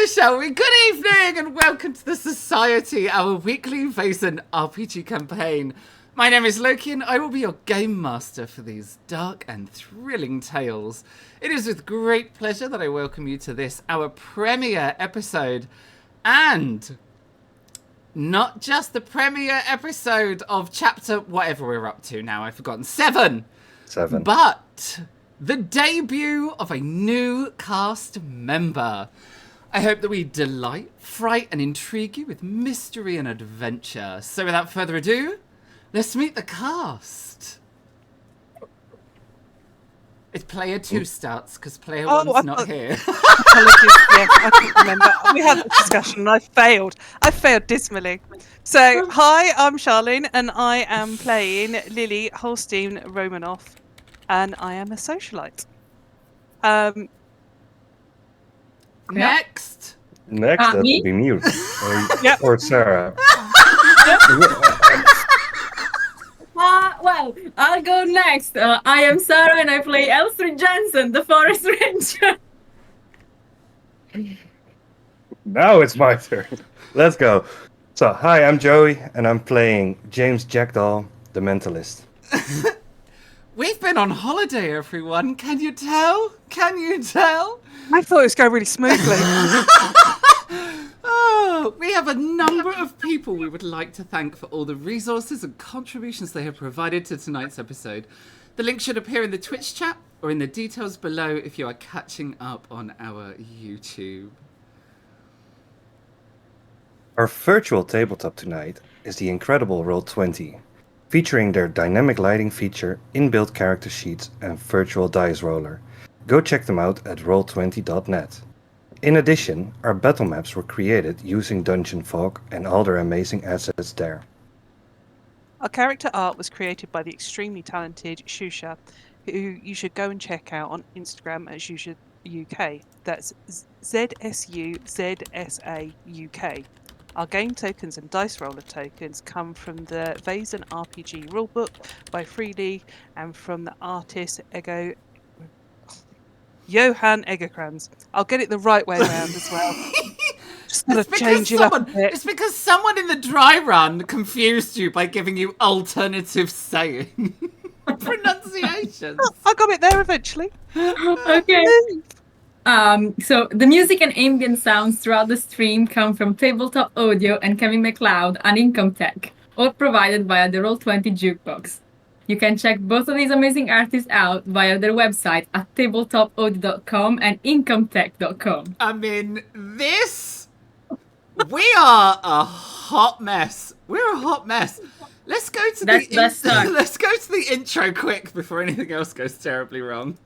shall we? Good evening and welcome to the Society, our weekly Vaesen RPG campaign. My name is Loki and I will be your game master for these dark and thrilling tales. It is with great pleasure that I welcome you to this, our premiere episode. And not just the premiere episode of chapter whatever we're up to now, I've forgotten, 7. But the debut of a new cast member. I hope that we delight, fright, and intrigue you with mystery and adventure. So without further ado, let's meet the cast. It's player 2 starts, because player 1's not here. Apologies, yes, I couldn't remember. We had the discussion and I failed. I failed dismally. So, hi, I'm Charlene, and I am playing Lily Holstein Romanoff, and I am a socialite. Next, that would me? be mute. Yep. Or Sarah. Well, I'll go next. I am Sarah and I play Elfrid Jensen, the Forest Ranger. Now it's my turn. Let's go. So, hi, I'm Joey, and I'm playing James Jackdaw, the Mentalist. we've been on holiday, everyone. Can you tell? Can you tell? I thought it was going really smoothly. Oh, we have a number of people we would like to thank for all the resources and contributions they have provided to tonight's episode. The link should appear in the Twitch chat or in the details below if you are catching up on our YouTube. Our virtual tabletop tonight is the incredible Roll20, featuring their dynamic lighting feature, inbuilt character sheets, and virtual dice roller. Go check them out at roll20.net. In addition, our battle maps were created using Dungeon Fog and all their amazing assets there. Our character art was created by the extremely talented Shusha, who you should go and check out on Instagram at Shusha UK. That's ZSUZSA UK. Our game tokens and dice roller tokens come from the Vaesen RPG rulebook by Freely and from the artist Johan Egerkrans. I'll get it the right way around as well. Just gotta change it up a bit. It's because someone in the dry run confused you by giving you alternative saying pronunciations. I got it there eventually. Okay. So the music and ambient sounds throughout the stream come from Tabletop Audio and Kevin MacLeod and Income Tech, all provided via the Roll20 Jukebox. You can check both of these amazing artists out via their website at tabletopaudio.com and incomtech.com. I mean, we are a hot mess. We're a hot mess. Let's go to let's go to the intro quick before anything else goes terribly wrong.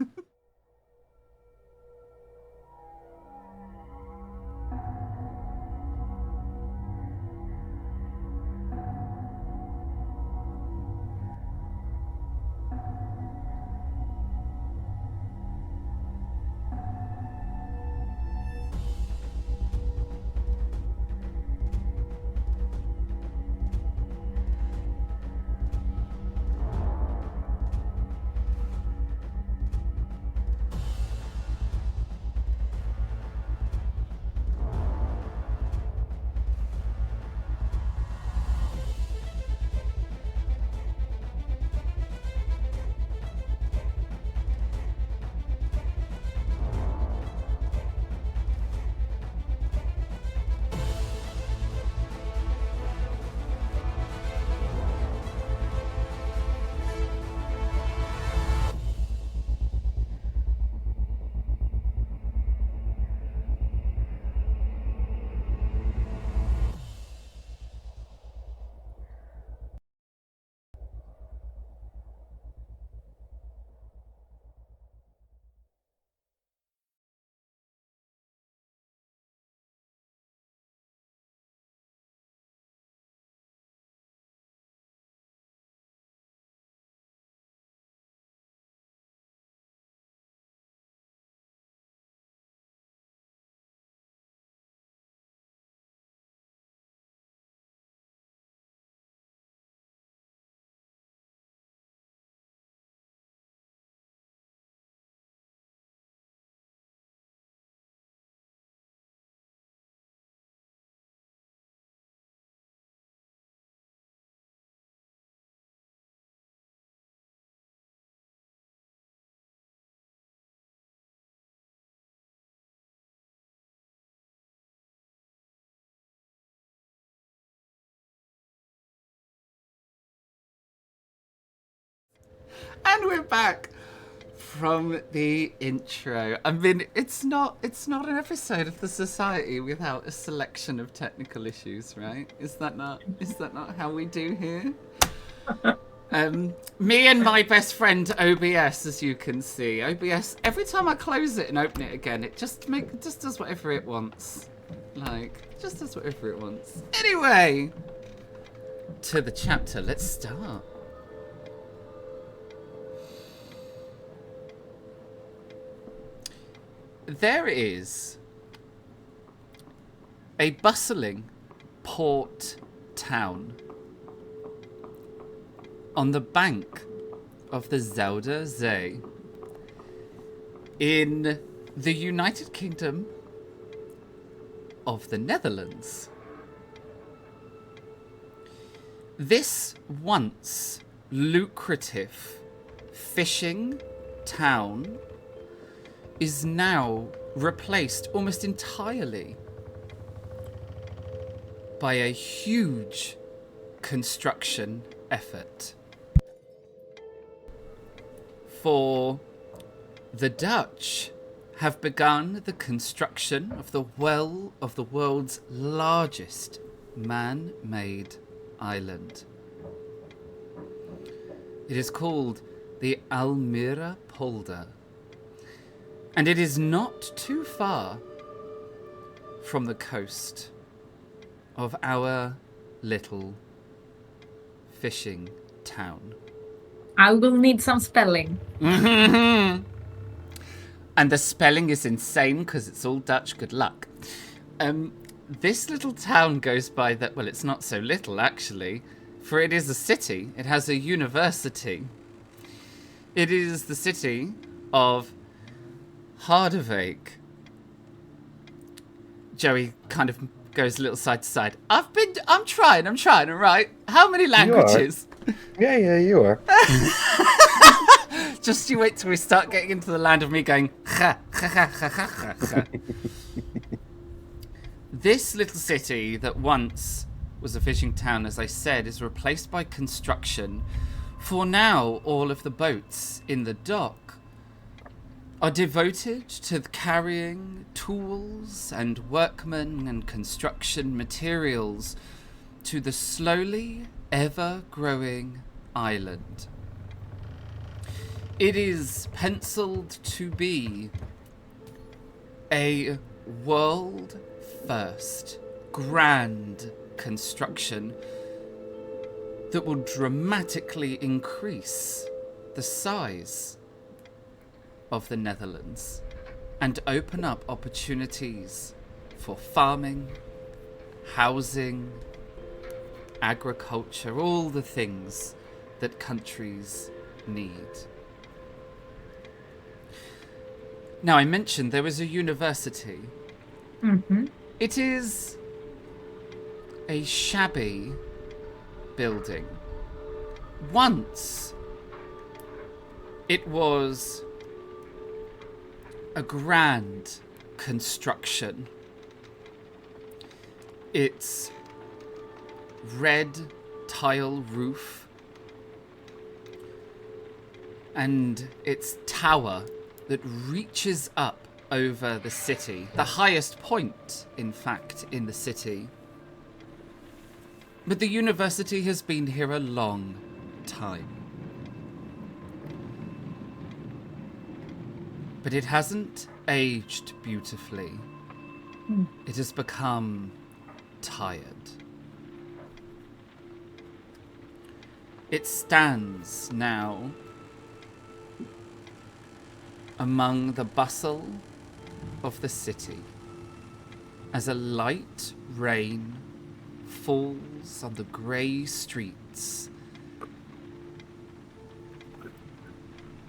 And we're back from the intro. I mean, it's not an episode of the Society without a selection of technical issues, right? Is that not how we do here? Me and my best friend OBS, as you can see. OBS, every time I close it and open it again, it just does whatever it wants. Like, just does whatever it wants. Anyway, to the chapter, let's start. There is a bustling port town on the bank of the Zelda Zee in the United Kingdom of the Netherlands. This once lucrative fishing town is now replaced almost entirely by a huge construction effort. For the Dutch have begun the construction of the world's largest man-made island. It is called the Almere Polder, and it is not too far from the coast of our little fishing town. I will need some spelling. And the spelling is insane because it's all Dutch. Good luck. This little town goes by that. Well, it's not so little actually, for it is a city. It has a university. It is the city of Harderwijk. Joey kind of goes a little side to side. I'm trying, all right? How many languages? Yeah, you are. Just you wait till we start getting into the land of me going, ha, ha, ha, ha, ha, ha, ha. This little city that once was a fishing town, as I said, is replaced by construction. For now, all of the boats in the dock are devoted to carrying tools and workmen and construction materials to the slowly ever-growing island. It is penciled to be a world-first grand construction that will dramatically increase the size of the Netherlands and open up opportunities for farming, housing, agriculture, all the things that countries need. Now, I mentioned there was a university. Mm-hmm. It is a shabby building. Once, it was a grand construction. Its red tile roof and its tower that reaches up over the city, the highest point, in fact, in the city. But the university has been here a long time. But it hasn't aged beautifully. It has become tired. It stands now among the bustle of the city as a light rain falls on the grey streets.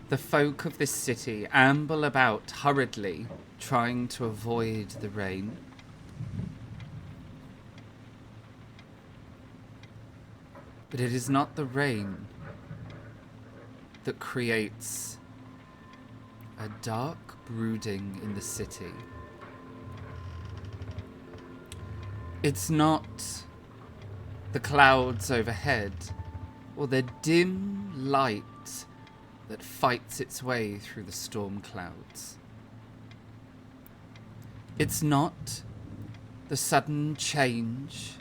The folk of this city amble about hurriedly, trying to avoid the rain. But it is not the rain that creates a dark brooding in the city. It's not the clouds overhead or the dim light that fights its way through the storm clouds. It's not the sudden change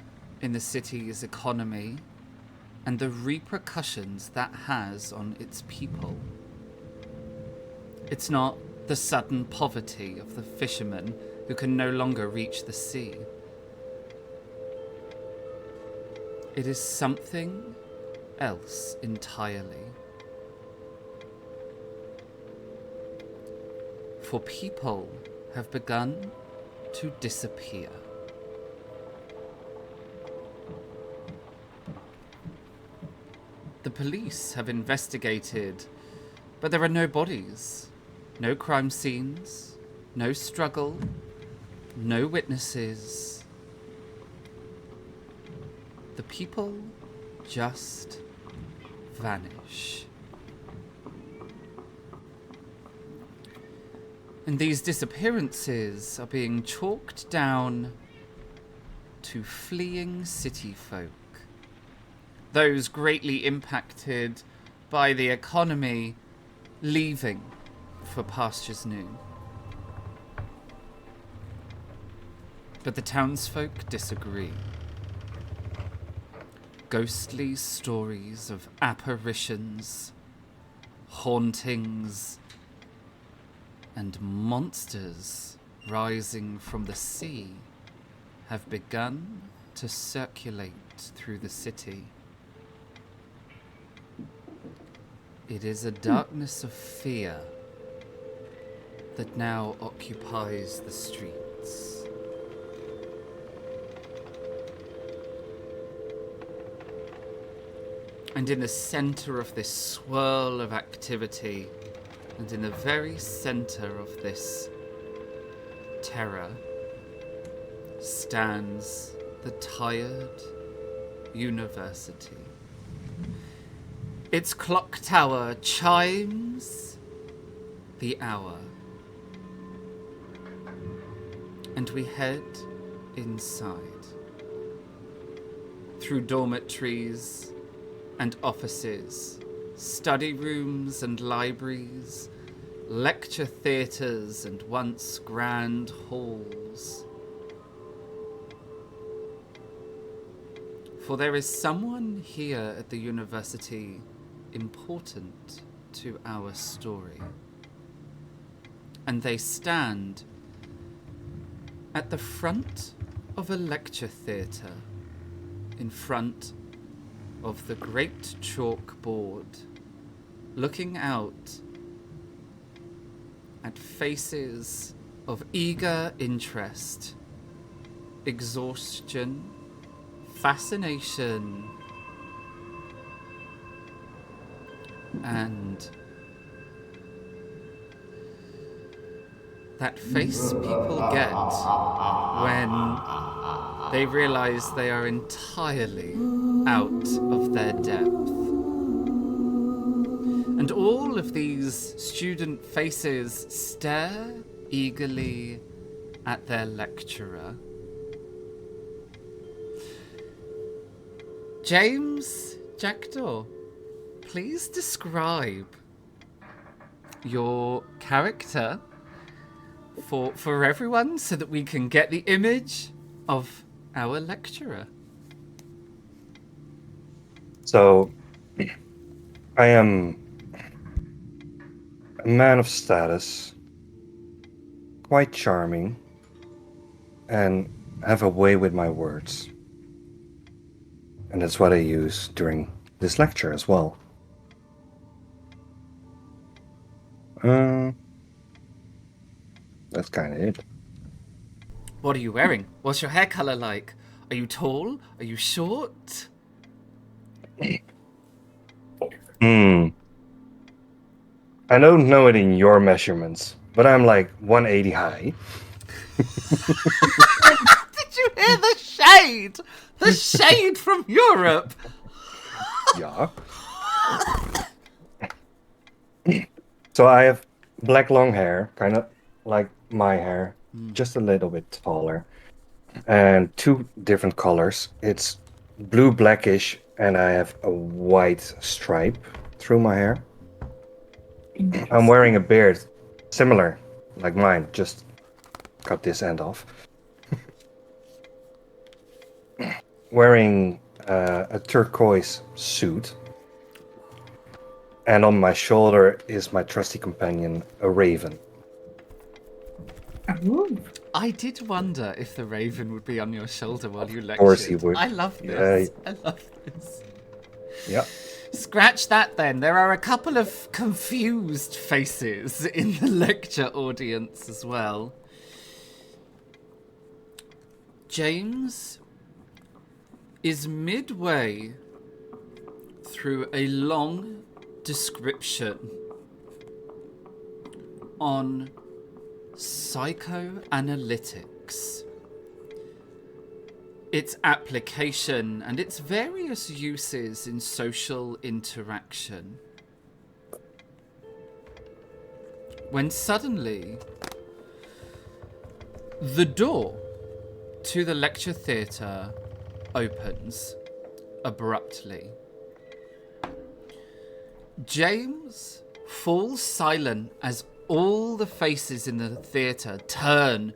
in the city's economy and the repercussions that has on its people. It's not the sudden poverty of the fishermen who can no longer reach the sea. It is something else entirely. For people have begun to disappear. The police have investigated, but there are no bodies, no crime scenes, no struggle, no witnesses. The people just vanish. And these disappearances are being chalked down to fleeing city folk. Those greatly impacted by the economy leaving for pastures new. But the townsfolk disagree. Ghostly stories of apparitions, hauntings, and monsters rising from the sea have begun to circulate through the city. It is a darkness of fear that now occupies the streets. And in the center of this swirl of activity, and in the very center of this terror, stands the tired university. Its clock tower chimes the hour. And we head inside. Through dormitories and offices, study rooms and libraries, lecture theatres and once grand halls. For there is someone here at the university important to our story. And they stand at the front of a lecture theatre, in front of the great chalkboard, looking out at faces of eager interest, exhaustion, fascination, and that face people get when they realize they are entirely out of their depth. And all of these student faces stare eagerly at their lecturer. James Jackdaw, please describe your character for everyone so that we can get the image of our lecturer. So, I am a man of status, quite charming, and have a way with my words. And that's what I use during this lecture as well. That's kind of it. What are you wearing? What's your hair color like? Are you tall? Are you short? I don't know it in your measurements, but I'm like 180 high. Did you hear the shade? The shade from Europe. Yeah. So I have black long hair, kind of like my hair, just a little bit taller, and two different colors. It's blue blackish, and I have a white stripe through my hair. I'm wearing a beard, similar, like mine, just cut this end off. Wearing a turquoise suit. And on my shoulder is my trusty companion, a raven. Ooh. I did wonder if the raven would be on your shoulder while you lectured. Of course he would. I love this. Yeah. I love this. Yeah. Scratch that then. There are a couple of confused faces in the lecture audience as well. James is midway through a long description on psychoanalytics, its application and its various uses in social interaction, when suddenly the door to the lecture theatre opens abruptly. James falls silent as all the faces in the theatre turn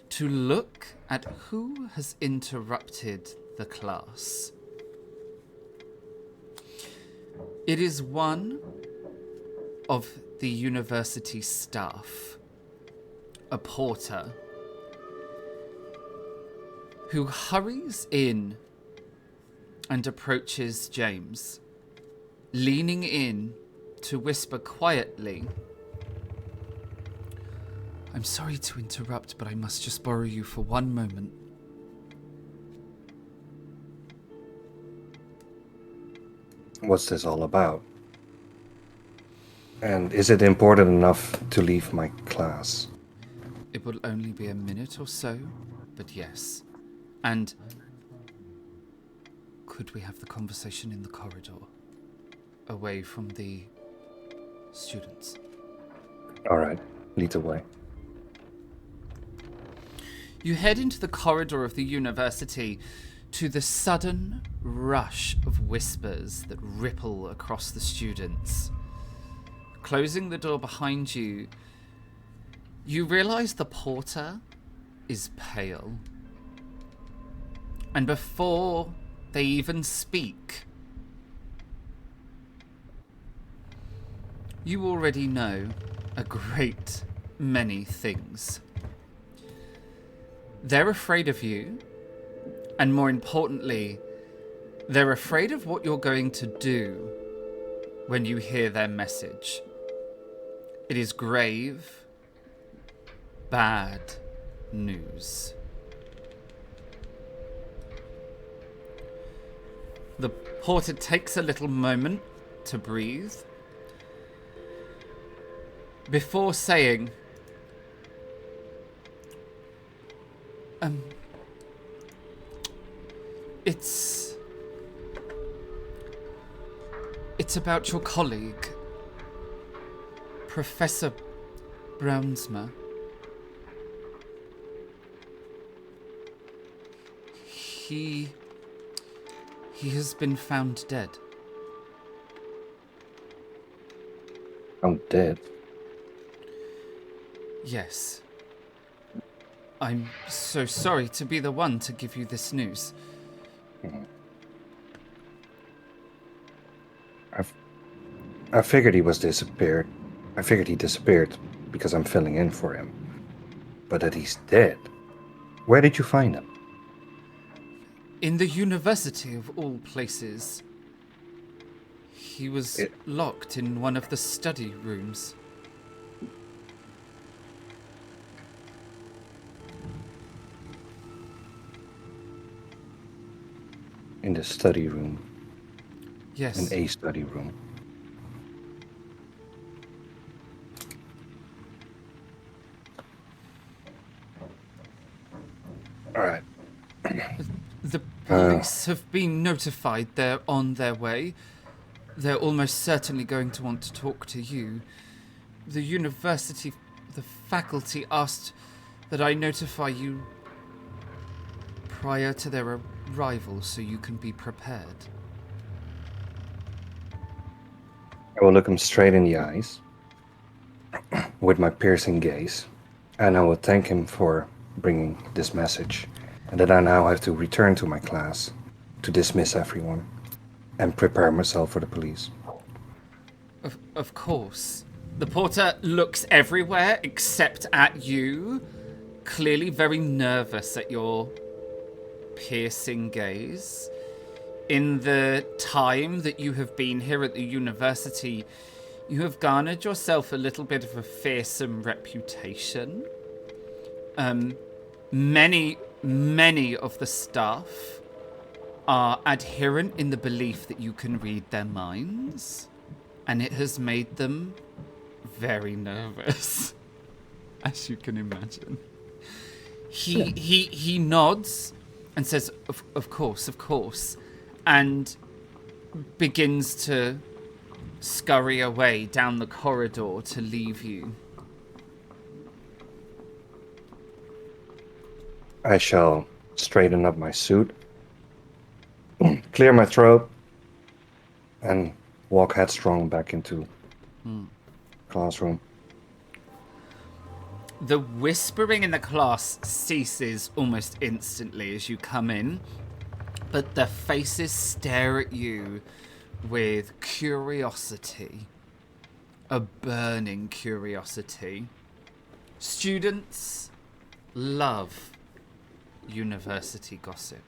to look at who has interrupted the class. It is one of the university staff, a porter, who hurries in and approaches James, leaning in to whisper quietly, "I'm sorry to interrupt, but I must just borrow you for one moment." What's this all about? And is it important enough to leave my class? It will only be a minute or so, but yes. And could we have the conversation in the corridor, away from the students? All right, lead the way. You head into the corridor of the university to the sudden rush of whispers that ripple across the students. Closing the door behind you, you realize the porter is pale. And before they even speak, you already know a great many things. They're afraid of you, and more importantly, they're afraid of what you're going to do when you hear their message. It is grave, bad news. The porter takes a little moment to breathe before saying, It's about your colleague, Professor Brownsma. He has been found dead. I'm dead. Yes. I'm so sorry to be the one to give you this news. I figured he was disappeared. I figured he disappeared because I'm filling in for him. But that he's dead. Where did you find him? In the university of all places. He was locked in one of the study rooms. In the study room. Yes. In a study room. Alright. The police have been notified they're on their way. They're almost certainly going to want to talk to you. The university, the faculty asked that I notify you prior to their arrival so you can be prepared. I will look him straight in the eyes. with my piercing gaze, and I will thank him for bringing this message, and that I now have to return to my class to dismiss everyone and prepare myself for the police. Of course. The porter looks everywhere except at you, clearly very nervous at your piercing gaze. In the time that you have been here at the university, you have garnered yourself a little bit of a fearsome reputation. Many of the staff are adherent in the belief that you can read their minds, and it has made them very nervous, as you can imagine. He nods and says, of course, and begins to scurry away down the corridor to leave you. I shall straighten up my suit, clear my throat, and walk headstrong back into classroom. The whispering in the class ceases almost instantly as you come in, but their faces stare at you with curiosity, a burning curiosity. Students love university gossip.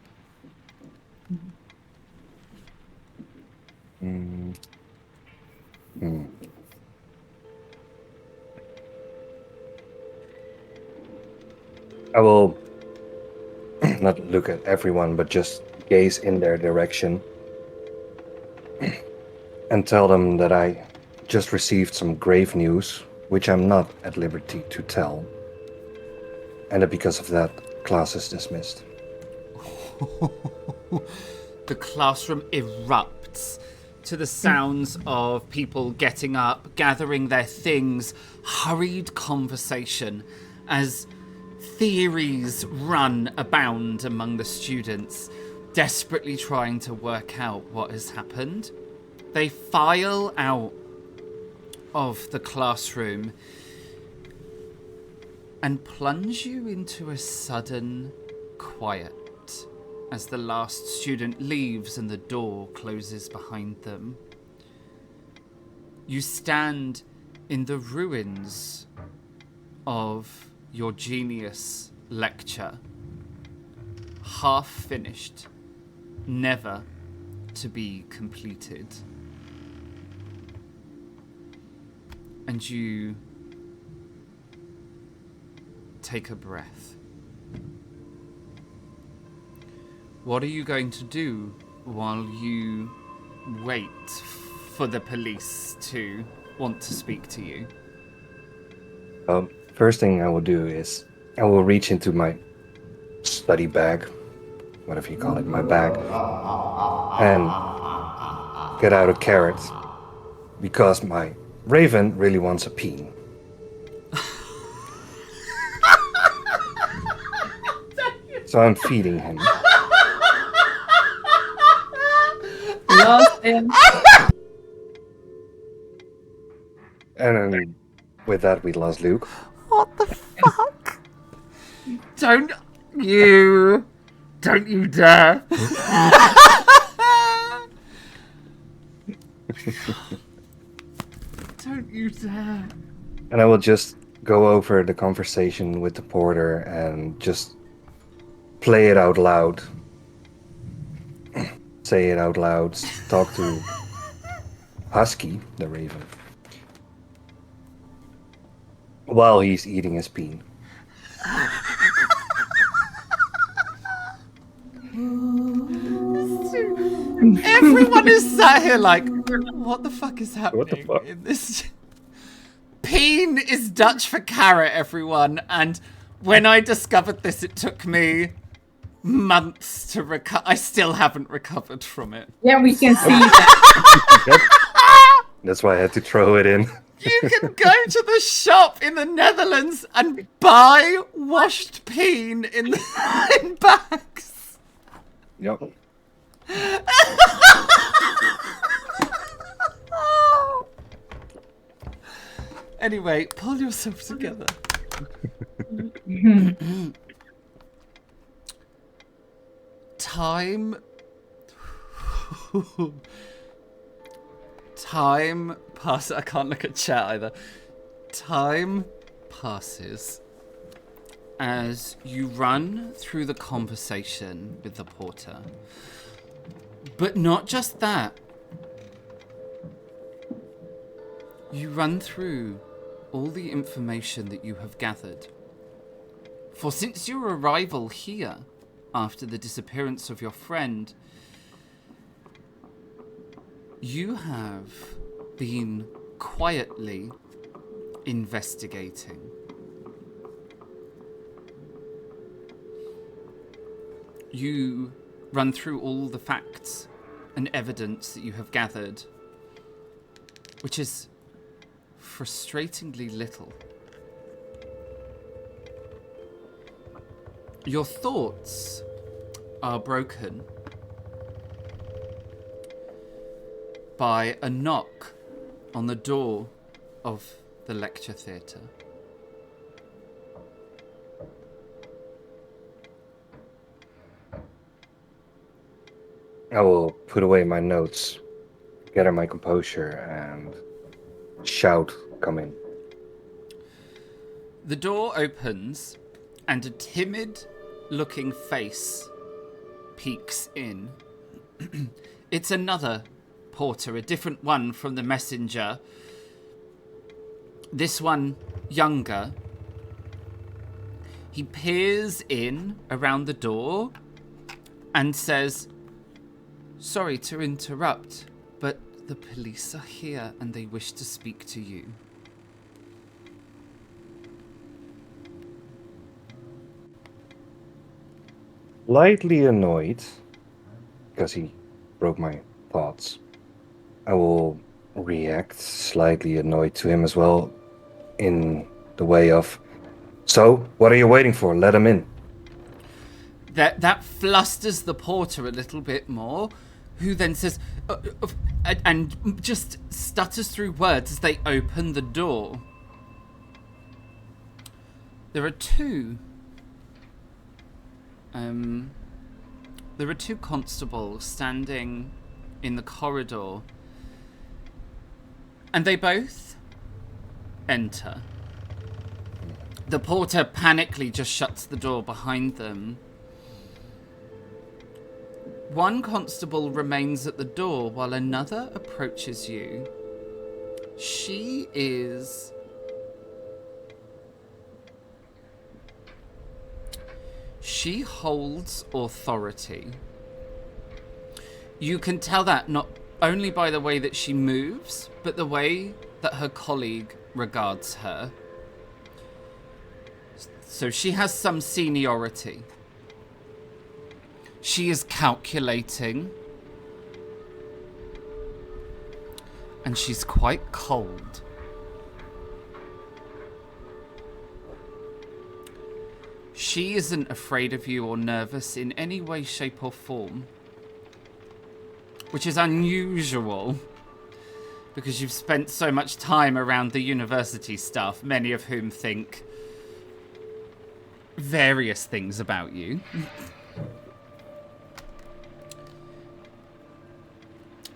I will not look at everyone, but just gaze in their direction and tell them that I just received some grave news, which I'm not at liberty to tell, and that because of that, class is dismissed. The classroom erupts to the sounds of people getting up, gathering their things, hurried conversation as theories run abound among the students, desperately trying to work out what has happened. They file out of the classroom and plunge you into a sudden quiet as the last student leaves and the door closes behind them. You stand in the ruins of your genius lecture, half finished, never to be completed. And you take a breath. What are you going to do while you wait for the police to want to speak to you? First thing I will do is I will reach into my study bag, whatever you call it, my bag, and get out a carrot because my raven really wants a peen. So I'm feeding him. Lost him. And then with that, we lost Luke. What the fuck? Don't you dare. Don't you dare. And I will just go over the conversation with the porter and just play it out loud. Say it out loud. Talk to Husky, the raven, while he's eating his bean. Everyone is sat here like, what the fuck is happening? What the fuck? In this? Peen is Dutch for carrot, everyone. And when I discovered this, it took me months to recover. I still haven't recovered from it. Yeah, we can see that. That's why I had to throw it in. You can go to the shop in the Netherlands and buy washed peen in bags. Yep. Anyway, pull yourself together. Time passes. I can't look at chat either. Time passes as you run through the conversation with the porter. But not just that. You run through all the information that you have gathered. For since your arrival here, after the disappearance of your friend, you have been quietly investigating. You run through all the facts and evidence that you have gathered, which is frustratingly little. Your thoughts are broken by a knock on the door of the lecture theatre. I will put away my notes, gather my composure, and shout, "Come in." The door opens, and a timid-looking face peeks in. It's another porter, a different one from the messenger. This one, younger. He peers in around the door and says, "Sorry to interrupt, but the police are here and they wish to speak to you." Slightly annoyed, because he broke my thoughts, I will react slightly annoyed to him as well, in the way of, "So, what are you waiting for? Let him in." That flusters the porter a little bit more, who then says, and just stutters through words as they open the door. There are two constables standing in the corridor, and they both enter. The porter panically just shuts the door behind them. One constable remains at the door while another approaches you. She holds authority. You can tell that not only by the way that she moves, but the way that her colleague regards her. So she has some seniority. She is calculating. And she's quite cold. She isn't afraid of you or nervous in any way, shape, or form. Which is unusual, because you've spent so much time around the university staff, many of whom think various things about you.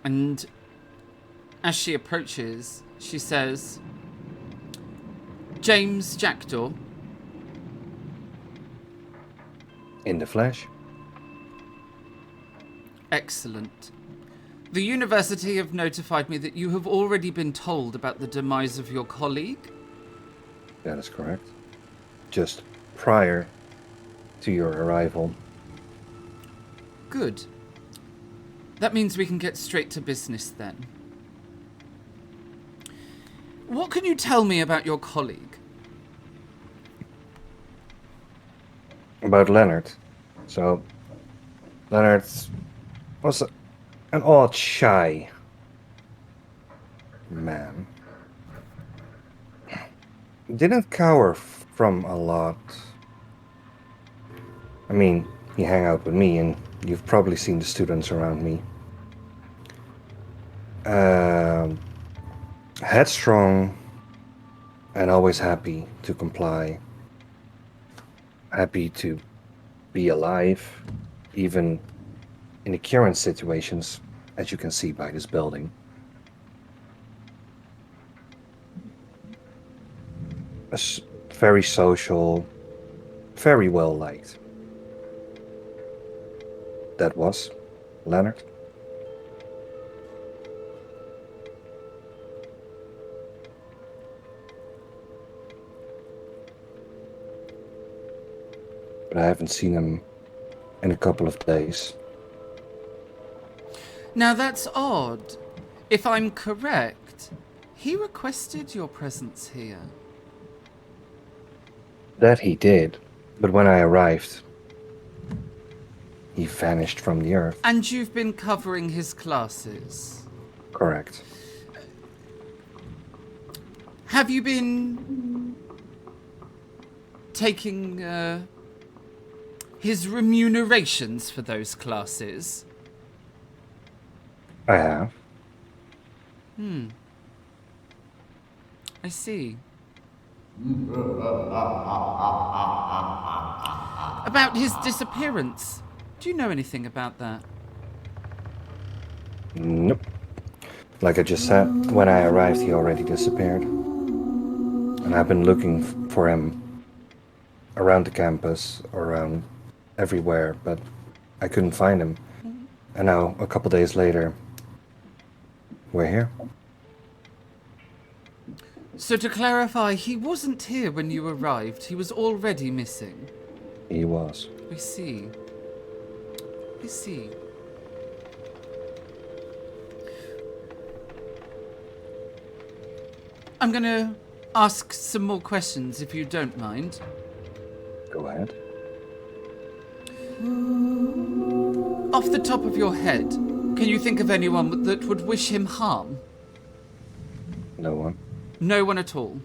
And as she approaches, she says, "James Jackdaw." In the flesh. Excellent. The university have notified me that you have already been told about the demise of your colleague. That is correct. Just prior to your arrival. Good. That means we can get straight to business then. What can you tell me about your colleague? About Leonard. So, Leonard was an odd, shy man. Didn't cower from a lot. I mean, he hung out with me, and you've probably seen the students around me. Headstrong, and always happy to comply, happy to be alive, even in the current situations, as you can see by this building. Very social, very well liked. That was Leonard. But I haven't seen him in a couple of days. Now that's odd. If I'm correct, he requested your presence here. That he did, but when I arrived, he vanished from the earth. And you've been covering his classes. Correct. Have you been taking his remunerations for those classes? I have. I see. About his disappearance. Do you know anything about that? Nope. Like I just said, when I arrived, he already disappeared. And I've been looking for him around the campus, around everywhere, but I couldn't find him. And now, a couple days later, we're here. So to clarify, he wasn't here when you arrived. He was already missing. He was. I see. I see. I'm going to ask some more questions, if you don't mind. Go ahead. Off the top of your head, can you think of anyone that would wish him harm? No one. No one at all.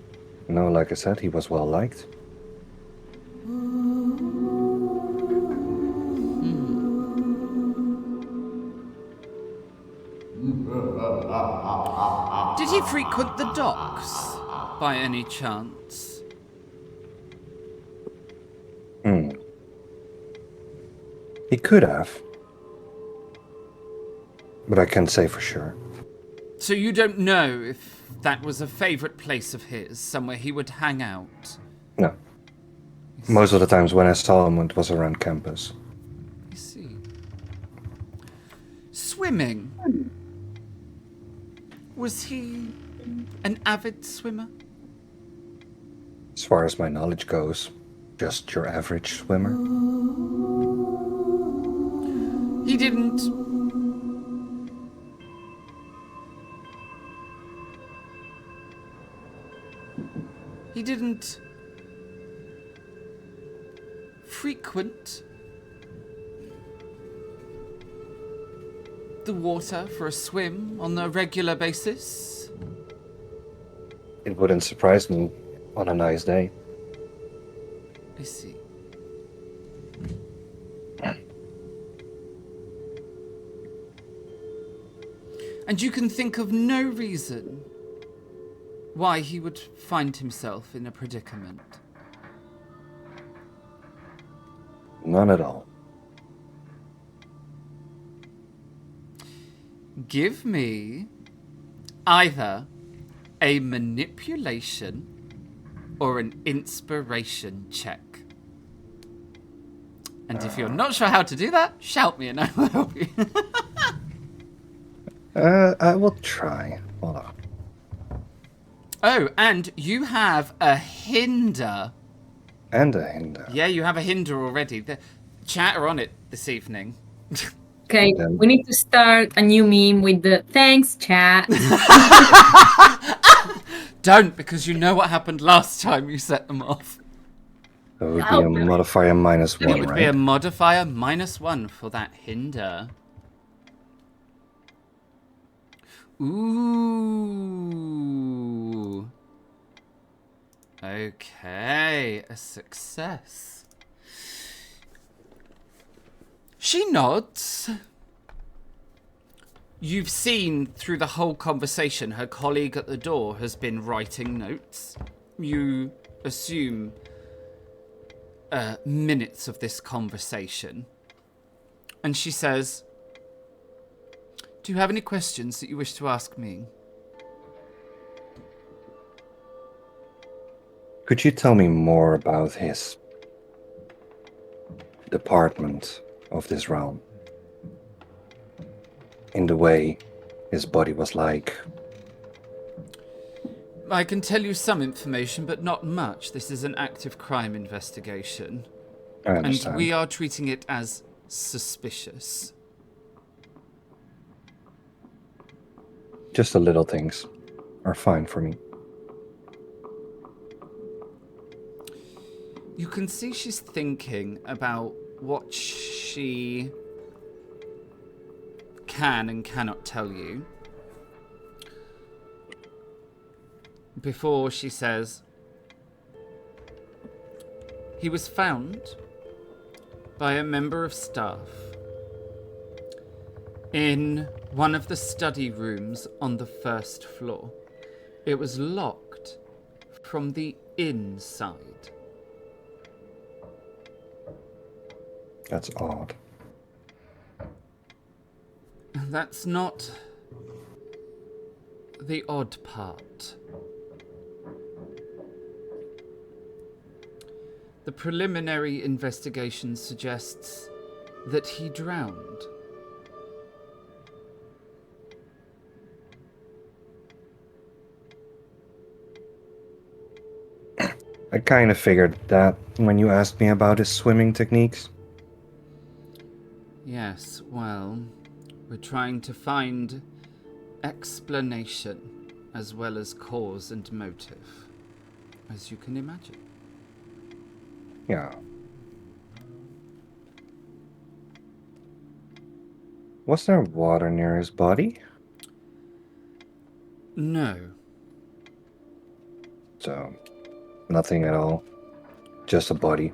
No, like I said, he was well liked. Did he frequent the docks, by any chance? He could have. But I can't say for sure. So you don't know if that was a favourite place of his, somewhere he would hang out? No. Most of the times when I saw him, it was around campus. I see. Swimming. Was he an avid swimmer? As far as my knowledge goes, just your average swimmer. He didn't... He didn't frequent the water for a swim on a regular basis? It wouldn't surprise me on a nice day. I see. And you can think of no reason why he would find himself in a predicament? None at all. Give me either a manipulation or an inspiration check. And if you're not sure how to do that, shout me and I will help you. I will try. Hold on. Oh, and you have a hinder. And a hinder. Yeah, you have a hinder already. The chat are on it this evening. Okay, Then- we need to start a new meme with the thanks chat. Don't, because you know what happened last time you set them off. That would be a modifier -1, It would be a right? modifier -1 for that hinder. Ooh. Okay, a success. She nods. You've seen through the whole conversation her colleague at the door has been writing notes. you assume minutes of this conversation. And she says, "Do you have any questions that you wish to ask me?" Could you tell me more about his department of this realm? In the way his body was like. I can tell you some information, but not much. This is an active crime investigation. I understand. And we are treating it as suspicious. Just the little things are fine for me. You can see she's thinking about what she can and cannot tell you. Before she says, "He was found by a member of staff in one of the study rooms on the first floor. It was locked from the inside." That's odd. That's not the odd part. The preliminary investigation suggests that he drowned. I kind of figured that when you asked me about his swimming techniques. Yes, well, we're trying to find explanation as well as cause and motive, as you can imagine. Yeah. Was there water near his body? No. So, nothing at all. Just a body.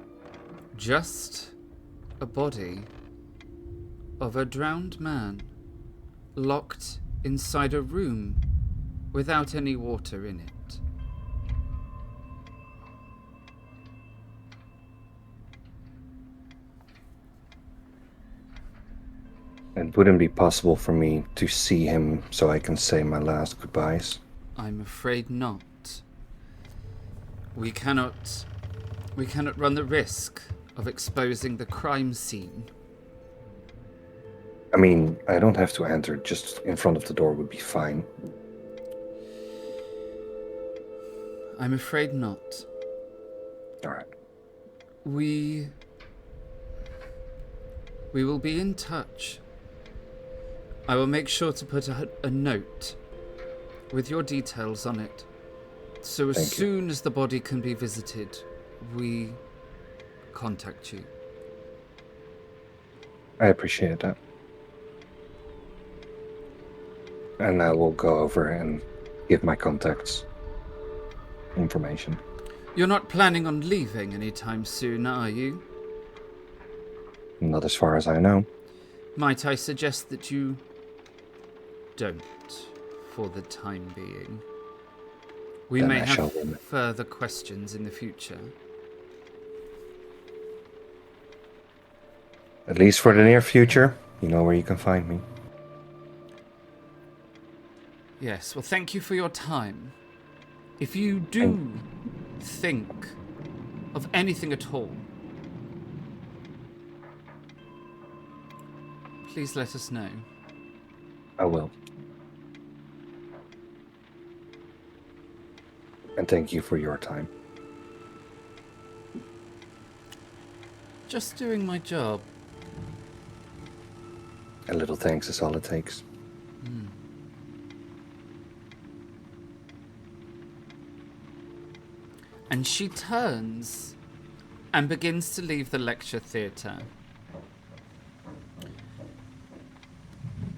Just a body of a drowned man locked inside a room without any water in it. It wouldn't be possible for me to see him so I can say my last goodbyes. I'm afraid not. We cannot run the risk of exposing the crime scene. I mean, I don't have to enter, just in front of the door would be fine. I'm afraid not. Alright. We will be in touch. I will make sure to put a note with your details on it. So as soon as the body can be visited, we contact you. I appreciate that. And I will go over and give my contacts information. You're not planning on leaving anytime soon, are you? Not as far as I know. Might I suggest that you don't, for the time being? We Then may I shall have win. further questions in the future. At least for the near future, you know where you can find me. Yes, well, thank you for your time. If you do think of anything at all, please let us know. I will. And thank you for your time. Just doing my job. A little thanks is all it takes. And she turns and begins to leave the lecture theatre.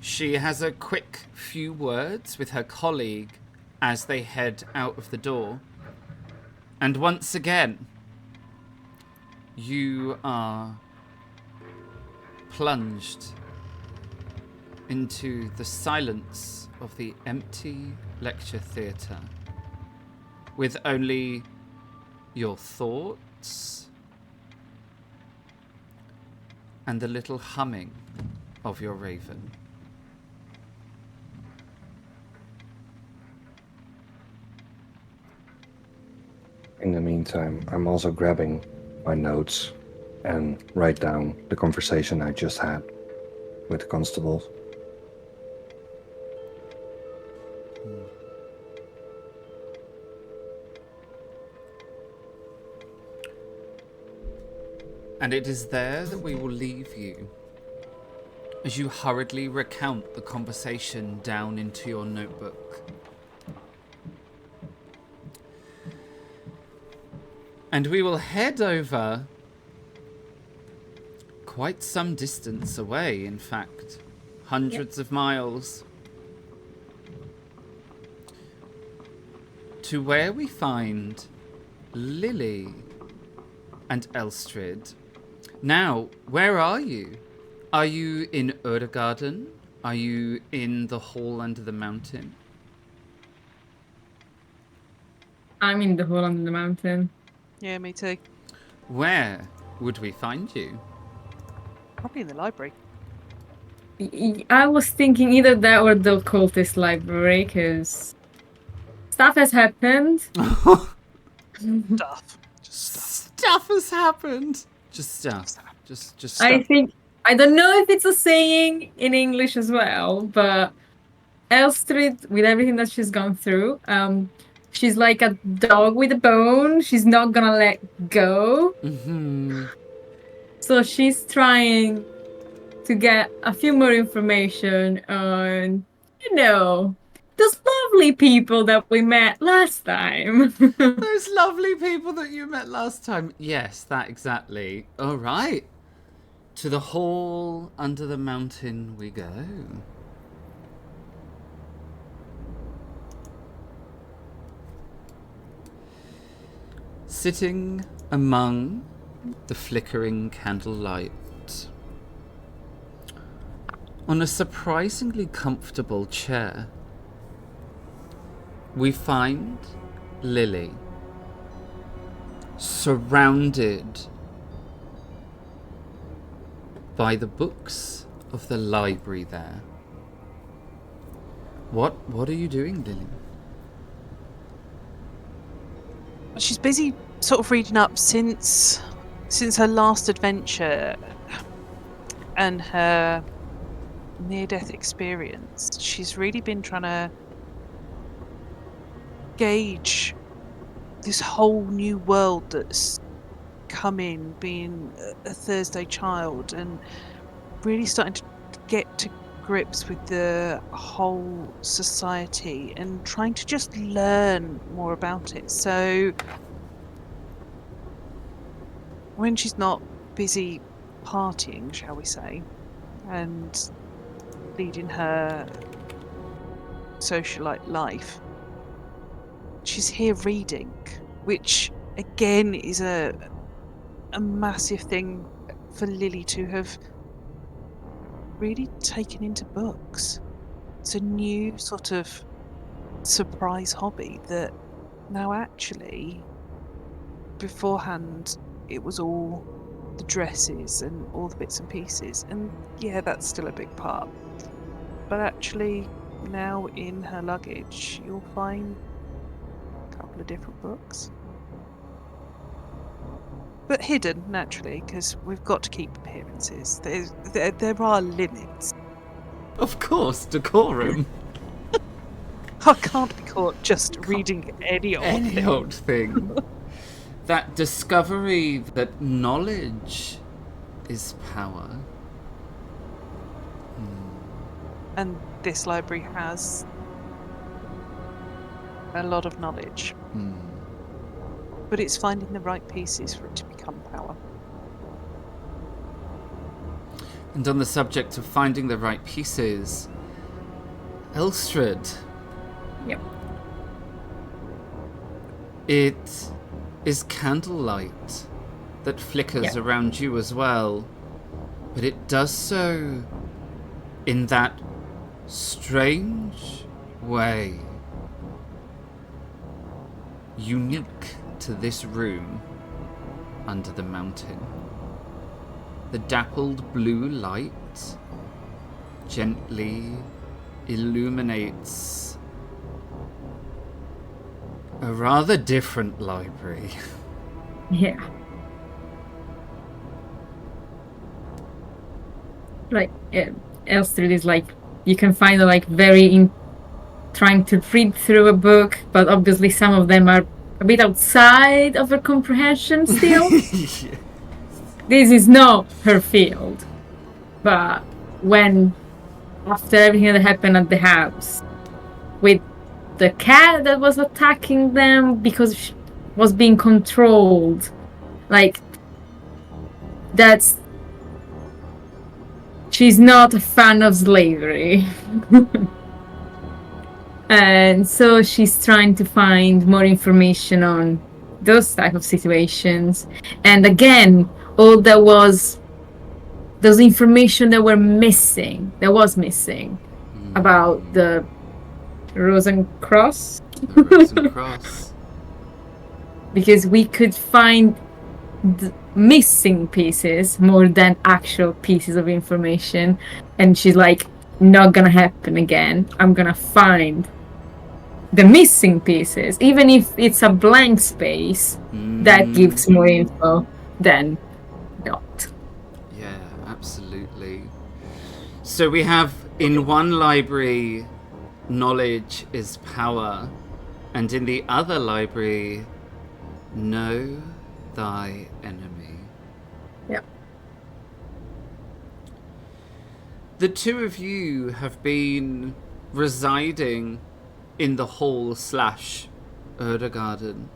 She has a quick few words with her colleague as they head out of the door. And once again, you are plunged into the silence of the empty lecture theatre, with only your thoughts, and the little humming of your raven. In the meantime, I'm also grabbing my notes and write down the conversation I just had with the constables. And it is there that we will leave you as you hurriedly recount the conversation down into your notebook. And we will head over quite some distance away, in fact, hundreds of miles, to where we find Lily and Elstrid. Now, where are you? Are you in Urdegarden? Are you in the hall under the mountain? I'm in the hole under the mountain. Yeah, me too. Where would we find you? Probably in the library. I was thinking either that or the cultist library, because stuff has happened. Stuff. Just stuff. Stuff has happened. Just stuff. Just stuff. I don't know if it's a saying in English as well, but Elstrid, with everything that she's gone through, she's like a dog with a bone. She's not gonna let go. Mm-hmm. So she's trying to get a few more information on, those lovely people that we met last time. Those lovely people that you met last time. Yes, that exactly. All right. To the hall under the mountain we go. Sitting among the flickering candlelight, on a surprisingly comfortable chair, we find Lily, surrounded by the books of the library there. What are you doing, Lily? She's busy sort of reading up since her last adventure and her near-death experience. She's really been trying to gauge this whole new world that's come in, being a Thursday child, and really starting to get to grips with the whole society and trying to just learn more about it. So when she's not busy partying, shall we say, and leading her socialite life, she's here reading, which again is a massive thing for Lily to have really taken into books. It's a new sort of surprise hobby that now actually, beforehand, it was all the dresses and all the bits and pieces, and yeah, that's still a big part, but actually now in her luggage you'll find a couple of different books, but hidden naturally, because we've got to keep appearances. There are limits. Of course, decorum. I can't be caught just reading any old thing. That discovery that knowledge is power. And this library has a lot of knowledge. But it's finding the right pieces for it to become power. And on the subject of finding the right pieces, Elstrid. Yep. It is candlelight that flickers around you as well, but it does so in that strange way unique to this room under the mountain. The dappled blue light gently illuminates a rather different library. Yeah. Like, Elstrad is like, you can find her like trying to read through a book, but obviously some of them are a bit outside of her comprehension still. Yeah. This is not her field. But after everything that happened at the house, with the cat that was attacking them because she was being controlled, like, she's not a fan of slavery. And so she's trying to find more information on those type of situations. And again, all there was those information that was missing about the Rosencross. The Rosencross. Because we could find the missing pieces more than actual pieces of information. And she's like, not gonna happen again. I'm gonna find the missing pieces, even if it's a blank space that gives more info than not. Yeah, absolutely. So we have in one library, knowledge is power, and in the other library, know thy enemy. Yeah. The two of you have been residing in the hall / Garden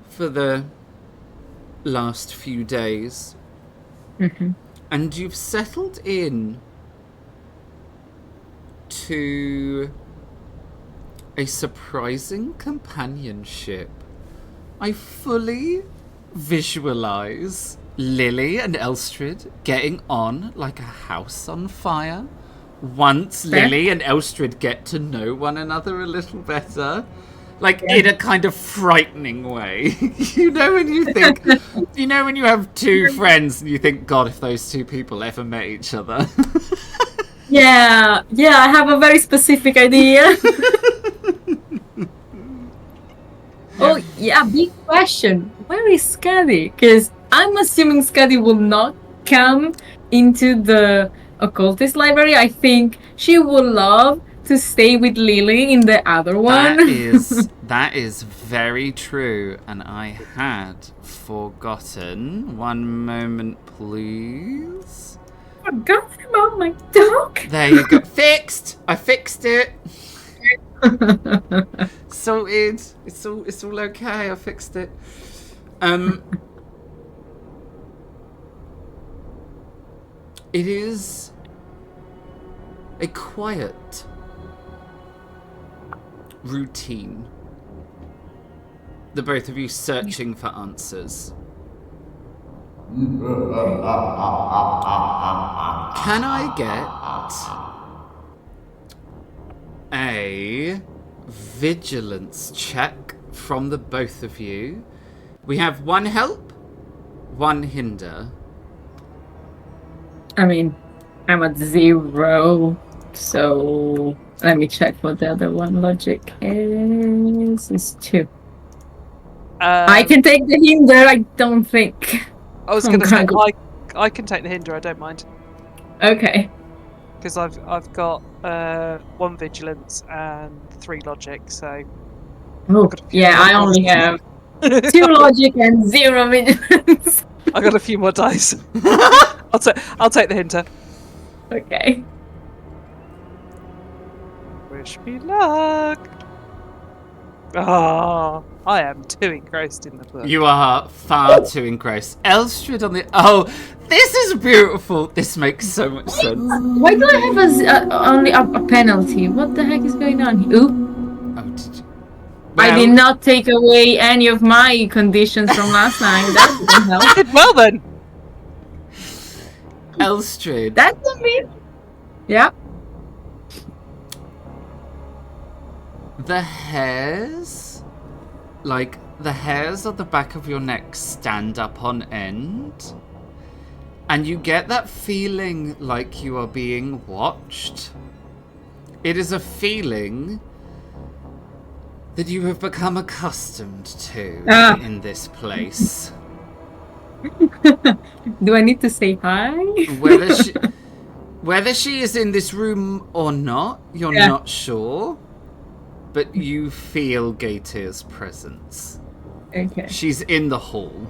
for the last few days. Mm-hmm. And you've settled in to a surprising companionship. I fully visualize Lily and Elstrad getting on like a house on fire. Once Lily and Elstrad get to know one another a little better, like in a kind of frightening way. You know when you think, you know when you have two friends and you think, God, if those two people ever met each other. Yeah, I have a very specific idea. Oh, yeah, big question. Where is Skadi? Because I'm assuming Skadi will not come into the occultist library. I think she would love to stay with Lily in the other one. That is very true, and I had forgotten. One moment, please. Forgot about my dog. There you go. Fixed. I fixed it. Sorted. It's all okay. I fixed it. It is a quiet routine. The both of you searching for answers. Can I get a vigilance check from the both of you? We have one help, one hinder. I mean, I'm at 0, so let me check what the other one logic is. It's 2. I can take the hinder, I don't think. I was going to say, I can take the hinder, I don't mind. Okay. Because I've got 1 vigilance and 3 logic, so... Oh, yeah, I only have 2 logic and 0 vigilance. I got a few more dice. I'll take the hinder. Okay. Wish me luck. Oh, I am too engrossed in the book. You are far too engrossed. Elstrad on the... Oh, this is beautiful. This makes so much sense. Why do I have only a penalty? What the heck is going on here? Ooh. Oh, did you... I did not take away any of my conditions from last night. That didn't help. Did well then. Elstrad. That's a bit... Yeah. The hairs, like the hairs on the back of your neck stand up on end. And you get that feeling like you are being watched. It is a feeling that you have become accustomed to in this place. Do I need to say hi? Whether she is in this room or not, you're not sure. But you feel Gaetir's presence. Okay. She's in the hall,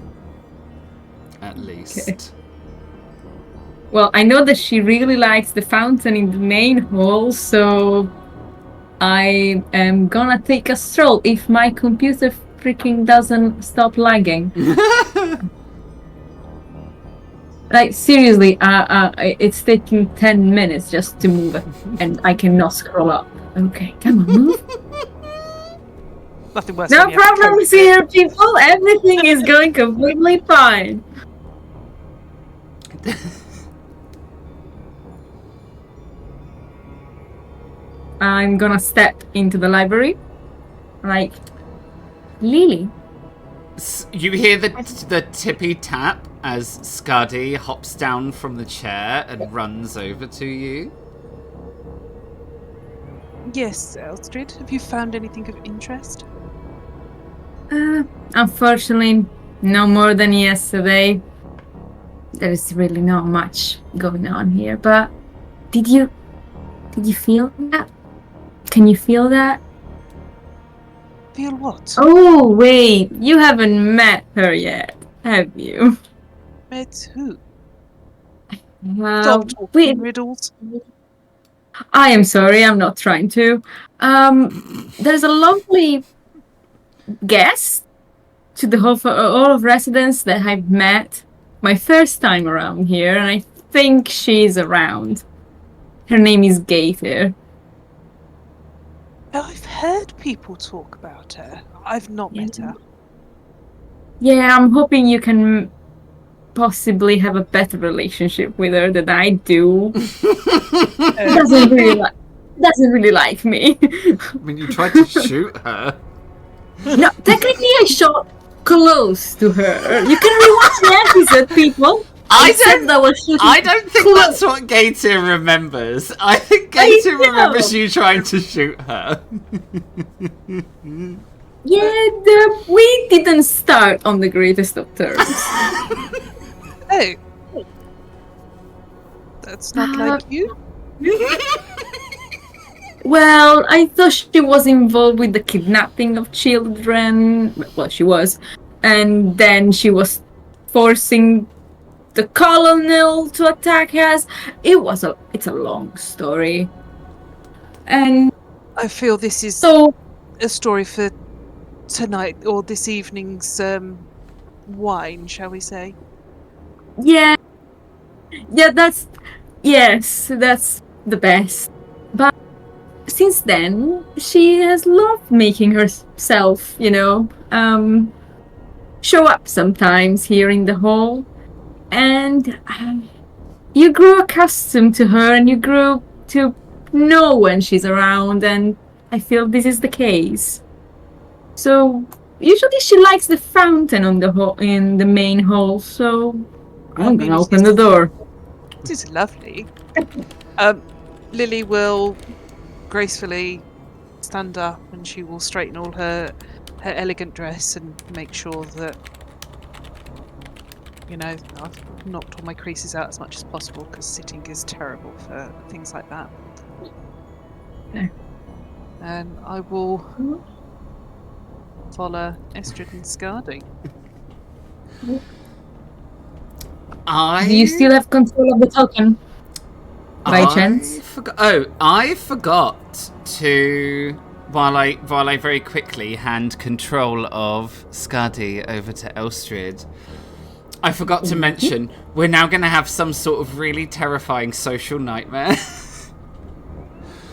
at least. Okay. Well, I know that she really likes the fountain in the main hall, so I am gonna take a stroll if my computer freaking doesn't stop lagging. Like, seriously, it's taking 10 minutes just to move it, and I cannot scroll up. Okay, come on, move. Nothing worse. No problems here, people. Everything is going completely fine. I'm gonna step into the library. Like, Lily. You hear the tippy tap as Skadi hops down from the chair and runs over to you. Yes, Elstrid. Have you found anything of interest? Unfortunately, no more than yesterday. There is really not much going on here, but did you feel that? Can you feel that? Feel what? Oh, wait, you haven't met her yet, have you? Met who? Stop talking wait. riddles. I am sorry, I'm not trying to. There's a lovely guest to the Hall of Residence that I've met my first time around here, and I think she's around. Her name is Gaetir. I've heard people talk about her. I've not met her. Yeah, I'm hoping you can possibly have a better relationship with her than I do. Doesn't really like me. I mean, you tried to shoot her. No, technically I shot close to her. You can rewatch the episode, people. I don't think that's what Gaetir remembers. I think Gaetir remembers you trying to shoot her. Yeah, we didn't start on the greatest of terms. Oh. That's not like you. Well, I thought she was involved with the kidnapping of children. Well, she was. And then she was forcing the colonel to attack us. It's a long story. And I feel this is a story for tonight, or this evening's wine, shall we say? Yeah, that's the best. But since then, she has loved making herself, show up sometimes here in the hall. And you grew accustomed to her, and you grew to know when she's around, and I feel this is the case. So usually she likes the fountain on in the main hall, so I'm gonna open the door. This is lovely. Lily will gracefully stand up, and she will straighten all her elegant dress and make sure that, I've knocked all my creases out as much as possible, because sitting is terrible for things like that. Okay. And I will follow Estrid and Skadi. Do you still have control of the token? By chance? I forgot to, while I very quickly hand control of Skadi over to Elstrid, I forgot to mention, we're now going to have some sort of really terrifying social nightmare.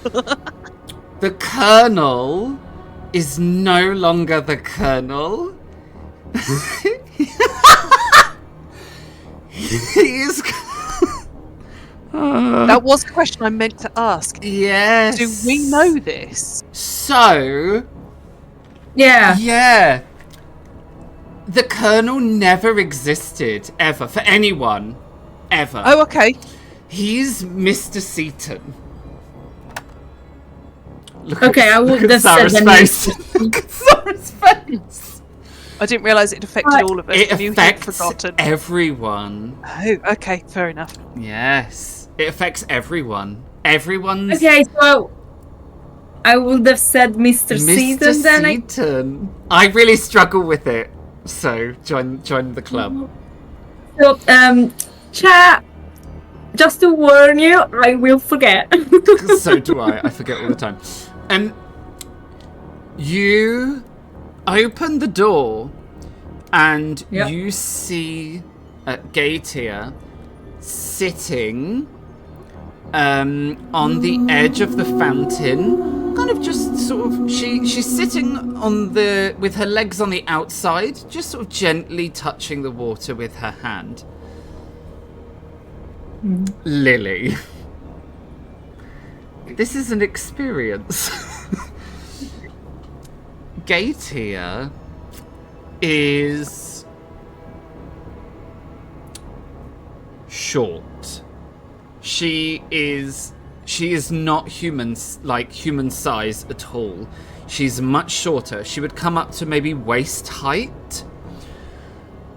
The Colonel is no longer the Colonel. He is... That was the question I meant to ask. Yes. Do we know this? So... Yeah. Yeah. The Colonel never existed, ever, for anyone, ever. Oh, okay. He's Mr. Seaton. Okay, I would look at have said Sarah's that face. Look at Sarah's face. I didn't realise it affected all of us. It You had affects forgotten. everyone. Oh, okay, fair enough. Yes, it affects everyone. Everyone's Okay, so I would have said Mr. Seaton then. Seaton. I really struggle with it. So join the club. So, chat, just to warn you, I will forget. So do I. I forget all the time. You open the door and Yep. you see Gaetia sitting on the edge of the fountain, kind of just sort of she's sitting on the with her legs on the outside, just sort of gently touching the water with her hand. Lily, this is an experience. Gaetia is short. She is not human size at all. She's much shorter. She would come up to maybe waist height.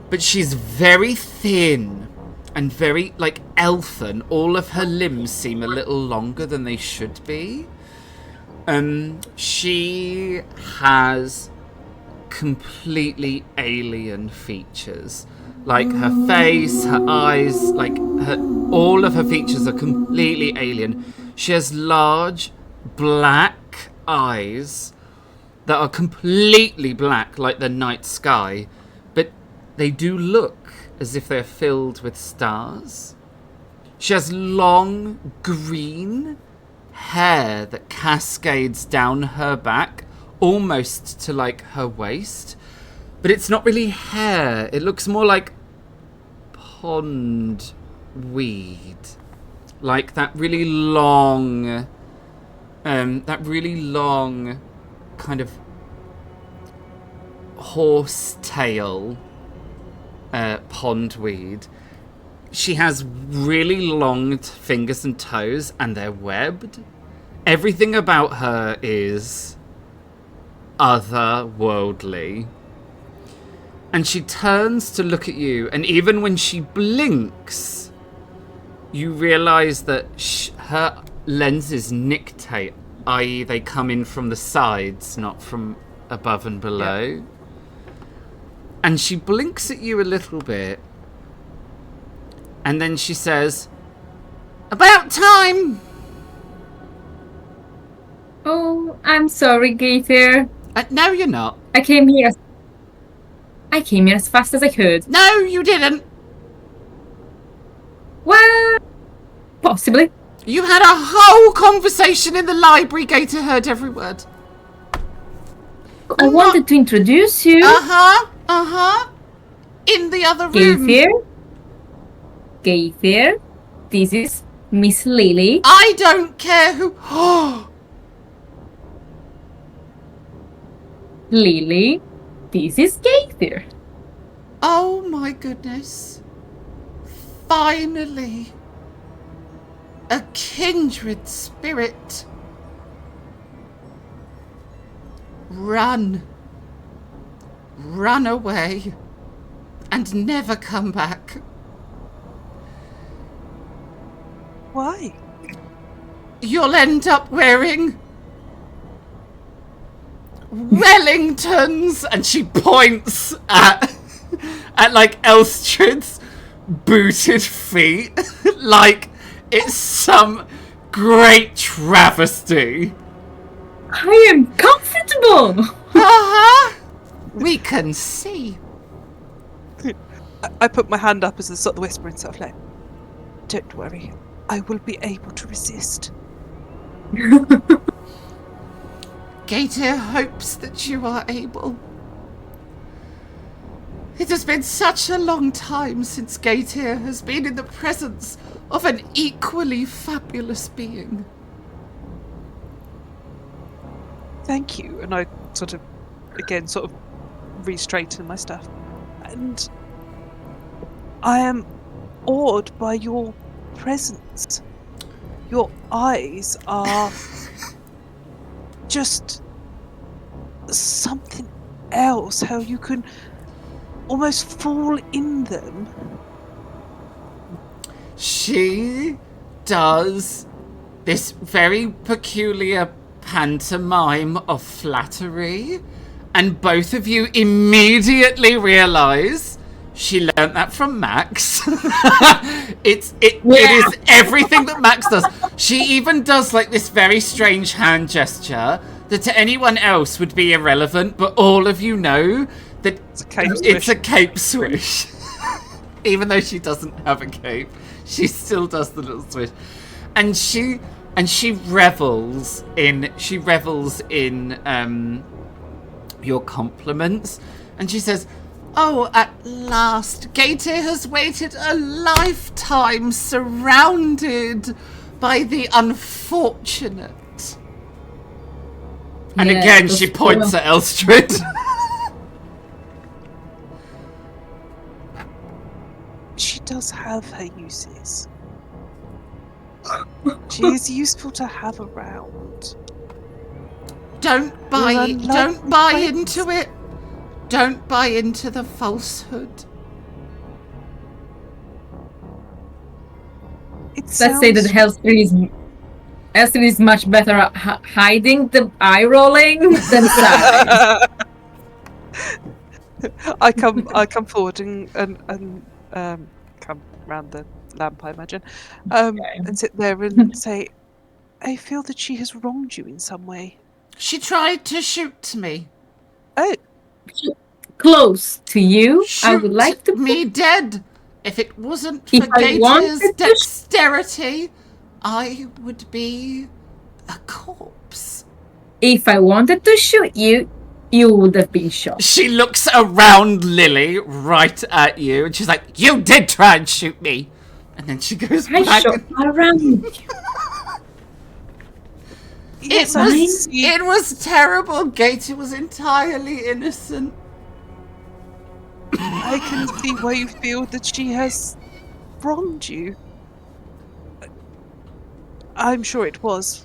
But she's very thin and very elfin. All of her limbs seem a little longer than they should be. She has completely alien features. Like her face, her eyes, all of her features are completely alien. She has large black eyes that are completely black, like the night sky, but they do look as if they're filled with stars. She has long green hair that cascades down her back, almost to her waist. But it's not really hair. It looks more like pond weed. Like that really long kind of horse tail pond weed. She has really long fingers and toes, and they're webbed. Everything about her is otherworldly. And she turns to look at you, and even when she blinks, you realise that her lenses nictate, i.e. they come in from the sides, not from above and below. Yeah. And she blinks at you a little bit, and then she says, "About time!" Oh, I'm sorry, Gator. No, you're not. I came here as fast as I could. No, you didn't. Well, possibly. You had a whole conversation in the library. Gator heard every word. I wanted to introduce you. In the other room. Gaither, this is Miss Lily. I don't care who. Lily, this is Gaither. Oh my goodness. Finally. A kindred spirit. Run. Run away. And never come back. Why? You'll end up wearing Wellingtons, and she points at Elstrid's booted feet like it's some great travesty. I am comfortable. We can see. I put my hand up as the sort of whispering stuff like, "Don't worry, I will be able to resist." Gator hopes that you are able. It has been such a long time since Gator has been in the presence of an equally fabulous being. Thank you. And I sort of re-straighten my stuff. And I am awed by your presence. Your eyes are just something else. How you can almost fall in them. She does this very peculiar pantomime of flattery, and both of you immediately realise she learnt that from Max. It is everything that Max does. She even does like this very strange hand gesture that to anyone else would be irrelevant, but all of you know that it's a cape swish. Even though she doesn't have a cape, she still does the little swish. And she revels in your compliments, and she says, "Oh, at last, Gator has waited a lifetime surrounded by the unfortunate." And again, she points at Elstrad. She does have her uses. She is useful to have around. Don't buy into it. Don't buy into the falsehood. Let's say that Elstrad is much better at hiding the eye rolling than Sai. I come forward and come round the lamp, I imagine, and sit there and say, "I feel that she has wronged you in some way." She tried to shoot me. Oh, Close to you. Shoot I would like to me dead. If it wasn't for If I Gator's wanted to dexterity, I would be a corpse. If I wanted to shoot you, you would have been shot. She looks around Lily right at you, and she's like, "You did try and shoot me." And then she goes I back. shot around you. It was terrible. Gator was entirely innocent. I can see why you feel that she has wronged you. I'm sure it was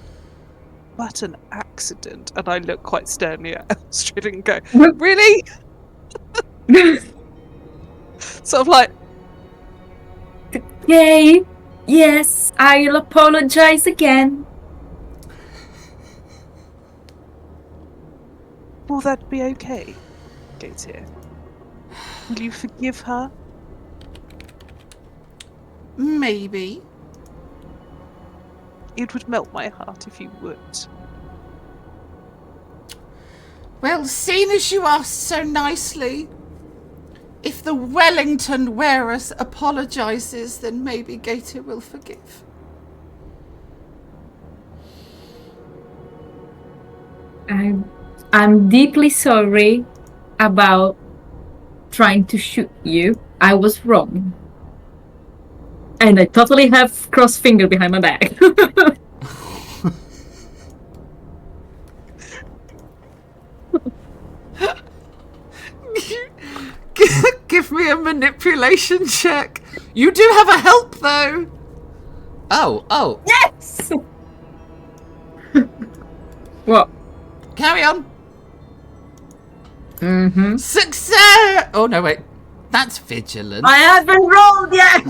but an accident. And I look quite sternly at Elstrad and go, "Really?" Sort of like, Okay. Yes, I'll apologize again. will that be okay, Gator? Will you forgive her? Maybe. It would melt my heart if you would. Well, seeing as you asked so nicely, if the Wellington wearer apologises, then maybe Gator will forgive. I'm deeply sorry about trying to shoot you. I was wrong. And I totally have crossed finger behind my back. Give me a manipulation check. You do have a help, though. Oh. Yes! What? Carry on. Mm-hmm. Success! Oh, no, wait. That's vigilant. I haven't rolled yet!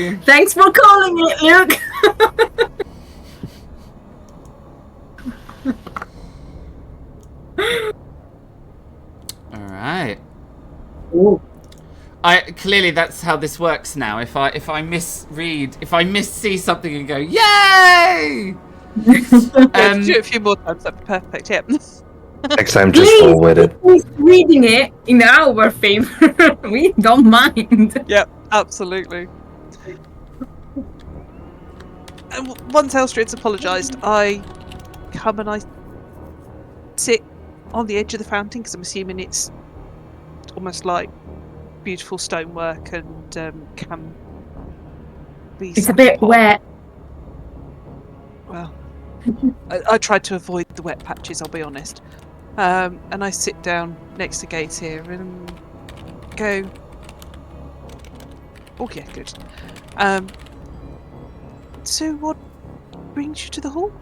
Yay! Thanks for calling it, Luke! Alright. Ooh. Clearly that's how this works now. If I missee something and go, yay! Do it a few more times, that'd be perfect, yep. Next time, just roll with it. Please reading it in our favor. We don't mind. Yep, absolutely. And once Elstrad's apologised, I come and I sit on the edge of the fountain, because I'm assuming it's almost like beautiful stonework and can be... It's a bit wet. Well, I tried to avoid the wet patches, I'll be honest. And I sit down next to Gates here and go, oh yeah, good. So what brings you to the hall?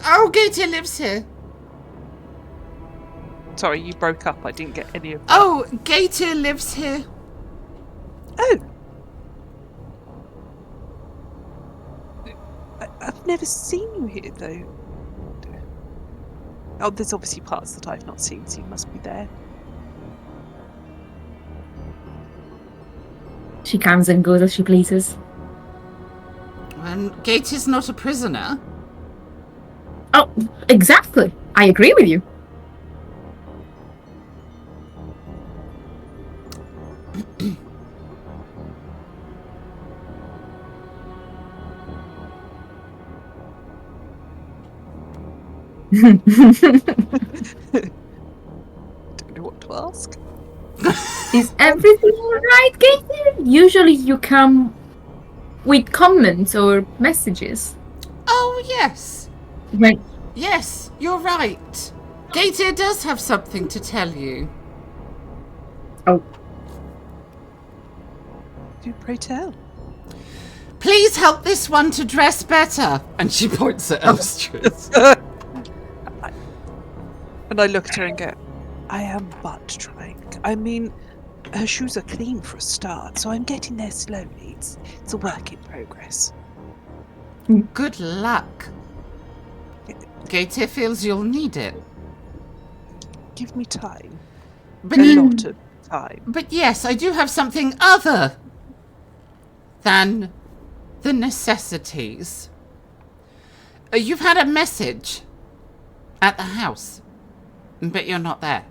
Oh, Gator lives here. Sorry, you broke up. I didn't get any of that. Oh, Gator lives here. Oh! I've never seen you here, though. Oh, there's obviously parts that I've not seen, so you must be there. She comes and goes as she pleases. And Gator's not a prisoner. Oh, exactly. I agree with you. Don't know what to ask. Is everything alright, Gator? Usually you come with comments or messages. Oh, yes. When Yes, you're right. Gator does have something to tell you. oh, Do pray tell. Please help this one to dress better. And she points at Elstrad. And I look at her and go, I am but trying. I mean, her shoes are clean for a start, so I'm getting there slowly. It's a work in progress. Good luck. Gator feels you'll need it. Give me time. But, A lot of time. but yes, I do have something other than the necessities. You've had a message at the house, but you're not there.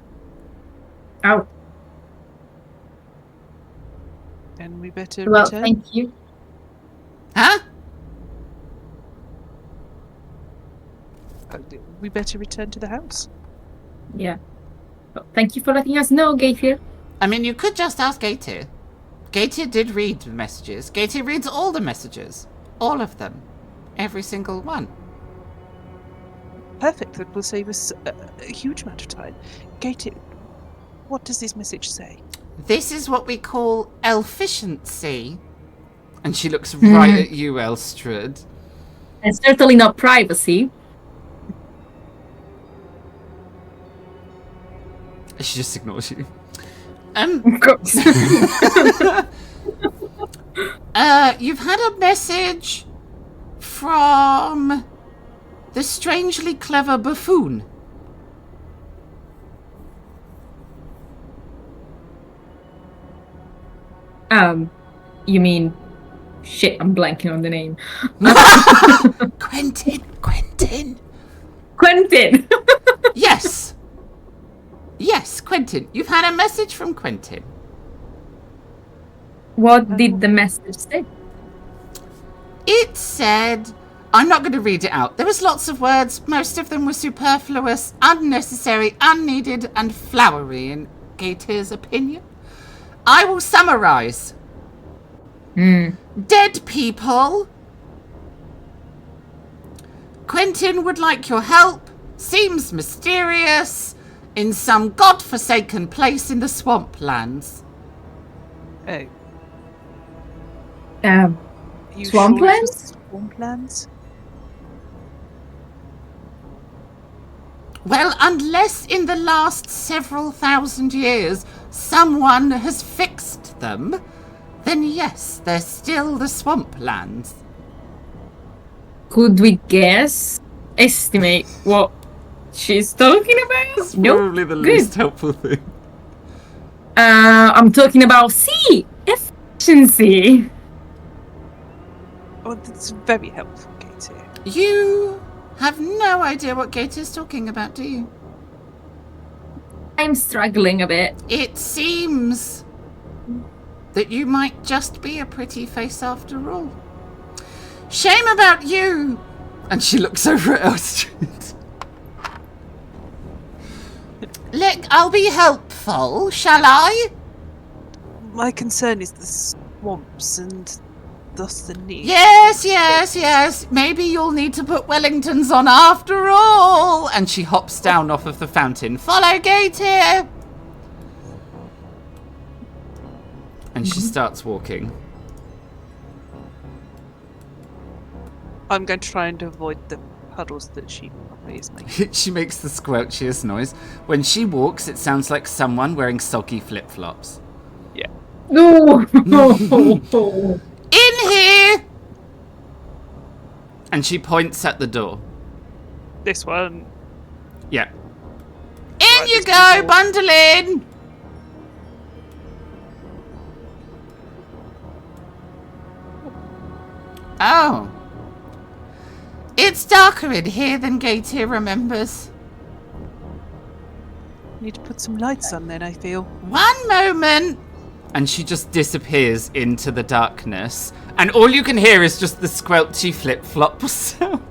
oh, Then we better well, return. thank you. Huh? We better return to the house. Yeah. Well, thank you for letting us know, Gator. I mean, you could just ask Gator. Gator did read the messages. Gator reads all the messages. All of them. Every single one. Perfect. That will save us a huge amount of time. Gator, what does this message say? This is what we call efficiency. And she looks right at you, Elstrad. And certainly not privacy. She just ignores you. Of course. You've had a message from the strangely clever buffoon. You mean... Shit, I'm blanking on the name. Quentin! Quentin! Yes! Yes, Quentin. You've had a message from Quentin. What did the message say? It said... I'm not going to read it out. There was lots of words. Most of them were superfluous, unnecessary, unneeded, and flowery, in Gator's opinion. I will summarize. Dead people. Quentin would like your help. Seems mysterious. In some god-forsaken place in the swamplands. Oh, you Swamplands? Sure swamplands? Well, unless in the last several thousand years someone has fixed them, then yes, they're still the swamplands. Could we guess? Estimate what she's talking about? Probably the least helpful thing. I'm talking about efficiency. Oh, that's very helpful, Gator. You have no idea what Gator's talking about, do you? I'm struggling a bit. It seems that you might just be a pretty face after all. Shame about you! And she looks over at Elstrad. Look, I'll be helpful, shall I? My concern is the swamps and thus the need. Yes. Maybe you'll need to put Wellingtons on after all. And she hops down off of the fountain. Follow Gator. And she starts walking. I'm going to try and avoid the puddles that she probably is making. She makes the squelchiest noise. When she walks, it sounds like someone wearing soggy flip-flops. Yeah. No. In here! And she points at the door. This one. Yeah. In Right, you this go, people- bundle in! Oh. It's darker in here than Gator remembers. Need to put some lights on then, I feel. One moment. And she just disappears into the darkness. And all you can hear is just the squelchy flip-flop sound.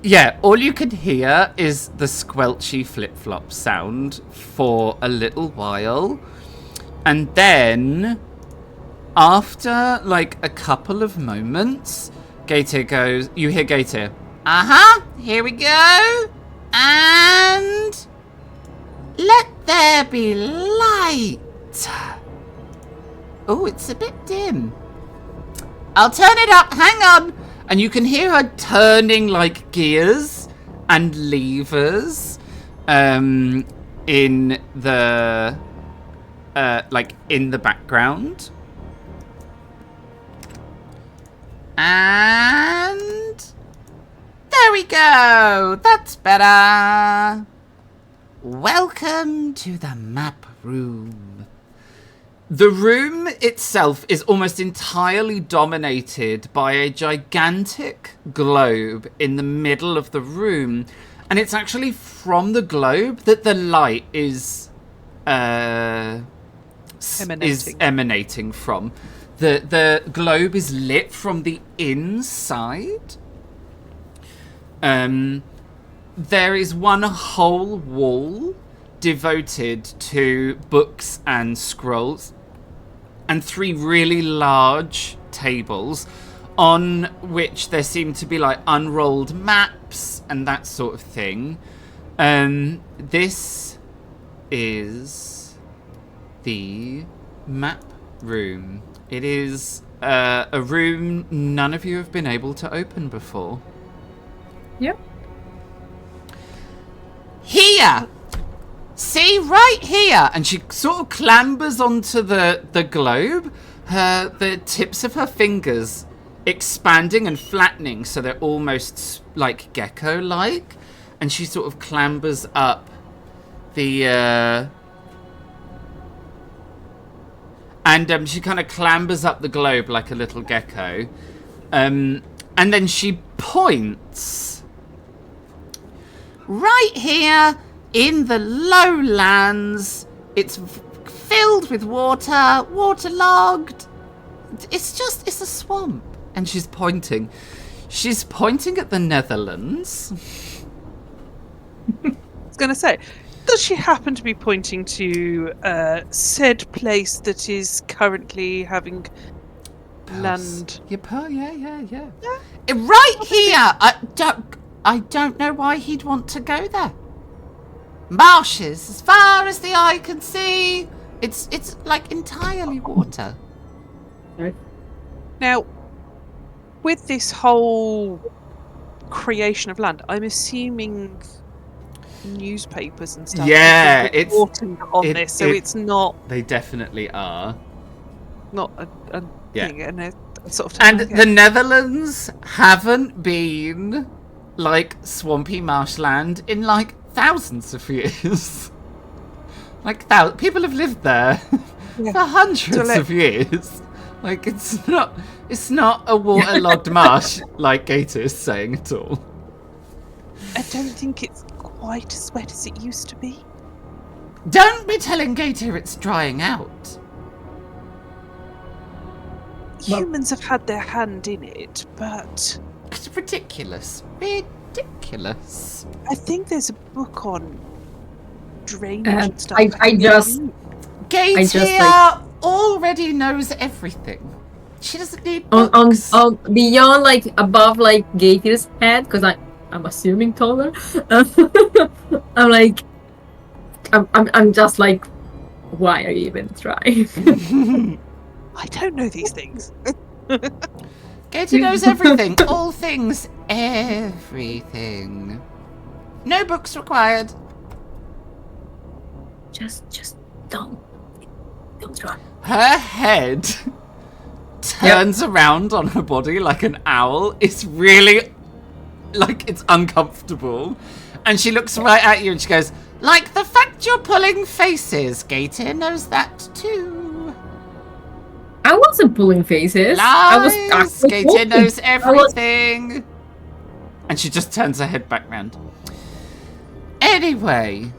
Yeah, all you can hear is the squelchy flip-flop sound for a little while. And then, after like a couple of moments, Gator goes, you hear Gator, here we go. And let there be light. Oh, it's a bit dim. I'll turn it up, hang on. And you can hear her turning like gears and levers in the in the background. And there we go. That's better. Welcome to the map room. The room itself is almost entirely dominated by a gigantic globe in the middle of the room. And it's actually from the globe that the light is emanating from. The globe is lit from the inside. There is one whole wall devoted to books and scrolls, and 3 really large tables on which there seem to be like unrolled maps and that sort of thing. This is the map room. It is a room none of you have been able to open before. Yep. Here! See, right here! And she sort of clambers onto the globe. The tips of her fingers expanding and flattening so they're almost like gecko-like. And she sort of clambers up the... she kind of clambers up the globe like a little gecko. And then she points. Right here in the lowlands. It's filled with water, waterlogged. It's a swamp. And she's pointing. She's pointing at the Netherlands. I was going to say, does she happen to be pointing to said place that is currently having land? Yeah. Right here. I don't know why he'd want to go there. Marshes as far as the eye can see. It's like entirely water. Right. Now, with this whole creation of land, I'm assuming newspapers and stuff. Yeah, have been it's reporting on this, so it's not They definitely are. a Yeah. thing, and a sort of. And the Netherlands haven't been like swampy marshland in like thousands of years. People have lived there for hundreds of years. Like it's not a waterlogged marsh like Gator is saying at all. I don't think it's quite as wet as it used to be. Don't be telling Gator it's drying out. Humans have had their hand in it, but It's ridiculous. Ridiculous. I think there's a book on drainage and stuff. I just Gatia already knows everything. She doesn't need on books. beyond like above like Gator's head, because I'm assuming taller. I'm just like, why are you even trying? I don't know these things. Gatia knows everything. All things. Everything. No books required. Just don't try. Her head turns around on her body like an owl. It's really, like, it's uncomfortable. And she looks right at you and she goes, like the fact you're pulling faces. Gatia knows that too. I wasn't pulling faces. Lies. I was Gatia knows everything. And she just turns her head back round. Anyway,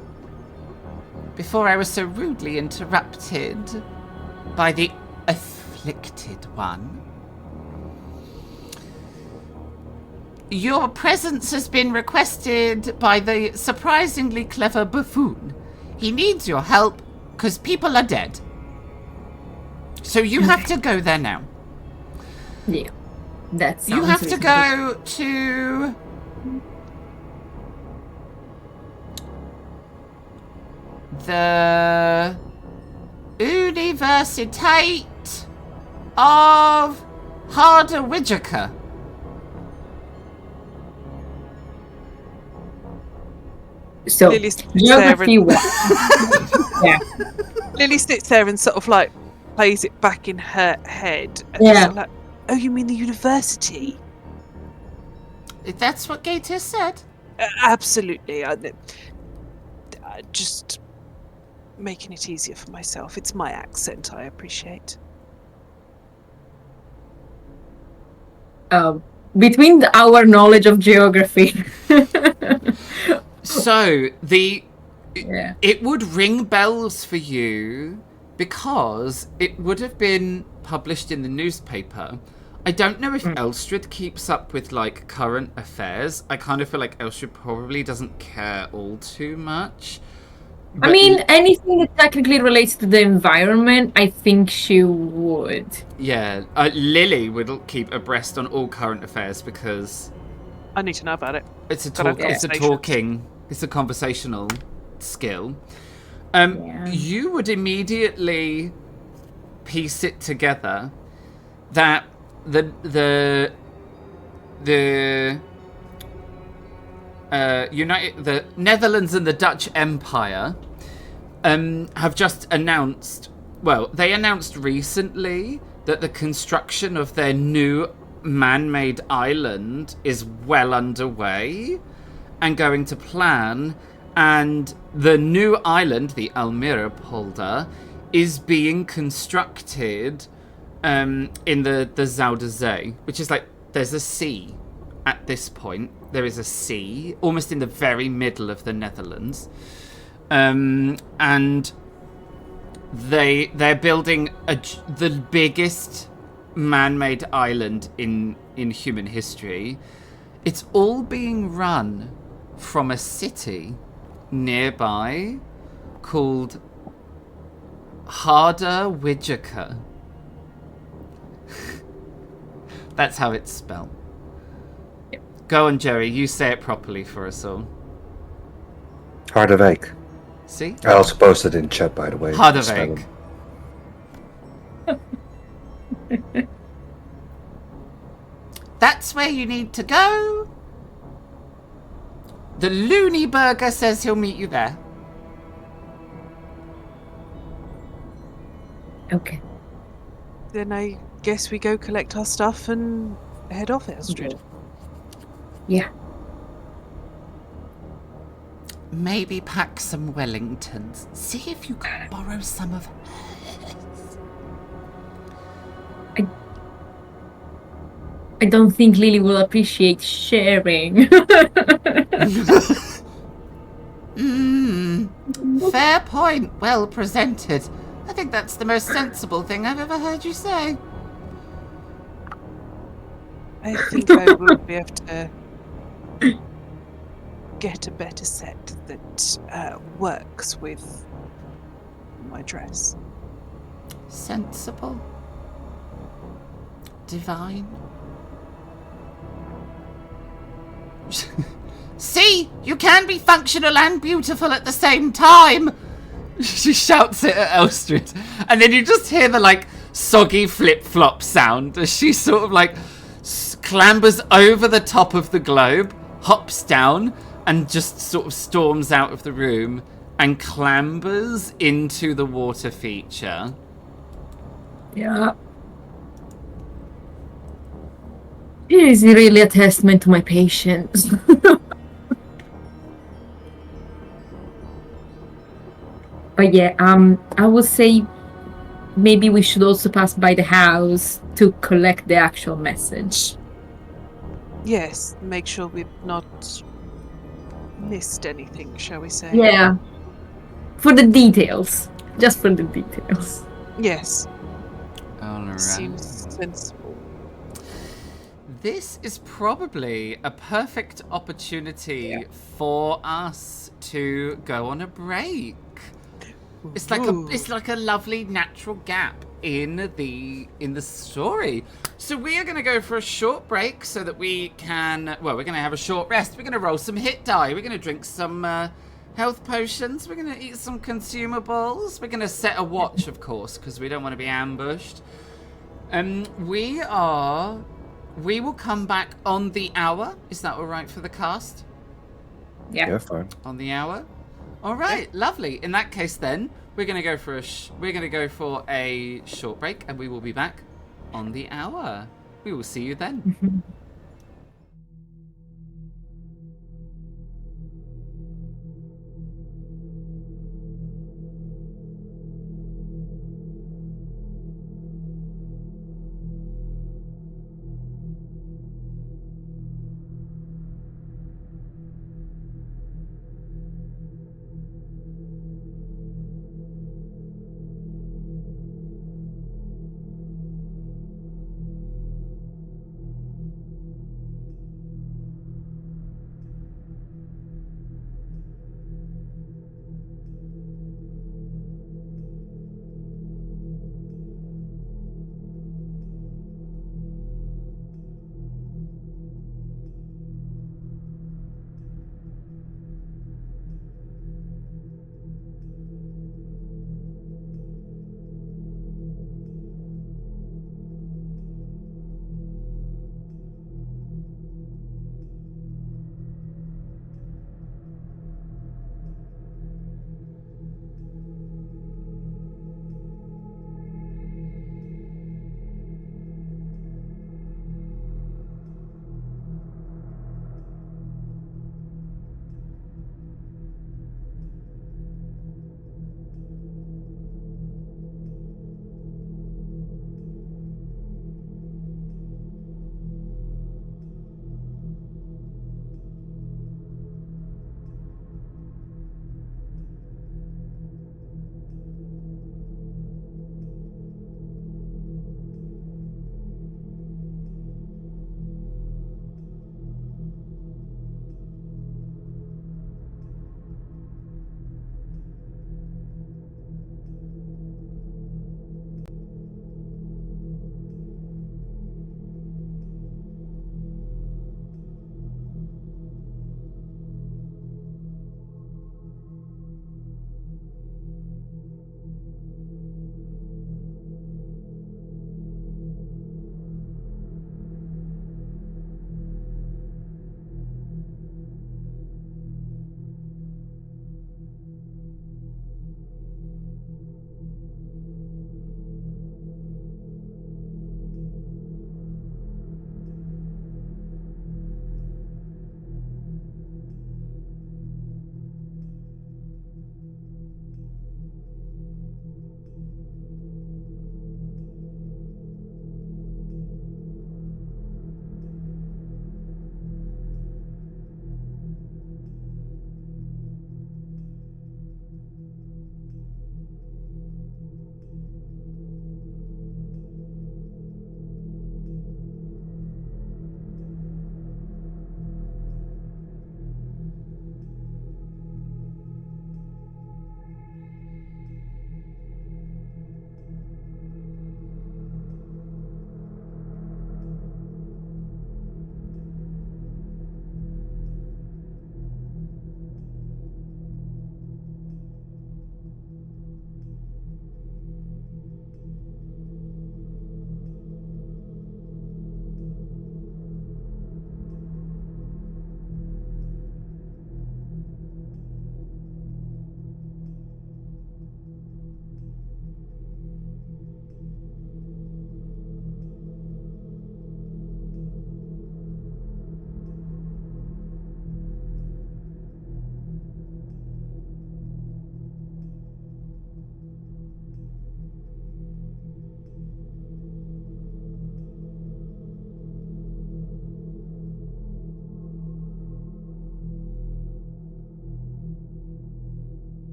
before I was so rudely interrupted by the afflicted one, your presence has been requested by the surprisingly clever buffoon. He needs your help because people are dead. So you have to go there now. Yeah, that sounds You have to reasonable. go to the Universiteit of Harderwijk. So Lily sits geography there one. Yeah. Lily sits there and sort of like plays it back in her head. And Yeah. sort of like, oh, you mean the university? That's what Gator said. Absolutely. Just making it easier for myself. It's my accent, I appreciate. Between our knowledge of geography. So Yeah. it would ring bells for you because it would have been published in the newspaper. I don't know if Elstrad keeps up with like current affairs. I kind of feel like Elstrad probably doesn't care all too much. I mean, anything that technically relates to the environment, I think she would. Yeah, Lily would keep abreast on all current affairs because I need to know about it. it's a Gotta talk. have It's a talking. It's a conversational skill. Yeah. You would immediately piece it together that the Netherlands and the Dutch Empire have just announced. Well, they announced recently that the construction of their new man-made island is well underway and going to plan, and the new island, the Almere polder, is being constructed in the Zuiderzee, which is like, there's a sea at this point. There is a sea almost in the very middle of the Netherlands, and they're building the biggest man-made island in human history. It's all being run from a city nearby called Harderwijk. That's how it's spelled. Yep. Go on, Jerry. You say it properly for us all. Harderwijk. See? I also posted in chat, by the way. Harderwijk. That's where you need to go. The Looney Burger says he'll meet you there. Okay. Then I guess we go collect our stuff and head off, Elstrad. Yeah. Maybe pack some Wellingtons. See if you can borrow some of hers. I don't think Lily will appreciate sharing. Fair point. Well presented. I think that's the most sensible thing I've ever heard you say. I think I will be able to get a better set that works with my dress. Sensible. Divine. See, you can be functional and beautiful at the same time. She shouts it at Elstrid, and then you just hear the like soggy flip-flop sound as she sort of like clambers over the top of the globe, hops down, and just sort of storms out of the room and clambers into the water feature. Yeah. It is really a testament to my patience. But yeah, I would say maybe we should also pass by the house to collect the actual message. Yes, make sure we've not missed anything, shall we say? Yeah. For the details. Just for the details. Yes. All right. Seems sensible. This is probably a perfect opportunity for us to go on a break. It's like a lovely natural gap in the story. So we are going to go for a short break so that we can, well, we're going to have a short rest. We're going to roll some hit die. We're going to drink some health potions. We're going to eat some consumables. We're going to set a watch, of course, because we don't want to be ambushed. We will come back on the hour. Is that all right for the cast? Yeah, fine. On the hour. All right, lovely. In that case, then we're going to go for a short break, and we will be back on the hour. We will see you then.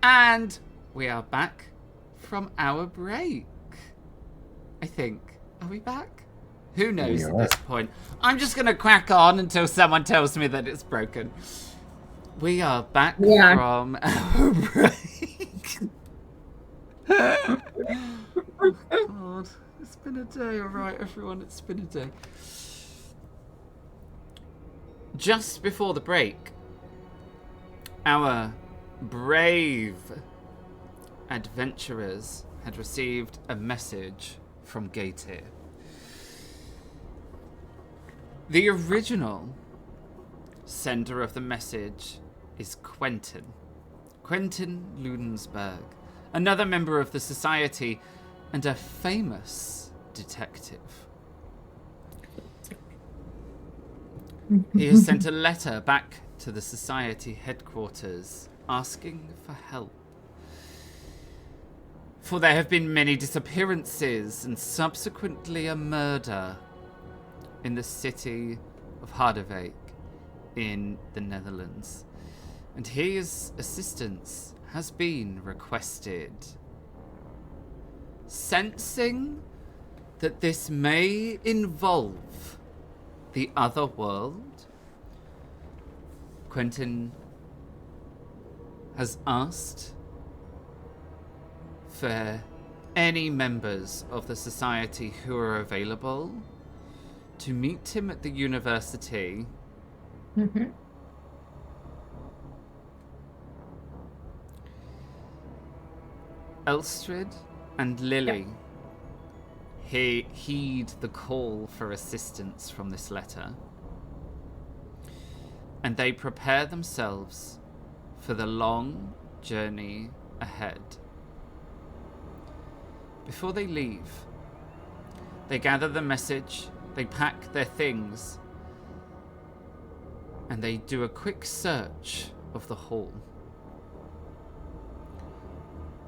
And we are back from our break. I think. Are we back? Who knows We at are. this point? I'm just going to crack on until someone tells me that it's broken. We are back Yeah. from our break. God, it's been a day, alright, everyone, it's been a day. Just before the break, our brave adventurers had received a message from Gaetir. The original sender of the message is Quentin Ludensberg, another member of the Society and a famous detective. He has sent a letter back to the Society headquarters asking for help. For there have been many disappearances and subsequently a murder in the city of Harderwijk in the Netherlands. And his assistance has been requested. Sensing that this may involve the other world, Quentin has asked for any members of the Society who are available to meet him at the university. Elstrid and Lily heed the call for assistance from this letter, and they prepare themselves for the long journey ahead. Before they leave, they gather the message, they pack their things, and they do a quick search of the hall.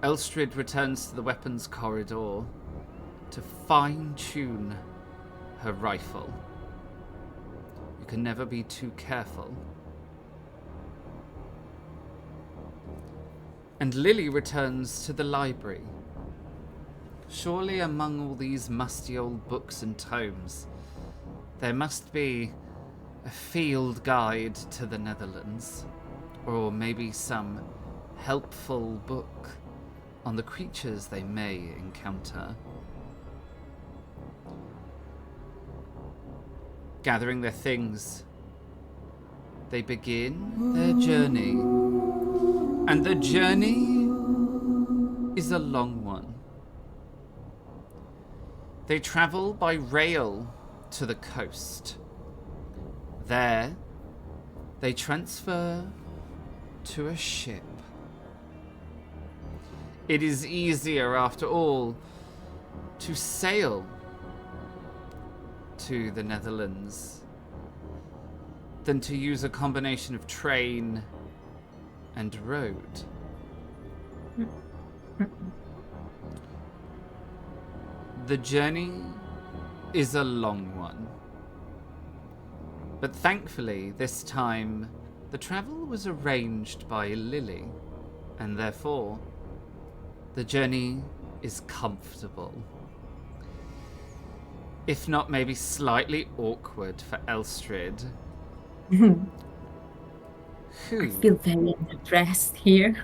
Elstrid returns to the weapons corridor to fine-tune her rifle. You can never be too careful. And Lily returns to the library. Surely among all these musty old books and tomes, there must be a field guide to the Netherlands, or maybe some helpful book on the creatures they may encounter. Gathering their things, they begin their journey. And the journey is a long one. They travel by rail to the coast. There, they transfer to a ship. It is easier, after all, to sail to the Netherlands than to use a combination of train and road. The journey is a long one, but thankfully this time the travel was arranged by Lily, and therefore the journey is comfortable. If not maybe slightly awkward for Elstrid. I feel very underdressed here.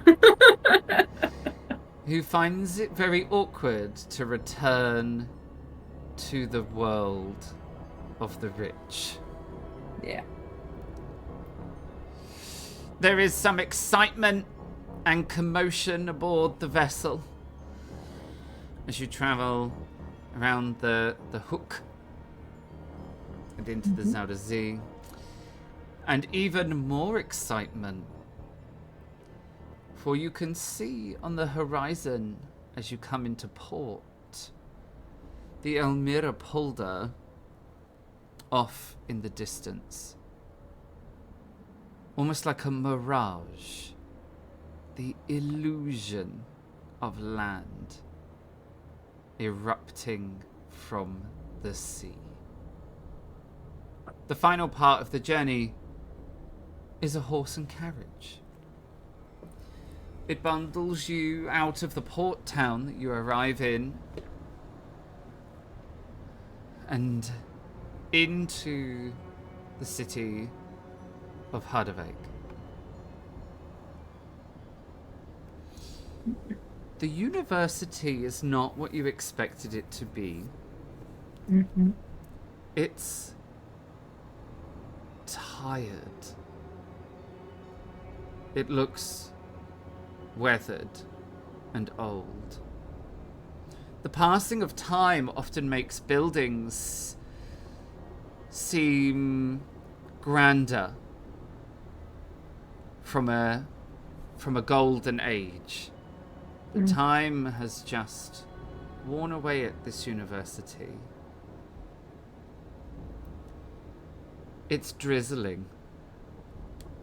Who finds it very awkward to return to the world of the rich. Yeah. There is some excitement and commotion aboard the vessel as you travel around the Hook and into the Zauder Zee. And even more excitement, for you can see on the horizon as you come into port the Elmira Polder off in the distance. Almost like a mirage, the illusion of land erupting from the sea. The final part of the journey is a horse and carriage. It bundles you out of the port town that you arrive in and into the city of Harderwijk. The university is not what you expected it to be. Mm-hmm. It's tired. It looks weathered and old. The passing of time often makes buildings seem grander from a golden age. But time has just worn away at this university. It's drizzling.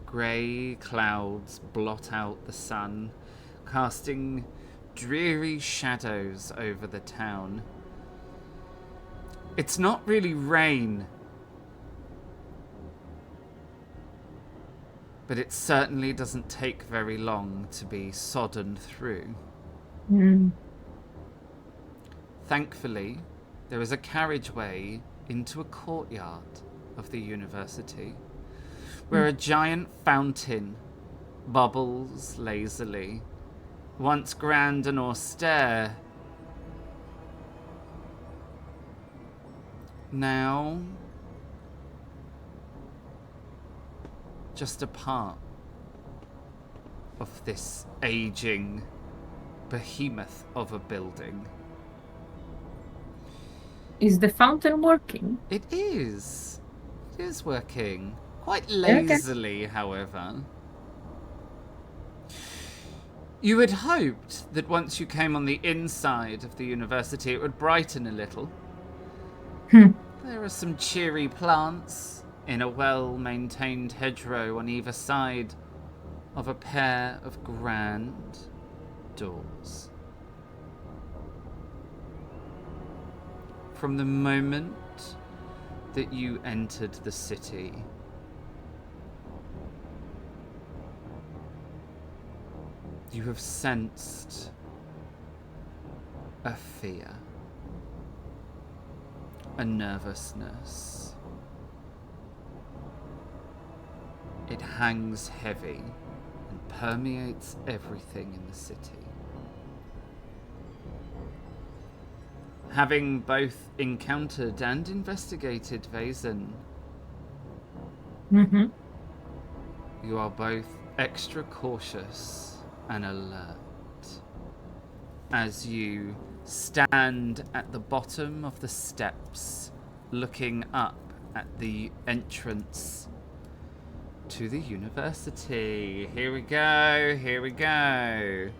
Grey clouds blot out the sun, casting dreary shadows over the town. It's not really rain, but it certainly doesn't take very long to be sodden through. Thankfully, there is a carriageway into a courtyard of the university, where a giant fountain bubbles lazily. Once grand and austere, now just a part of this aging behemoth of a building. Is the fountain working? It is. It is working. Quite lazily, however. You had hoped that once you came on the inside of the university, it would brighten a little. There are some cheery plants in a well-maintained hedgerow on either side of a pair of grand doors. From the moment that you entered the city, you have sensed a fear, a nervousness. It hangs heavy and permeates everything in the city. Having both encountered and investigated Vaesen, you are both extra cautious and alert as you stand at the bottom of the steps looking up at the entrance to the university. Here we go, here we go.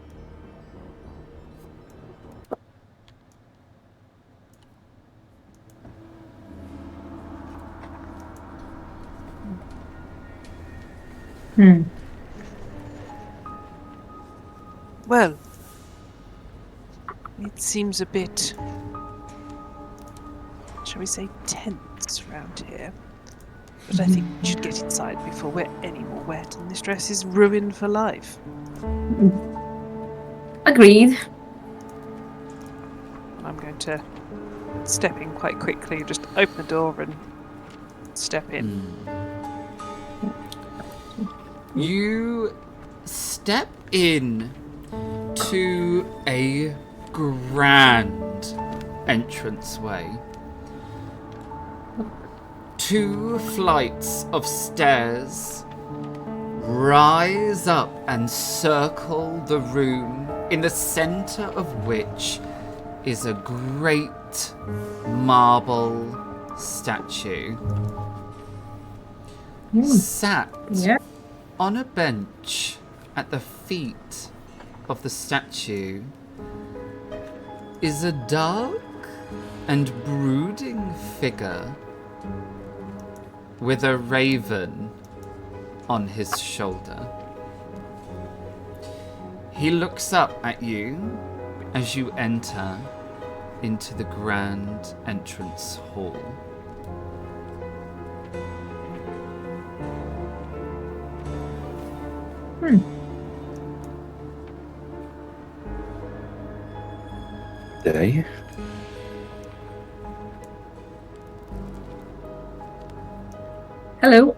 Well, it seems a bit, shall we say, tense around here. But I think we should get inside before we're any more wet and this dress is ruined for life. Agreed. I'm going to step in quite quickly, just open the door and step in. You step in to a grand entranceway. 2 flights of stairs rise up and circle the room, in the center of which is a great marble statue. Sat on a bench at the feet of the statue is a dark and brooding figure with a raven on his shoulder. He looks up at you as you enter into the grand entrance hall. day. Hello.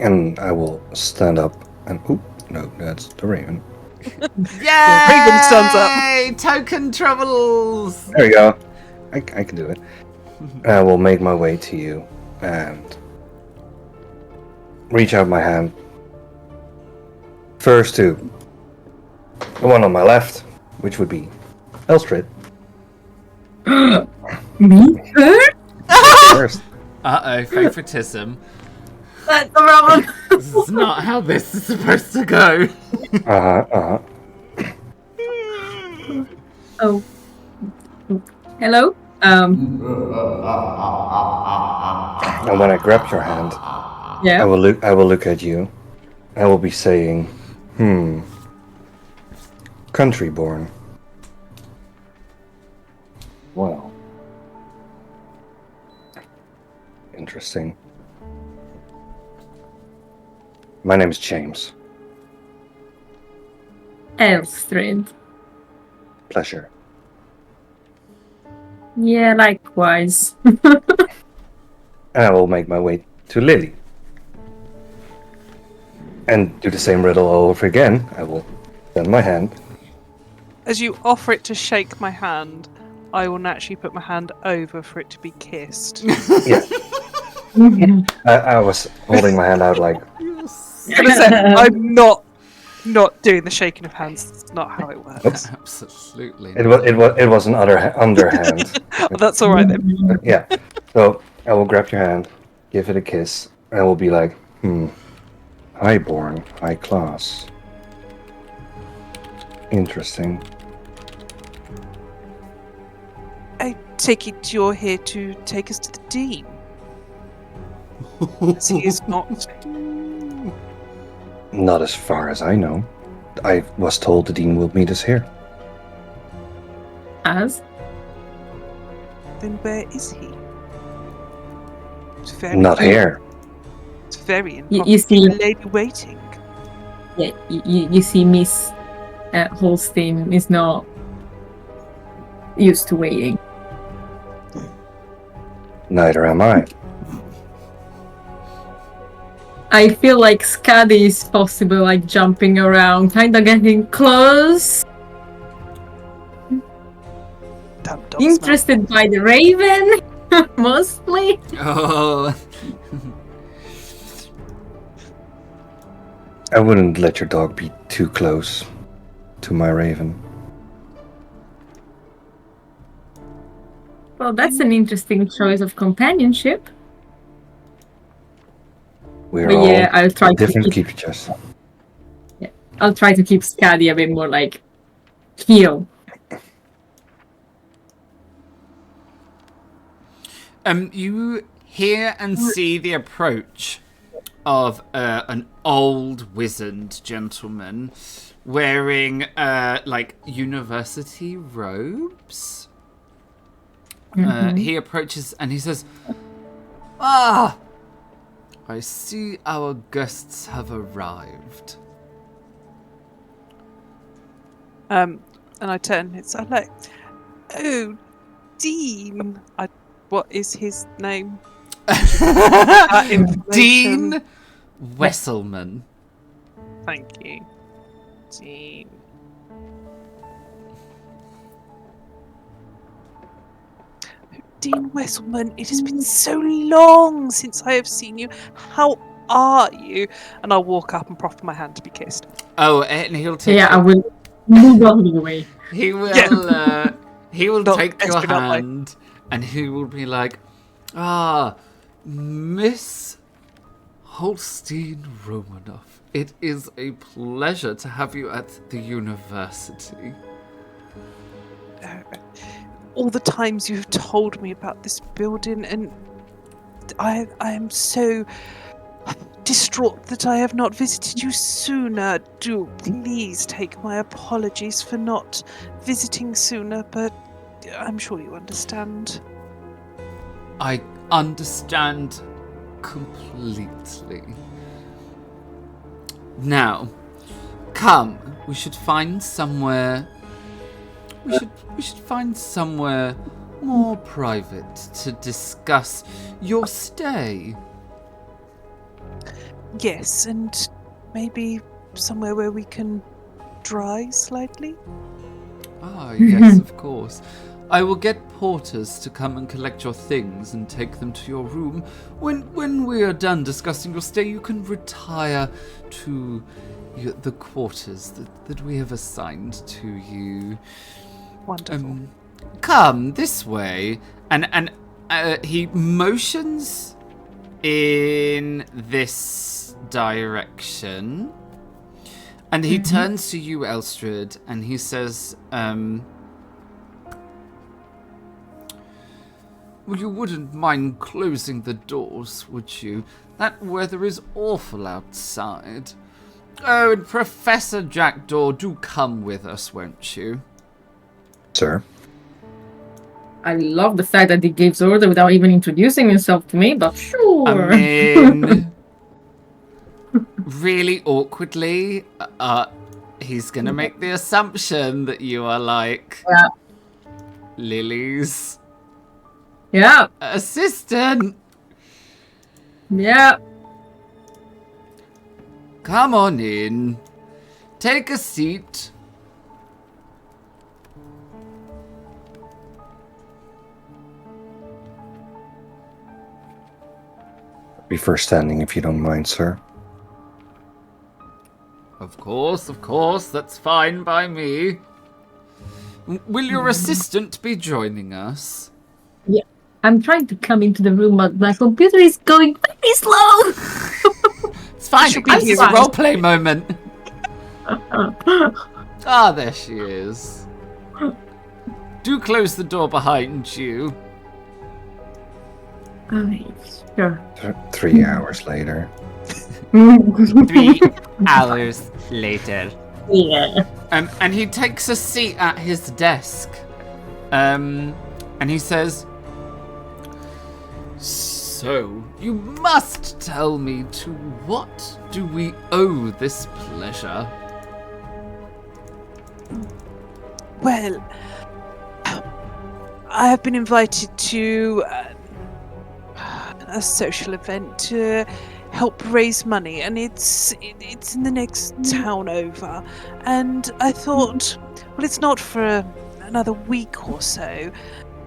And I will stand up and... Oop, no, that's the raven. Yay! Raven stands up. Token troubles! There you go. I can do it. I will make my way to you and reach out my hand. First to the one on my left, which would be Elstrid. Me? Her? First. Uh-oh, favoritism. That's the problem. This is not how this is supposed to go. Oh. Hello? And when I grab your hand, Yeah. I will look at you. I will be saying, country born. Well. Interesting. My name is James. Elstrid. Pleasure. Yeah, likewise. And I will make my way to Lily. And do the same riddle all over again. I will bend my hand. As you offer it to shake my hand, I will naturally put my hand over for it to be kissed. Yeah. I was holding my hand out like... I was gonna say, I'm not doing the shaking of hands. That's not how it works. Oops. Absolutely. It was an underhand. Oh, that's all right then. Yeah. So I will grab your hand, give it a kiss, and I will be like, highborn, high class. Interesting. I take it you're here to take us to the Dean. As he is not. Not as far as I know. I was told the dean will meet us here. As? Then where is he? It's very Not here. It's very You improper. see- The lady waiting. Yeah, you see Miss Holstein is not used to waiting. Neither am I. I feel like Skadi is possible, like jumping around, kind of getting close. Damn dog Interested by the raven, mostly. Oh. I wouldn't let your dog be too close to my raven. Well, that's an interesting choice of companionship. We're But all yeah, I'll try to different keep, creatures. I'll try to keep Skadi a bit more like heel. You hear and see the approach of an old wizened gentleman wearing like university robes. He approaches and he says, "Ah, I see our guests have arrived." And I turn. I'm like, oh, Dean. What is his name? Information. Dean Wesselman. Thank you, Dean. Dean Wesselman, it has been so long since I have seen you. How are you? And I'll walk up and proffer my hand to be kissed. Oh, and he'll take. Yeah, I will move on the way. He will. Yeah. He will Not take your extra, not like- hand, and he will be like, "Ah, Miss Holstein Romanoff, it is a pleasure to have you at the university." All the times you've told me about this building, and I am so distraught that I have not visited you sooner. Do please take my apologies for not visiting sooner, but I'm sure you understand. I understand completely. Now, come, we should find somewhere we should find somewhere more private to discuss your stay. Yes, and maybe somewhere where we can dry slightly. Ah, yes, of course. I will get porters to come and collect your things and take them to your room. When we are done discussing your stay, you can retire to the quarters that we have assigned to you. Wonderful. Come this way. And he motions in this direction. And he turns to you, Elstrad, and he says, well, you wouldn't mind closing the doors, would you? That weather is awful outside. Oh, and Professor Jackdaw, do come with us, won't you? Sir? I love the fact that he gives order without even introducing himself to me, but sure. I mean, really awkwardly, he's gonna make the assumption that you are like Lily's assistant. Yeah. Come on in. Take a seat. Prefer standing if you don't mind, sir. Of course, that's fine by me. Will your assistant be joining us? Yeah. I'm trying to come into the room, but my computer is going very slow. It's fine. Should be This is a here. roleplay moment. Ah, there she is. Do close the door behind you. Sure. 3 hours later. 3 hours later. Yeah. And he takes a seat at his desk. And he says, so, you must tell me, to what do we owe this pleasure? Well, I have been invited to a social event to help raise money, and it's in the next town over. And I thought, well, it's not for another week or so,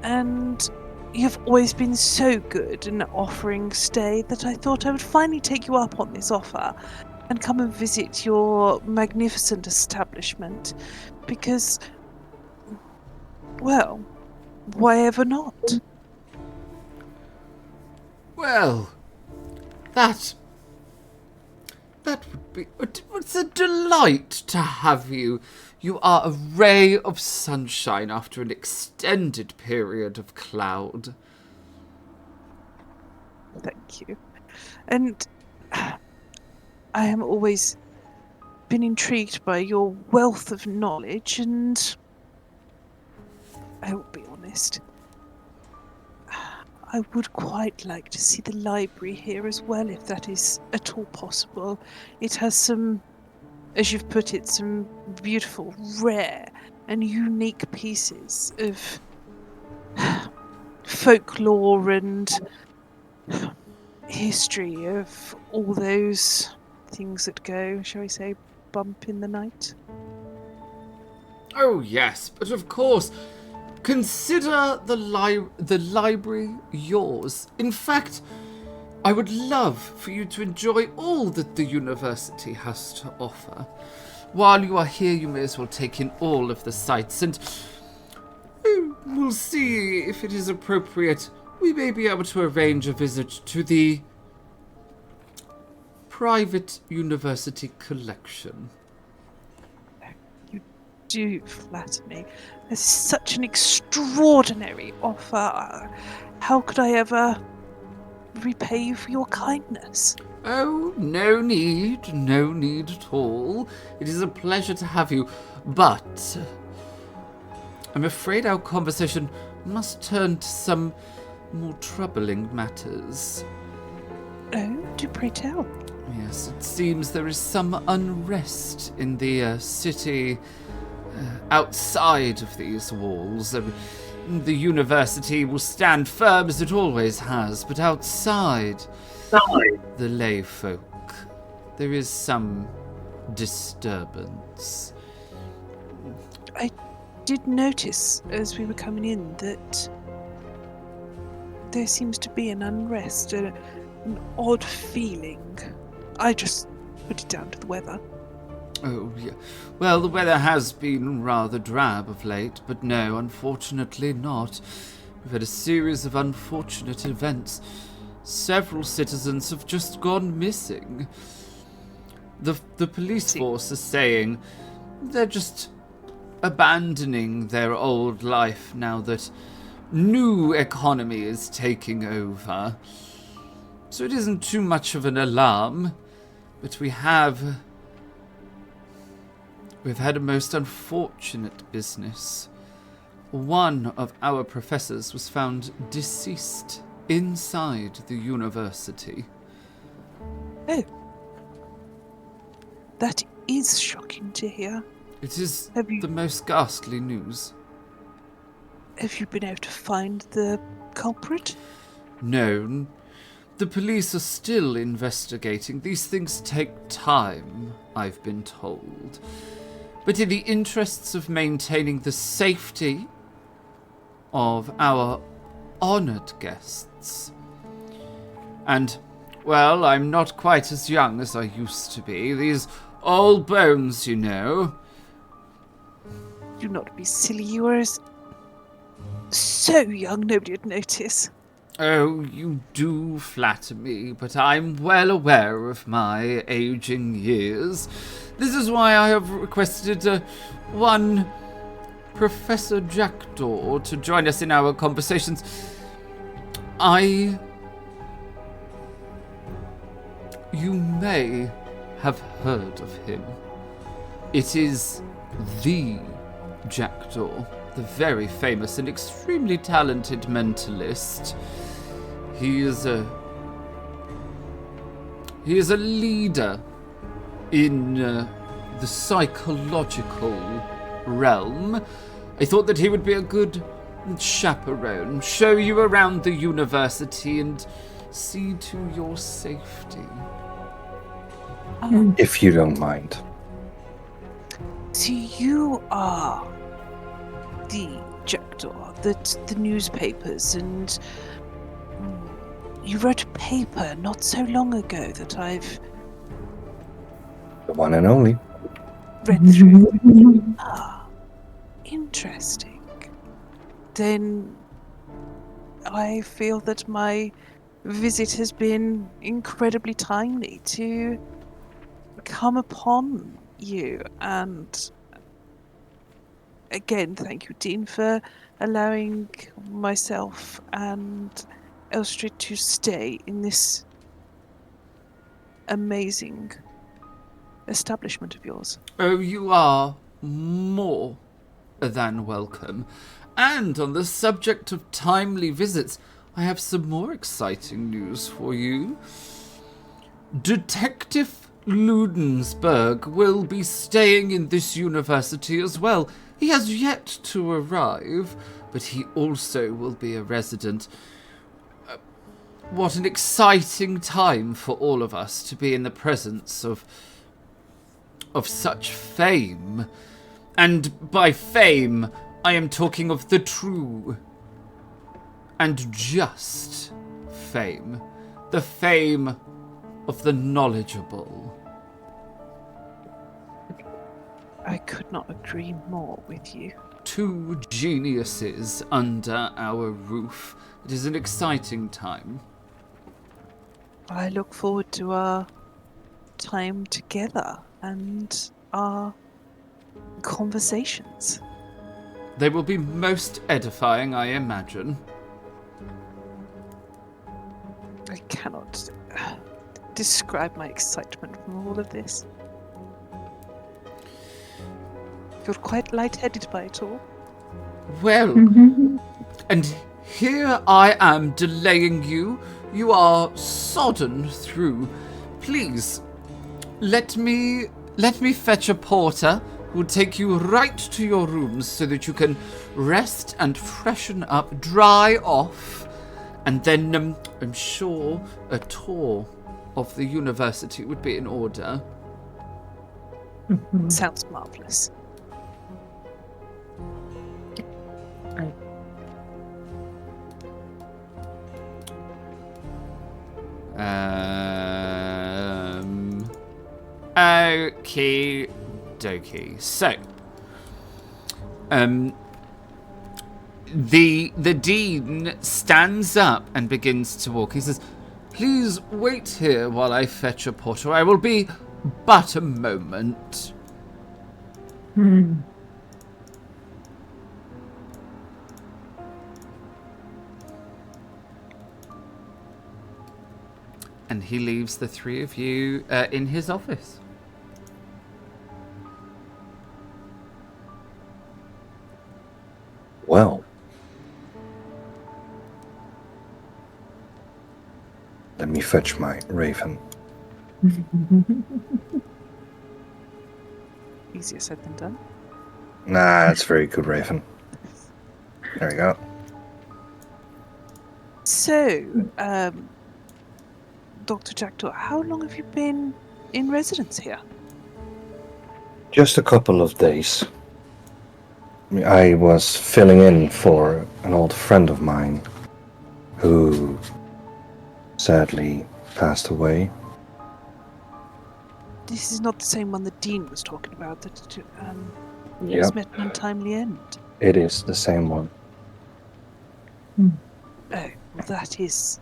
and you've always been so good in offering stay that I thought I would finally take you up on this offer and come and visit your magnificent establishment, because, well, why ever not? Well, that would be... It's a delight to have you. You are a ray of sunshine after an extended period of cloud. Thank you. And I am always been intrigued by your wealth of knowledge, and I will be honest, I would quite like to see the library here as well, if that is at all possible. It has some, as you've put it, some beautiful, rare and unique pieces of folklore and history of all those things that go, shall we say, bump in the night. Oh, yes, but of course, consider the library yours. In fact, I would love for you to enjoy all that the university has to offer. While you are here, you may as well take in all of the sights, and we'll see if it is appropriate. We may be able to arrange a visit to the private university collection. You do flatter me. This is such an extraordinary offer. How could I ever repay you for your kindness? Oh, no need at all. It is a pleasure to have you, but I'm afraid our conversation must turn to some more troubling matters. Oh, do pray tell. Yes, it seems there is some unrest in the city, outside of these walls. The university will stand firm as it always has, but outside the lay folk, there is some disturbance. I did notice as we were coming in that there seems to be an unrest, an odd feeling. I just put it down to the weather. Oh, yeah. Well, the weather has been rather drab of late, but no, unfortunately not. We've had a series of unfortunate events. Several citizens have just gone missing. The police force is saying they're just abandoning their old life now that new economy is taking over. So it isn't too much of an alarm, but we've had a most unfortunate business. One of our professors was found deceased inside the university. Oh. That is shocking to hear. It is Have you- the most ghastly news. Have you been able to find the culprit? No, the police are still investigating. These things take time, I've been told. But in the interests of maintaining the safety of our honoured guests, and, well, I'm not quite as young as I used to be. These old bones, you know. Do not be silly, you are so young nobody would notice. Oh, you do flatter me, but I'm well aware of my aging years. This is why I have requested one Professor Jackdaw to join us in our conversations. You may have heard of him. It is the Jackdaw, the very famous and extremely talented mentalist. He is a leader in the psychological realm. I thought that he would be a good chaperone, show you around the university and see to your safety. If you don't mind. So you are the Jackdaw that the newspapers and you wrote a paper not so long ago that I've The one and only. read through. Interesting. Then I feel that my visit has been incredibly timely to come upon you, and again, thank you, Dean, for allowing myself and Elstrid to stay in this amazing establishment of yours. Oh, you are more than welcome. And on the subject of timely visits, I have some more exciting news for you. Detective Ludensberg will be staying in this university as well. He has yet to arrive, but he also will be a resident. What an exciting time for all of us to be in the presence of such fame. And by fame, I am talking of the true and just fame. The fame of the knowledgeable. I could not agree more with you. Two geniuses under our roof. It is an exciting time. I look forward to our time together and our conversations. They will be most edifying, I imagine. I cannot describe my excitement from all of this. You're quite lightheaded by it all. Well, and here I am delaying you. You are sodden through. Please, let me fetch a porter will take you right to your rooms so that you can rest and freshen up, dry off, and then I'm sure a tour of the university would be in order. Sounds marvellous. Okie dokie. So, the dean stands up and begins to walk. He says, "Please wait here while I fetch a porter. I will be but a moment." And he leaves the three of you in his office. Well, let me fetch my raven. Easier said than done. Nah, that's very good, raven. There we go. So, Dr. Jackdaw, how long have you been in residence here? Just a couple of days. I was filling in for an old friend of mine who sadly passed away. This is not the same one the Dean was talking about that Yep. was met an untimely end. It is the same one. Oh, well, that is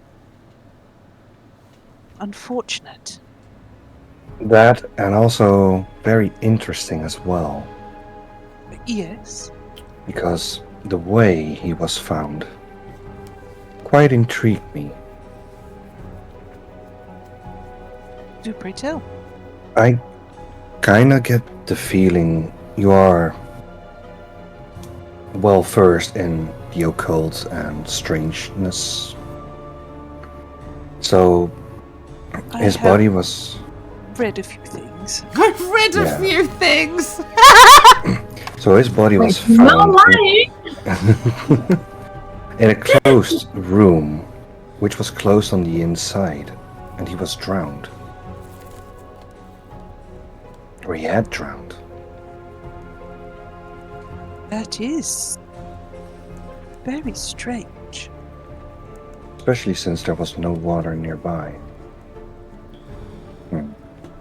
unfortunate. That, and also very interesting as well, Yes. because the way he was found quite intrigued me. Do pray tell. I kinda get the feeling you are well versed in the occult and strangeness. So his I body have was read a few things. I've read a Yeah. few things. so his body was No found lying! in a closed room, which was closed on the inside, and he was drowned. Or he had drowned. That is very strange. Especially since there was no water nearby.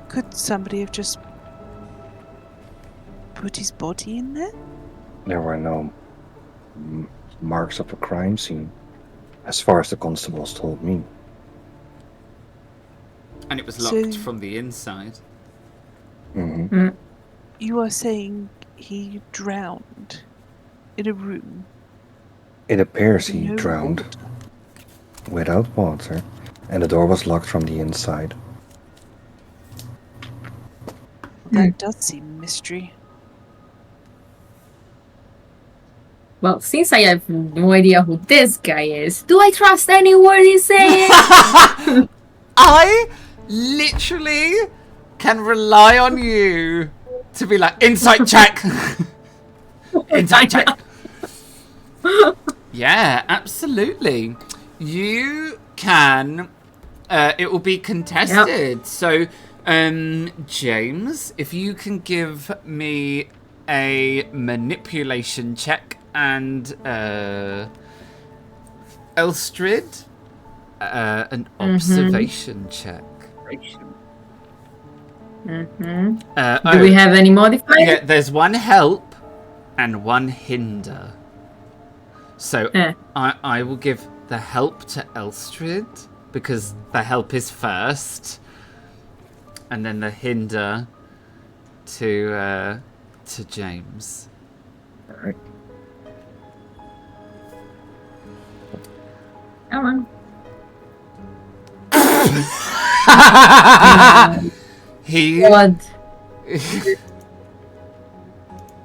Could somebody have just put his body in there? There were no marks of a crime scene, as far as the constables told me. And it was So- locked from the inside. Hmm. You are saying he drowned in a room? It appears with he no drowned water? without water, and the door was locked from the inside. That does seem a mystery. Well, since I have no idea who this guy is, do I trust any word he's saying? I literally can rely on you to be like, insight check. Insight check. Yeah, absolutely. You can. It will be contested. So, James, if you can give me a manipulation check, and Elstrid, an observation check. Do we have any modifiers? Yeah, there's one help and one hinder. So I will give the help to Elstrid because the help is first, and then the hinder to James. Alright. Come on. He. God.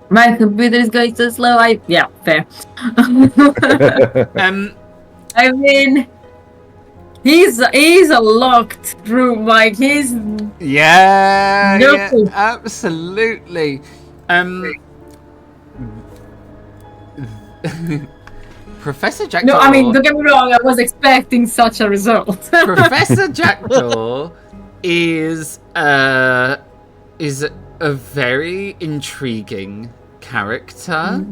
My computer is going so slow. Yeah, fair. I mean, he's a locked room. Like he's Yeah, No. yeah, absolutely. Professor Jackdaw. No, I mean, don't get me wrong, I was expecting such a result. Professor Jackdaw is a very intriguing character.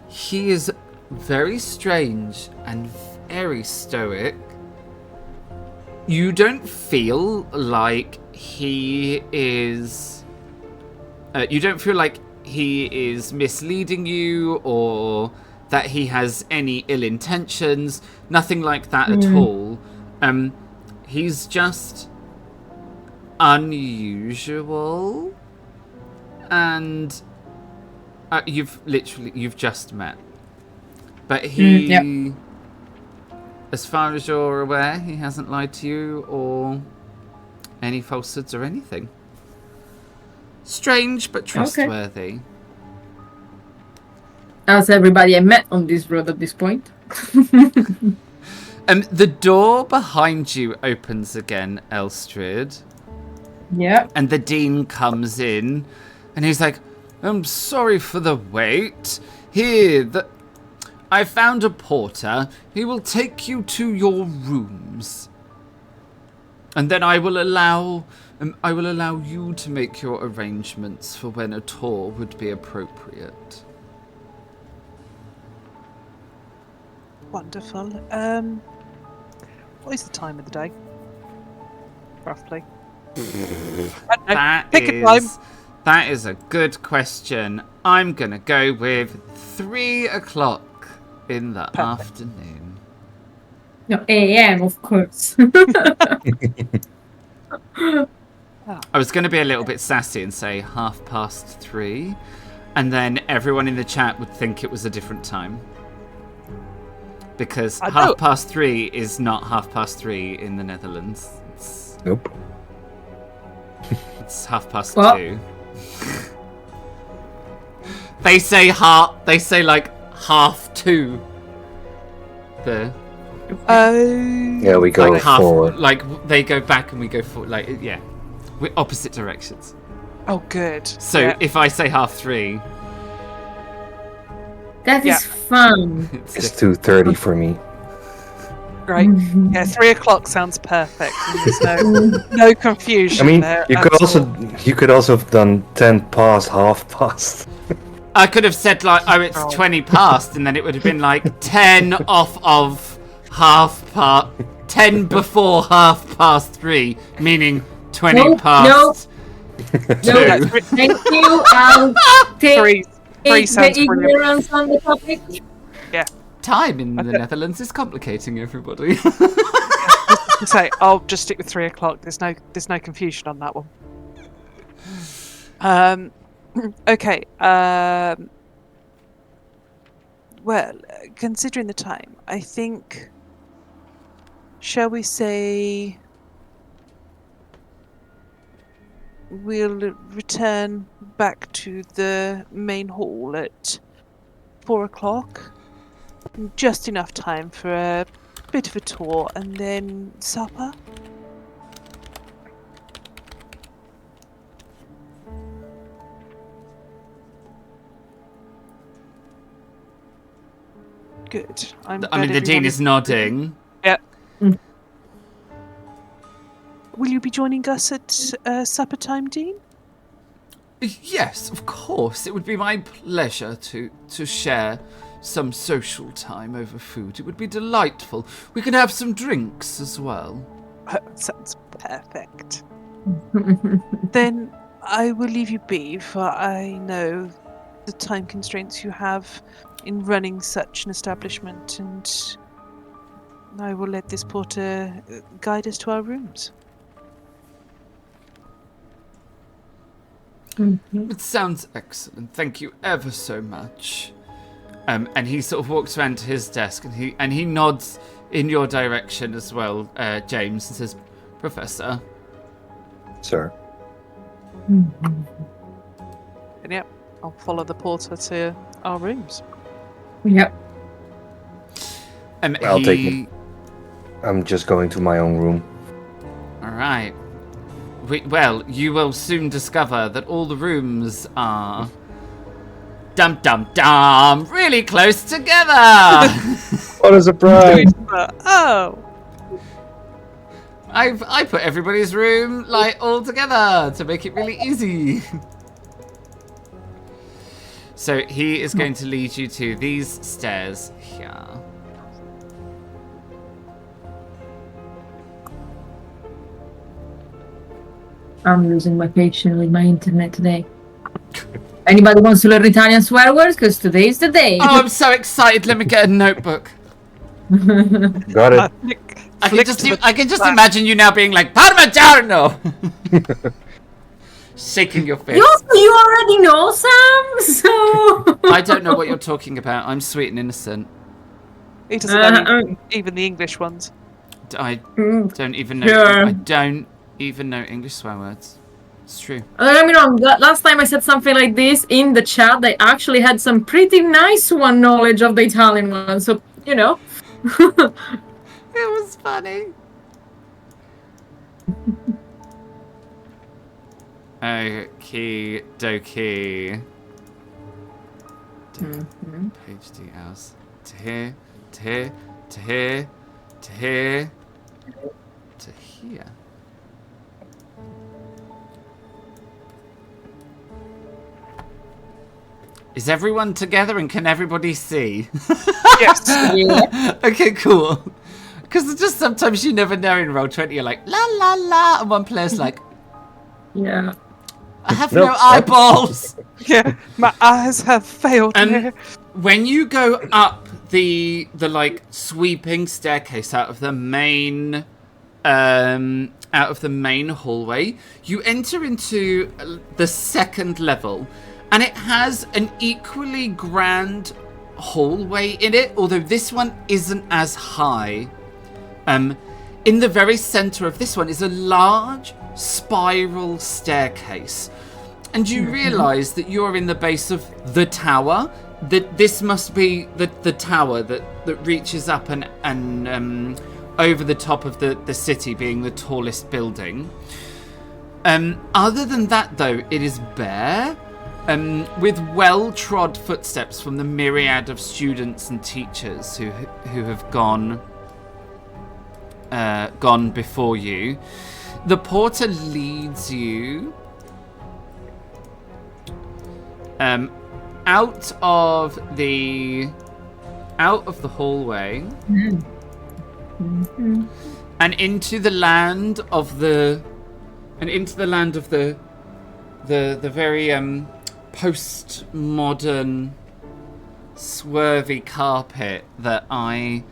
He is very strange and very stoic. You don't feel like he is. You don't feel like he is misleading you or that he has any ill intentions. Nothing like that at all. He's just unusual, and you've just met. But he, as far as you're aware, he hasn't lied to you or any falsehoods or anything. Strange but trustworthy. As everybody I met on this road at this point. The door behind you opens again, Elstrid. Yeah. And the Dean comes in, and he's like, "I'm sorry for the wait. I found a porter. He will take you to your rooms, and then I will allow you to make your arrangements for when a tour would be appropriate." Wonderful. What is the time of the day? Roughly. That is a good question. I'm gonna go with 3 o'clock in the afternoon. No, AM, of course. I was gonna be a little bit sassy and say 3:30, and then everyone in the chat would think it was a different time. Because 3:30 is not 3:30 in the Netherlands. Nope. It's 2:30. They say like 2:30 there. Yeah, we go Like forward. Like they go back and we go forward. Like, yeah, we're opposite directions. Oh, good. So if I say 3:30, That is fun. It's 2:30 for me. Great. Yeah, 3 o'clock sounds perfect. There's no confusion. I mean, there you at could also have done 10 past, half past. I could have said like, "Oh, it's 20 past," and then it would have been like 10 off of 10 before 3:30, meaning 20 past. No, thank you. I'll take Three the sounds brilliant. ignorance on the topic. Time in the Netherlands is complicating everybody. Say, I'll just stick with 3 o'clock. There's no confusion on that one. Okay. Well, considering the time, I think. Shall we say we'll return back to the main hall at 4 o'clock? Just enough time for a bit of a tour and then supper. Good. The Dean is nodding. Yeah. Will you be joining us at supper time, Dean? Yes, of course. It would be my pleasure to share some social time over food. It would be delightful. We could have some drinks as well. Sounds perfect. Then I will leave you be, for I know the time constraints you have in running such an establishment, and I will let this porter guide us to our rooms. It sounds excellent. Thank you ever so much. And he sort of walks around to his desk and he nods in your direction as well, James, and says, "Professor." Sir. And yep, I'll follow the porter to our rooms. Yep. I'll take it. I'm just going to my own room. All right. Well, you will soon discover that all the rooms are dum dum dum really close together. What a surprise! Oh. I put everybody's room like all together to make it really easy. So he is going to lead you to these stairs here. I'm losing my patience with my internet today. Anybody wants to learn Italian swear words? Because today is the day. Oh, I'm so excited. Let me get a notebook. Got it. I can just imagine you now being like, Parmigiano! Shaking your fist. You already know, Sam, so... I don't know what you're talking about. I'm sweet and innocent. He doesn't know even the English ones. I don't even know. Sure. I don't even know English swear words. It's true. Don't get me wrong, last time I said something like this in the chat, they actually had some pretty nice knowledge of the Italian one, so, you know. It was funny. Okie dokie. Page details. To here, to here, to here, to here, to here. Is everyone together and can everybody see? Yes. Yeah. Okay, cool. Because just sometimes you never know in Roll20, you're like, la la la, and one player's like, Yeah. I have Nope. no eyeballs. Yeah, my eyes have failed And me. when you go up the like sweeping staircase out of the main hallway, you enter into the second level, and it has an equally grand hallway in it, although this one isn't as high. In the very center of this one is a large spiral staircase, and you realize that you're in the base of the tower, that this must be the tower that reaches up and over the top of the city, being the tallest building. Other than that, though, it is bare, with well-trod footsteps from the myriad of students and teachers who have gone before you. The porter leads you out of the hallway and into the land of the very postmodern swervy carpet that I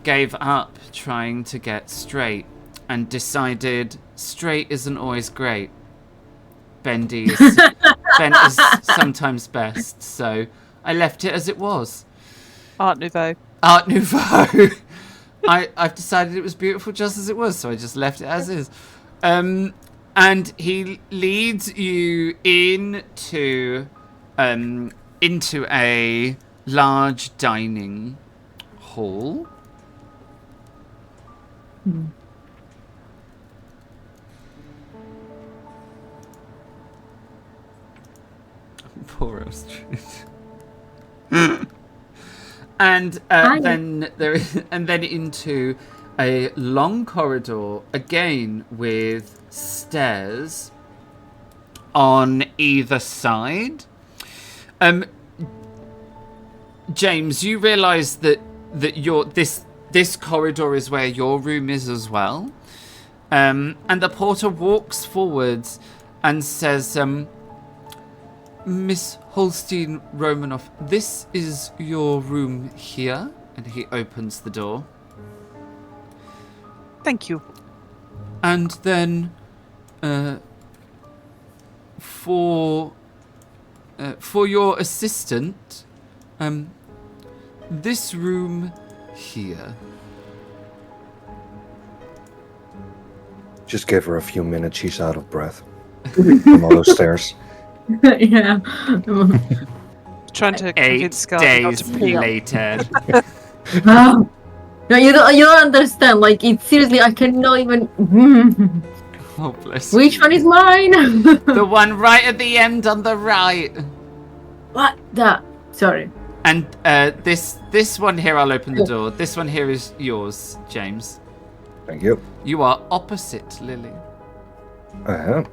gave up trying to get straight and decided straight isn't always great. Bent is sometimes best, so I left it as it was. Art Nouveau. Art Nouveau. I've decided it was beautiful just as it was, so I just left it as is. And he leads you into a large dining hall. Poor Astrid. And then into a long corridor, again with stairs on either side. James, you realise that this corridor is where your room is as well. And the porter walks forwards and says, Miss Holstein Romanoff, this is your room here. And he opens the door. Thank you. And then for your assistant, this room here. Just give her a few minutes, she's out of breath from all those stairs. Yeah. Trying to 8 convince Scarlett not days to pee up. later. No, you don't understand. Like, it's seriously, I cannot even. Oh, bless Which you. one is mine? The one right at the end on the right. What the? Sorry. And this one here, I'll open the door. This one here is yours, James. Thank you. You are opposite Lily. Uh-huh.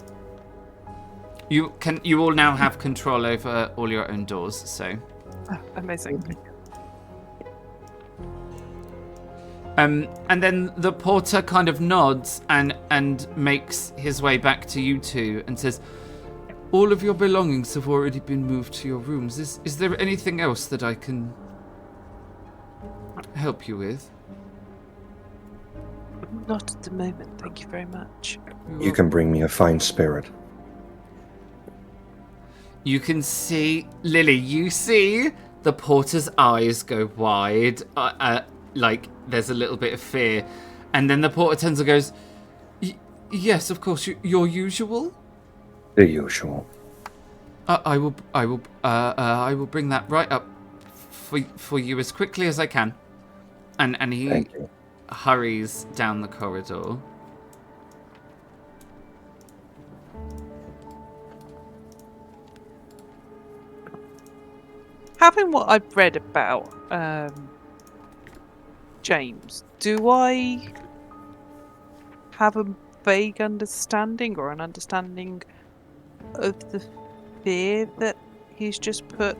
You all now have control over all your own doors, so. Oh, amazing. And then the porter kind of nods and makes his way back to you two and says, all of your belongings have already been moved to your rooms. Is there anything else that I can help you with? Not at the moment, thank you very much. You can bring me a fine spirit. You can see, Lily, you see the porter's eyes go wide, like there's a little bit of fear. And then the porter turns and goes, yes, of course, your usual? The usual. I will bring that right up for you as quickly as I can. And he Thank you. hurries down the corridor. Having what I've read about James, do I have a vague understanding or an understanding of the fear that he's just put?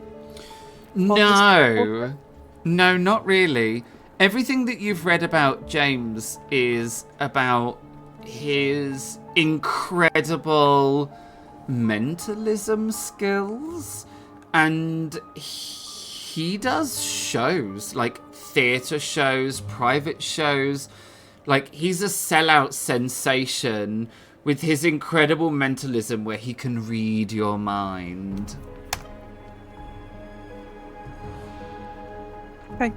No, not really. Everything that you've read about James is about his incredible mentalism skills, and he does shows, like theatre shows, private shows. Like, he's a sellout sensation with his incredible mentalism where he can read your mind. Okay.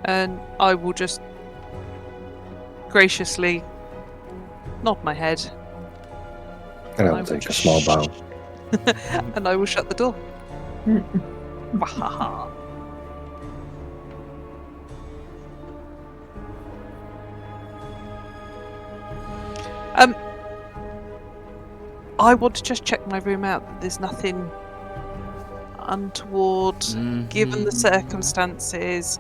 And I will just graciously nod my head. And I I will will take a just small bow. and I will shut the door. Wahaha. I want to just check my room out that there's nothing untoward given the circumstances.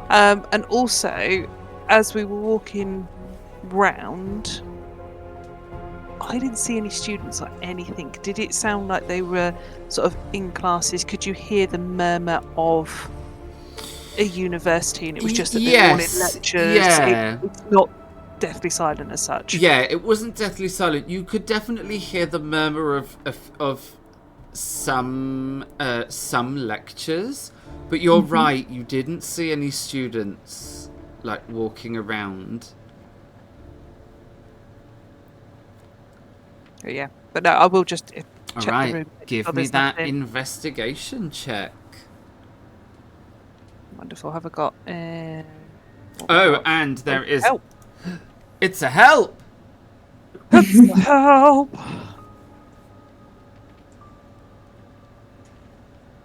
And also, as we were walking round, I didn't see any students or anything. Did it sound like they were sort of in classes? Could you hear the murmur of a university and it was just that they were all in lectures? Yeah. It's not deathly silent as such. Yeah, it wasn't deathly silent. You could definitely hear the murmur of some lectures, but you're right. You didn't see any students like walking around. Yeah, but no, I will just check All the right, room. give Oh, me there's that nothing. investigation check. Wonderful. Have I got? Oh, and there is. Help! It's a help. Help! I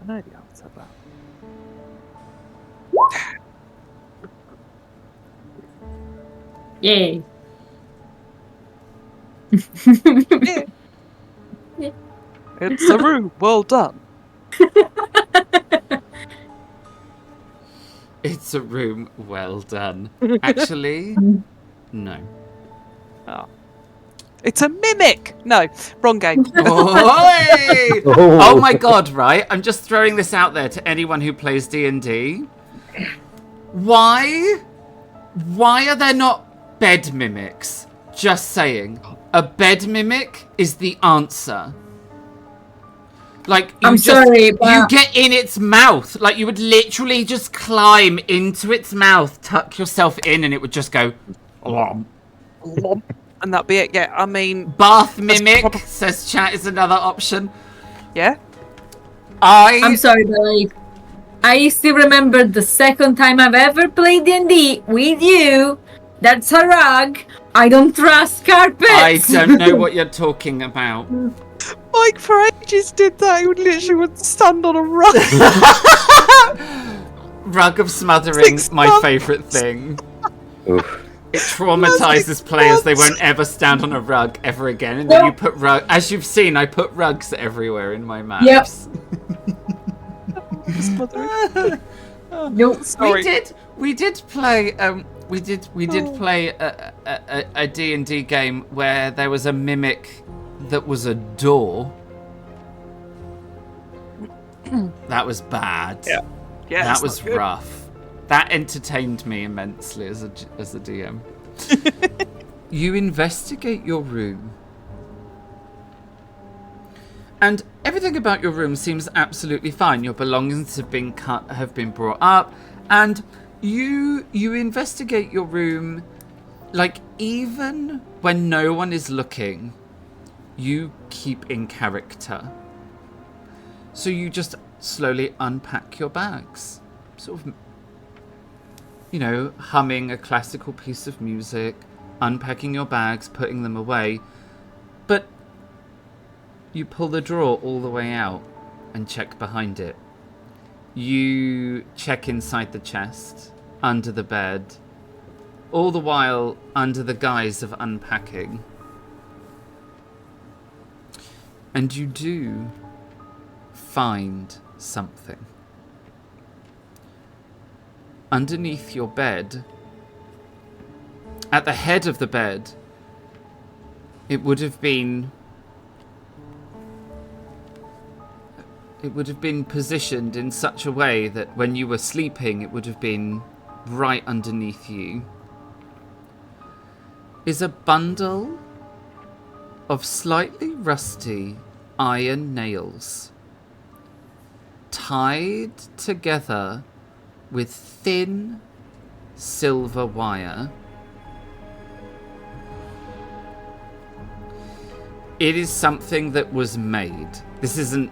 know the answer, but Yay. it's a room. Well done. It's a room well done. Actually, no. Oh. It's a mimic. No, wrong game. Oi! Oh my god, right? I'm just throwing this out there to anyone who plays D&D. Why are there not bed mimics? Just saying. A bed mimic is the answer. Like, sorry, but you get in its mouth. Like, you would literally just climb into its mouth, tuck yourself in, and it would just go... And that'd be it. Yeah, I mean, Bath mimic, says chat, is another option. yeah. I'm sorry, but like, I still remember the second time I've ever played D&D with you. That's a rug. I don't trust carpets. I don't know what you're talking about. Mike for ages did that. He would literally stand on a rug. Rug of smothering, my favourite thing. Oof. It traumatizes players. They won't ever stand on a rug ever again. And then you put as you've seen, I put rugs everywhere in my maps. Smothering. Nope. Sorry. We did play play a D&D game where there was a mimic that was a door. That was bad. Yeah. Yeah, that that's was not good. rough. That entertained me immensely as a DM. You investigate your room. And everything about your room seems absolutely fine. Your belongings have been brought up, and you investigate your room, like, even when no one is looking, you keep in character. So you just slowly unpack your bags, sort of, you know, humming a classical piece of music, unpacking your bags, putting them away. But you pull the drawer all the way out and check behind it. You check inside the chest, under the bed, all the while under the guise of unpacking. And you do find something. Underneath your bed, at the head of the bed, it would have been positioned in such a way that when you were sleeping, it would have been right underneath you, is a bundle of slightly rusty iron nails tied together with thin silver wire. It is something that was made. This isn't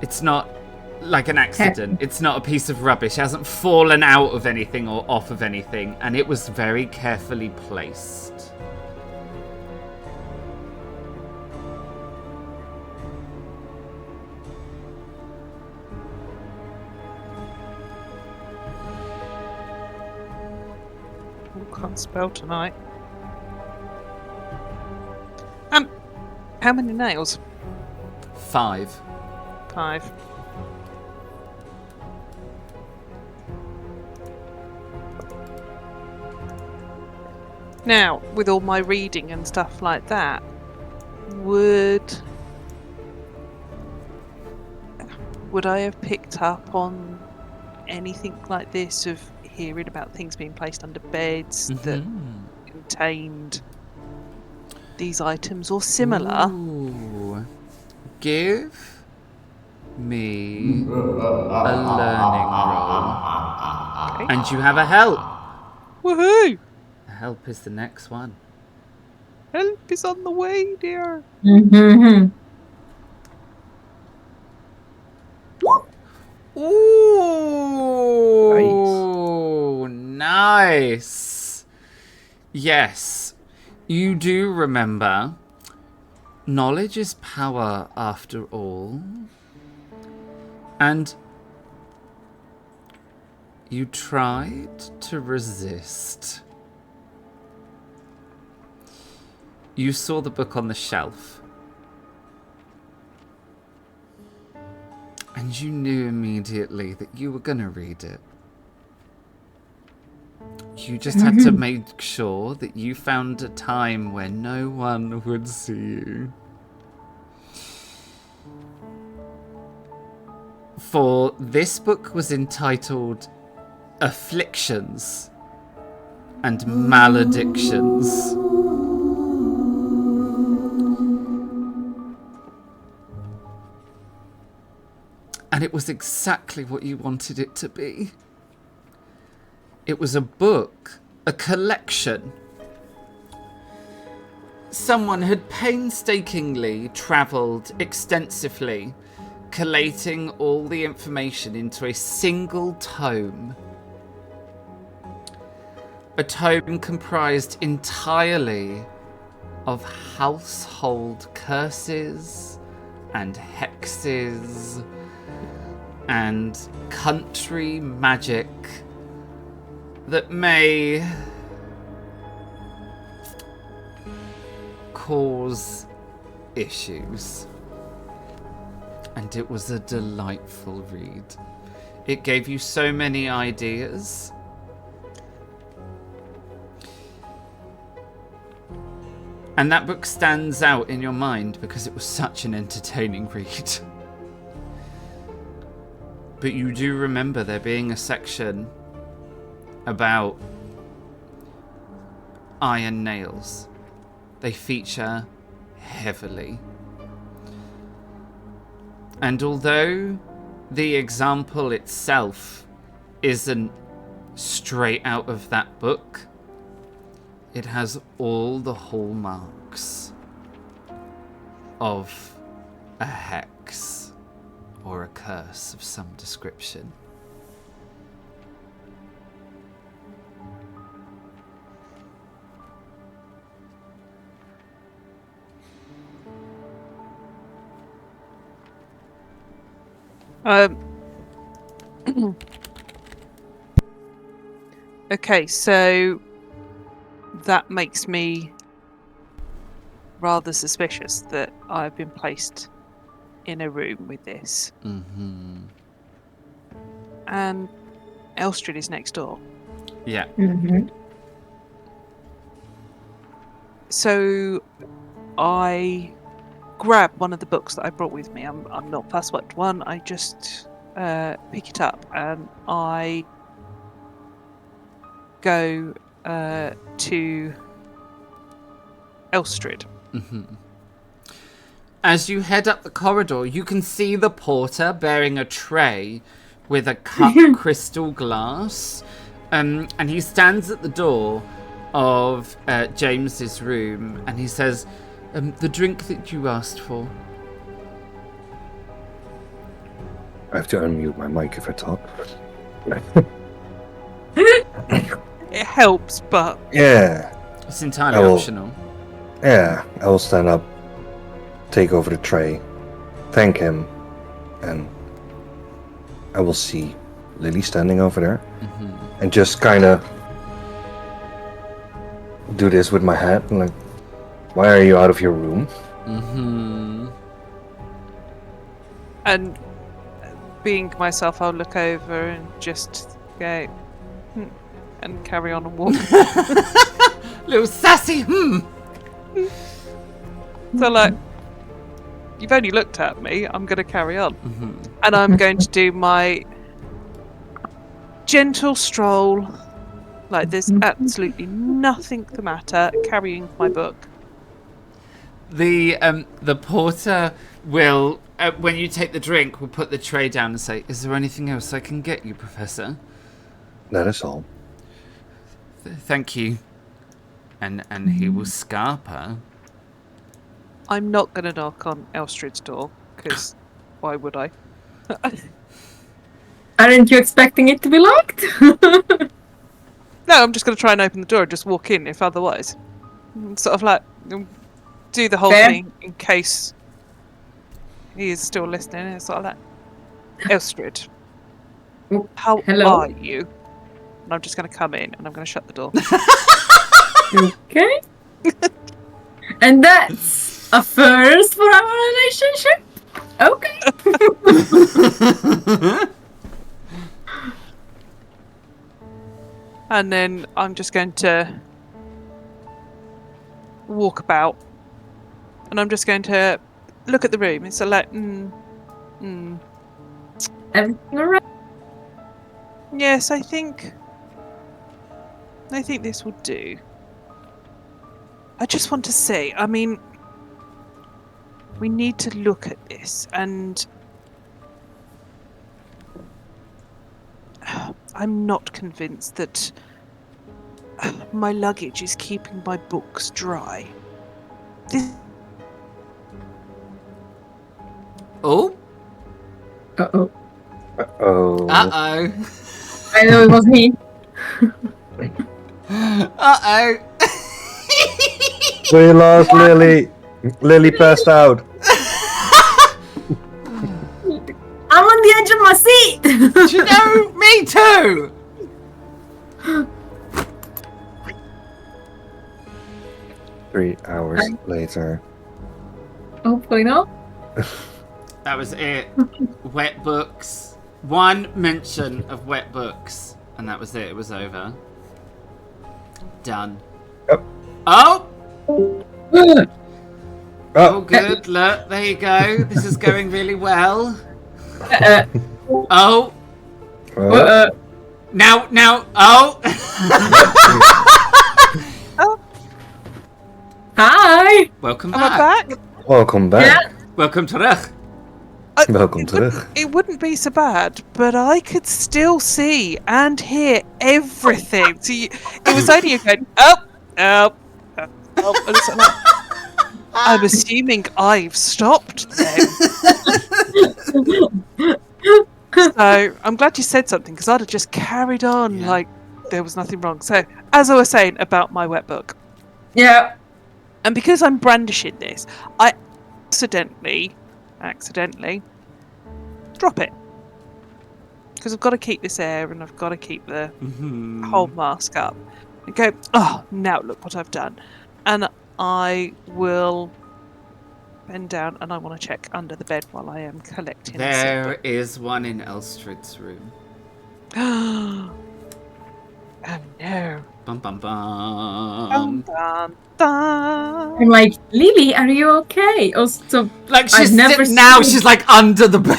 it's not like an accident. It's not a piece of rubbish. It hasn't fallen out of anything or off of anything, and it was very carefully placed. Can't spell tonight. How many nails? 5. 5. Now, with all my reading and stuff like that, would I have picked up on anything like this, of hearing about things being placed under beds that contained these items or similar? Ooh. Give me a learning roll. Okay. And you have a help. Woohoo! Help is the next one. Help is on the way, dear. Mm-hmm. Ooh, nice. Yes, you do remember. Knowledge is power, after all. And you tried to resist. You saw the book on the shelf. And you knew immediately that you were going to read it. You just had to make sure that you found a time where no one would see you. For this book was entitled Afflictions and Maledictions. And it was exactly what you wanted it to be. It was a book, a collection. Someone had painstakingly travelled extensively, collating all the information into a single tome. A tome comprised entirely of household curses and hexes and country magic that may cause issues. And it was a delightful read. It gave you so many ideas. And that book stands out in your mind because it was such an entertaining read. But you do remember there being a section about iron nails. They feature heavily. And although the example itself isn't straight out of that book, it has all the hallmarks of a hex or a curse of some description. Okay, so that makes me rather suspicious that I've been placed in a room with this. Mm-hmm. And Elstrad is next door. Yeah. Mm-hmm. So I grab one of the books that I brought with me. I'm not fussed what one. I just pick it up and I go to Elstrad. Mm-hmm. As you head up the corridor, you can see the porter bearing a tray with a cut crystal glass. And he stands at the door of James's room and he says, the drink that you asked for. I have to unmute my mic if I talk. It helps, but Yeah. It's entirely I will- optional. Yeah, I will stand up, take over the tray, thank him, and I will see Lily standing over there, and just kind of do this with my hat, and like, why are you out of your room? Mm-hmm. and being myself, I'll look over and just go and carry on and walk. Little sassy, So like, you've only looked at me, I'm going to carry on. And I'm going to do my gentle stroll, like there's absolutely nothing the matter, carrying my book. The porter will, when you take the drink, will put the tray down and say, is there anything else I can get you, Professor? That is all. Thank you. And he will scarper. I'm not going to knock on Elstrad's door, because why would I? Aren't you expecting it to be locked? No, I'm just going to try and open the door and just walk in, if otherwise. Sort of like, do the whole Fair. thing in case he is still listening. It's sort of like, Elstrad, Oh, how hello. are you? And I'm just going to come in and I'm going to shut the door. Okay. And that's a first for our relationship? Okay. And then I'm just going to walk about. And I'm just going to look at the room. It's like, Everything alright? yes, I think this will do. I just want to say, I mean, we need to look at this, and I'm not convinced that my luggage is keeping my books dry. This Oh? Uh-oh. Oh. Uh-oh. I know it was me. Uh-oh. We lost Lily. Lily passed out. I'm on the edge of my seat. Do you know? Me too. 3 hours later. Hopefully not. That was it. Wet books. One mention of wet books, and that was it. It was over. Done. Yep. Oh! Oh, Oh, good. Look, there you go. This is going really well. Oh. oh. Now. Oh! Hi. Welcome Am I back. back? Welcome back. Yeah. Welcome terug. Welcome terug. It wouldn't be so bad, but I could still see and hear everything. So it was only you going, oh. And it's like, I'm assuming I've stopped then. So I'm glad you said something, because I'd have just carried on like there was nothing wrong. So, as I was saying about my wet book, Yeah. and because I'm brandishing this, I accidentally drop it. Because I've got to keep this air and I've got to keep the whole mask up. And go, oh, now look what I've done. And I will bend down and I want to check under the bed while I am collecting. There is one in Elstrid's room. Oh no. Bum bum Dun, bum. dun, dun. I'm like, Lily, are you okay? Also, Like I've she's never now seen- she's like under the bed.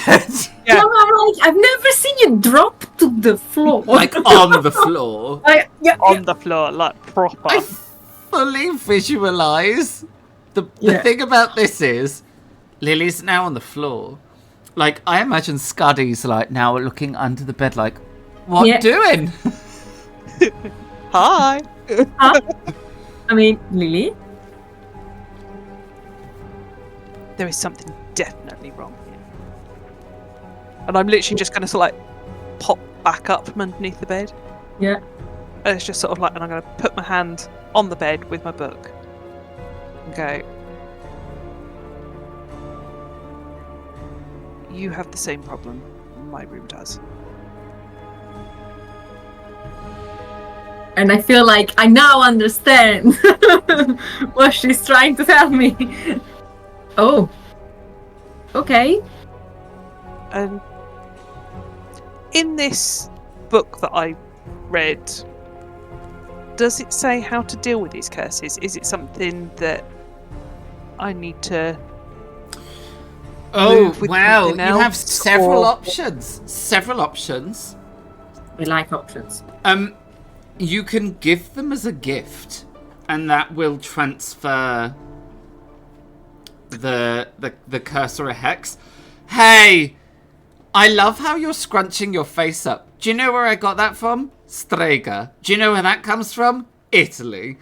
Yeah. no, I'm like, I've never seen you drop to the floor. Like on the floor. Yeah. On the floor, like proper. I fully visualize the Yeah. thing about this is Lily's now on the floor. Like I imagine Scuddy's like now looking under the bed like, what Yeah. doing? Hi. I mean, Lily. There is something definitely wrong here. And I'm literally just going to sort of like pop back up from underneath the bed. Yeah. And it's just sort of like, and I'm going to put my hand on the bed with my book and go, you have the same problem my room does. And I feel like I now understand what she's trying to tell me. Oh. Okay. And in this book that I read, does it say how to deal with these curses? Is it something that I need to Oh move with wow, something you have else, several or- options. Several options. We like options. You can give them as a gift, and that will transfer the curse or a hex. Hey, I love how you're scrunching your face up. Do you know where I got that from? Strega. Do you know where that comes from? Italy.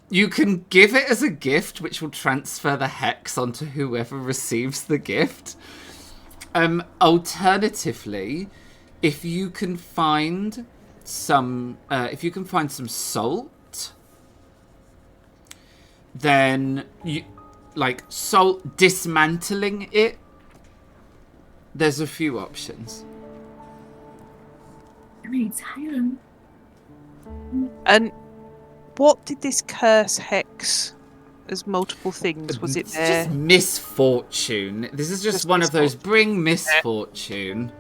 You can give it as a gift, which will transfer the hex onto whoever receives the gift. Alternatively, if you can find some salt, then you like salt dismantling it. There's a few options. I mean, it's Highland. And what did this curse hex as multiple things? Was it It's there? just misfortune. This is just one of those bring misfortune.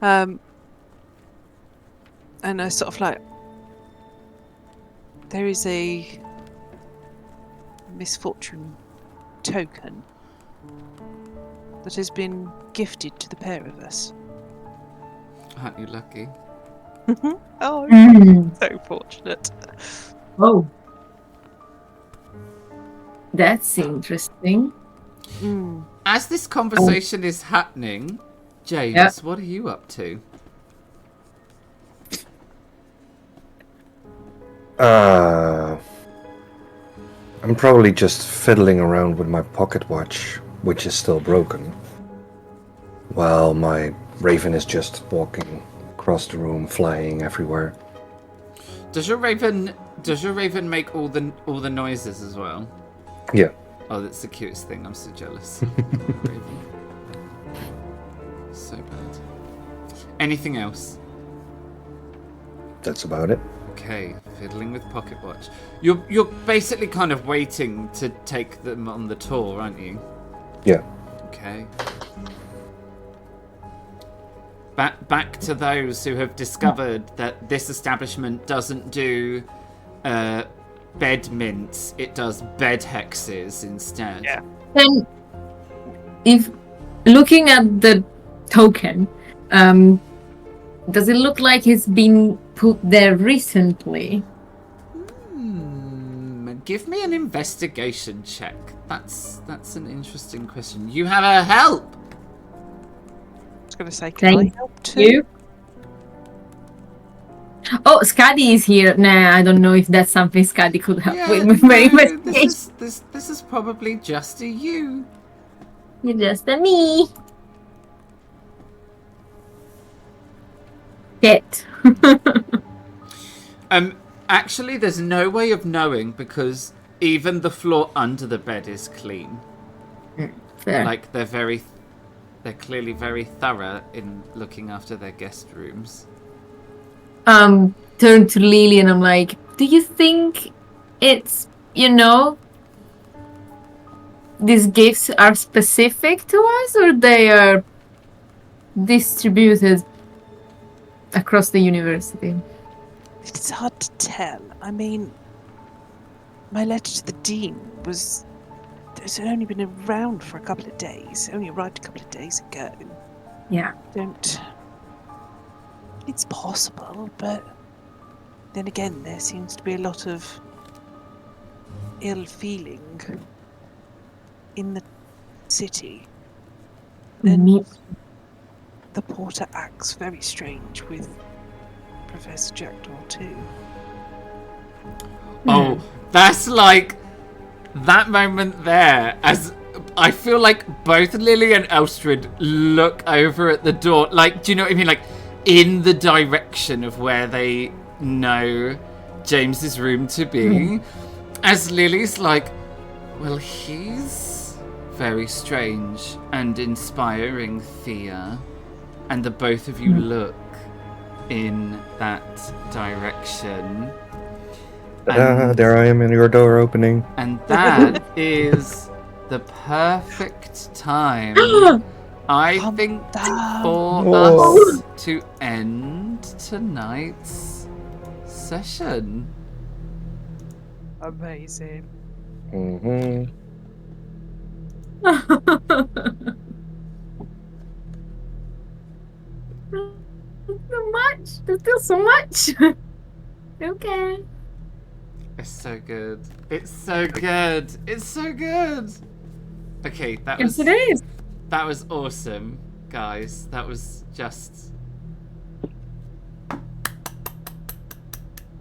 And I sort of like, there is a misfortune token that has been gifted to the pair of us. Aren't you lucky? Oh, Mm. so fortunate. Oh. That's interesting. Mm. As this conversation is happening, James, Yeah. what are you up to? I'm probably just fiddling around with my pocket watch, which is still broken, while my raven is just walking across the room, flying everywhere. Does your raven make all the noises as well? Yeah. Oh, that's the cutest thing. I'm so jealous. Raven. So bad. Anything else? That's about it. Okay, fiddling with pocket watch. You're basically kind of waiting to take them on the tour, aren't you? Yeah. Okay. Back to those who have discovered that this establishment doesn't do bed mints, it does bed hexes instead. Yeah. Then, if looking at the token, does it look like it's been put there recently? Give me an investigation check. That's an interesting question. You have a help. I was going to say, can Thank I help too? You? Oh, Skadi is here. Nah, I don't know if that's something Skadi could help with my investigation. This is probably just a you. You're just a me. Shit. Actually, there's no way of knowing because even the floor under the bed is clean. Fair. Like they're clearly very thorough in looking after their guest rooms. Turn to Lily and I'm like, do you think it's, these gifts are specific to us or they are distributed across the university? It's hard to tell. I mean, my letter to the dean it's only been around for a couple of days. It only arrived a couple of days ago. Yeah. It's possible, but then again, there seems to be a lot of ill feeling in the city. And the porter acts very strange with Professor Jackdaw too. Oh, that's like that moment there as I feel like both Lily and Elstrid look over at the door. Like, do you know what I mean? Like, in the direction of where they know James's room to be. As Lily's like, well, he's very strange and inspiring, Thea. And the both of you look in that direction. There I am in your door opening. And that is the perfect time, I think, for us to end tonight's session. Amazing. Mm-hmm. So much. There's still so much. Okay. It's so good. It's so good. It's so good. Okay, Yes, it is. that was awesome, guys. That was just.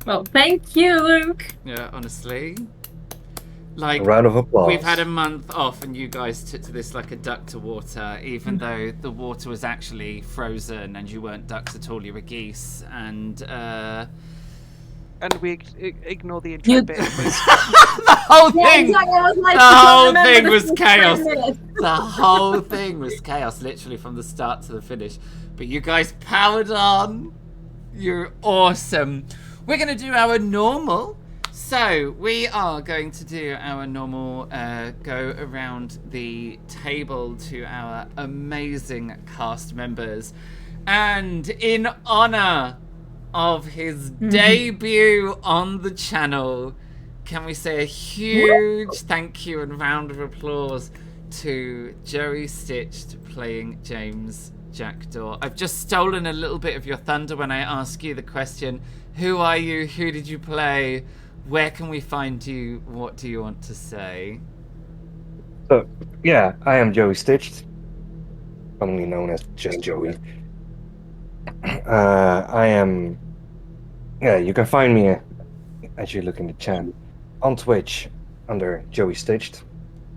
Well, thank you, Luke. Yeah, honestly. Like, A round of applause. we've had a month off and you guys took to this like a duck to water, even though the water was actually frozen and you weren't ducks at all, you were geese. And we ignore the intrepid. the whole thing, was chaos. The whole thing was chaos, literally from the start to the finish. But you guys powered on. You're awesome. We're going to do our normal. So we are going to do our normal go around the table to our amazing cast members. And in honor of his debut on the channel, can we say a huge thank you and round of applause to Joey Stitched playing James Jackdaw. I've just stolen a little bit of your thunder when I ask you the question, who are you, who did you play, where can we find you, what do you want to say? So, yeah, I am Joey Stitched, commonly known as just Joey. I am... Yeah, you can find me, as you look in the chat, on Twitch under Joey Stitched.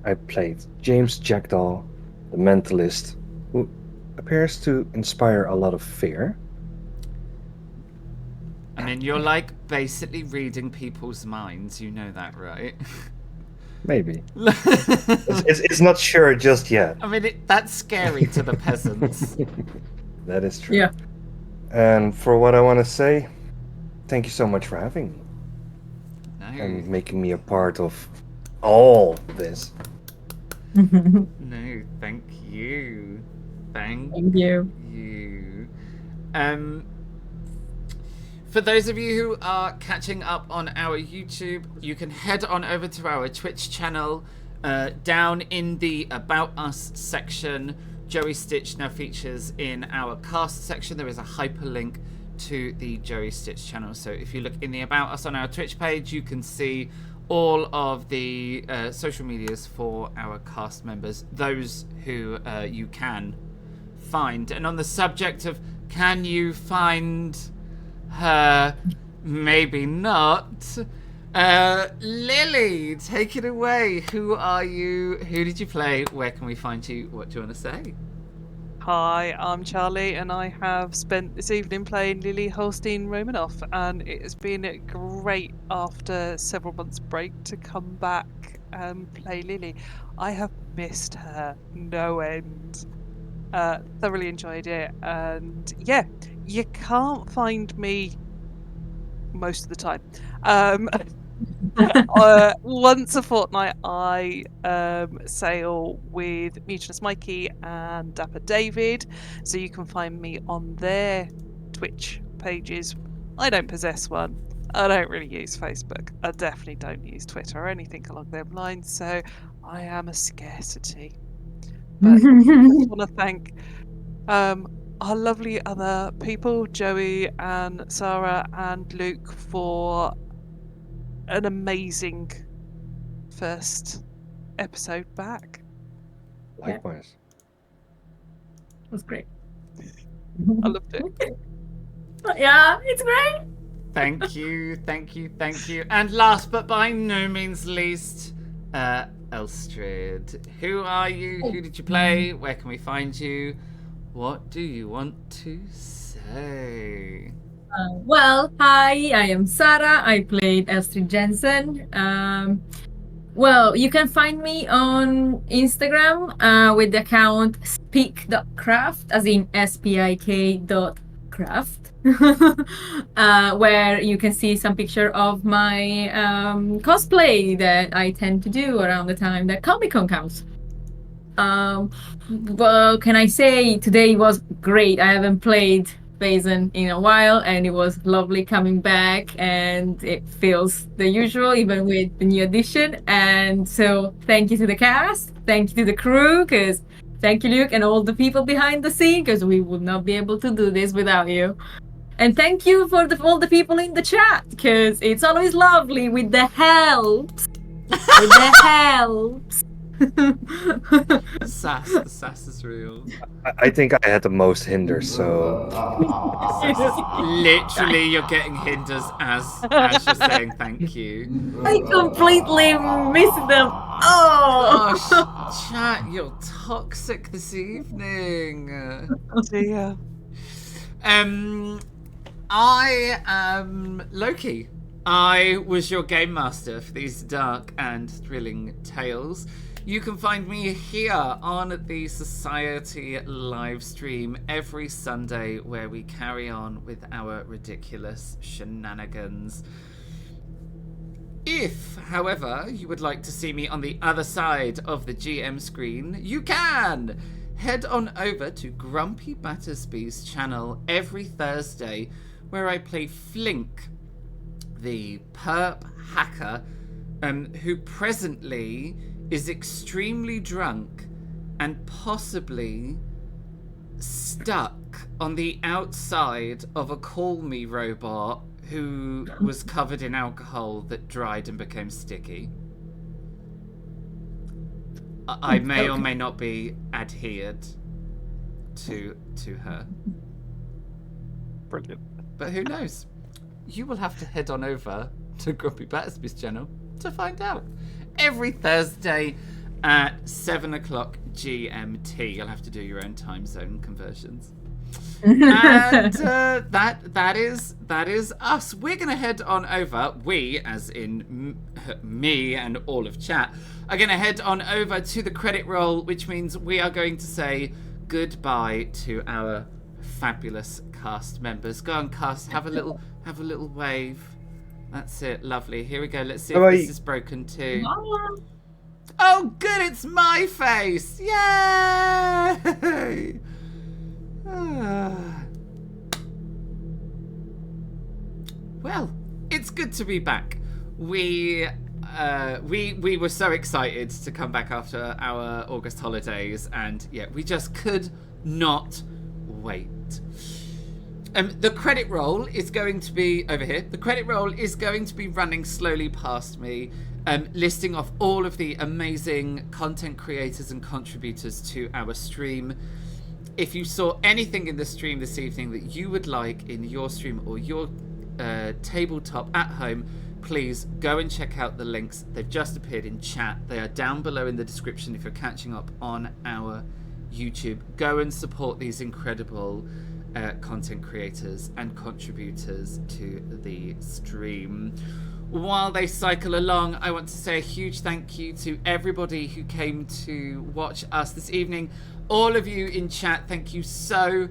I played James Jackdaw, the mentalist, who appears to inspire a lot of fear. I mean, you're like basically reading people's minds, you know that, right? Maybe. It's not sure just yet. I mean, that's scary to the peasants. That is true. Yeah. And for what I want to say, thank you so much for having me No. and making me a part of all this. No, thank you. Thank Thank you. you. For those of you who are catching up on our YouTube, you can head on over to our Twitch channel. Down in the About Us section, Joey Stitch now features in our cast section. There is a hyperlink to the Joey Stitch channel. So if you look in the About Us on our Twitch page, you can see all of the social medias for our cast members, those who you can find. And on the subject of can you find her, maybe not. Lily, take it away. Who are you? Who did you play? Where can we find you? What do you want to say? Hi, I'm Charlie, and I have spent this evening playing Lily Holstein Romanoff, and it has been great after several months' break to come back and play Lily. I have missed her no end. Thoroughly enjoyed it, and yeah, you can't find me most of the time. Once a fortnight, I sail with Mutinous Mikey and Dapper David, so you can find me on their Twitch pages. I don't possess one. I don't really use Facebook. I definitely don't use Twitter or anything along those lines, so I am a scarcity. But I just want to thank our lovely other people, Joey and Sarah and Luke, for an amazing first episode back. Likewise. It was great. I loved it. Yeah, it's great. Thank you, thank you, thank you. And last but by no means least, Elstrid. Who are you? Who did you play? Where can we find you? What do you want to say? Well, hi, I am Sarah. I played Elstrid Jensen. Well, you can find me on Instagram with the account speak.craft, as in spik.craft, where you can see some picture of my cosplay that I tend to do around the time that Comic-Con comes. Well, can I say today was great. I haven't played Vaesen in a while, and it was lovely coming back, and it feels the usual even with the new edition. And so thank you to the cast, thank you to the crew, because thank you, Luke, and all the people behind the scene, because we would not be able to do this without you. And thank you for all the people in the chat, because it's always lovely with the helps. With the helps. The sass is real. I think I had the most hinders, so Literally, you're getting hinders as you're saying thank you. I completely missed them. Oh, Gosh, chat, you're toxic this evening. Yeah. I am Loki. I was your game master for these dark and thrilling tales. You can find me here on the Society live stream every Sunday, where we carry on with our ridiculous shenanigans. If, however, you would like to see me on the other side of the GM screen, you can! Head on over to Grumpy Battersby's channel every Thursday, where I play Flink, the perp hacker, who presently is extremely drunk and possibly stuck on the outside of a Call Me robot who was covered in alcohol that dried and became sticky. I may or may not be adhered to her. Brilliant. But who knows? You will have to head on over to Grumpy Battersby's channel to find out. Every Thursday at 7 o'clock GMT. You'll have to do your own time zone conversions. And that is us. We're gonna head on over. We, as in me and all of chat, are gonna head on over to the credit roll, which means we are going to say goodbye to our fabulous cast members. Go on, cast. Have a little wave. That's it. Lovely. Here we go. Let's see if this is broken too. Oh, good. It's my face. Yay! Well, it's good to be back. We were so excited to come back after our August holidays, and yeah, we just could not wait. The credit roll is going to be over here. The credit roll is going to be running slowly past me, listing off all of the amazing content creators and contributors to our stream. If you saw anything in the stream this evening that you would like in your stream or your tabletop at home, please go and check out the links. They've just appeared in chat. They are down below in the description if you're catching up on our YouTube. Go and support these incredible content creators and contributors to the stream. While they cycle along, I want to say a huge thank you to everybody who came to watch us this evening. All of you in chat, thank you so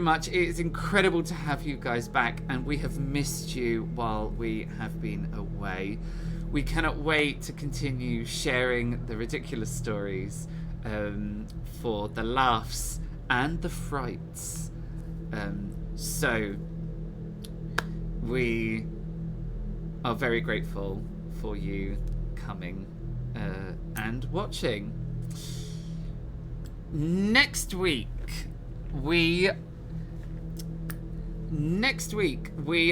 much. It is incredible to have you guys back, and we have missed you while we have been away. We cannot wait to continue sharing the ridiculous stories for the laughs and the frights. So we are very grateful for you coming and watching. Next week we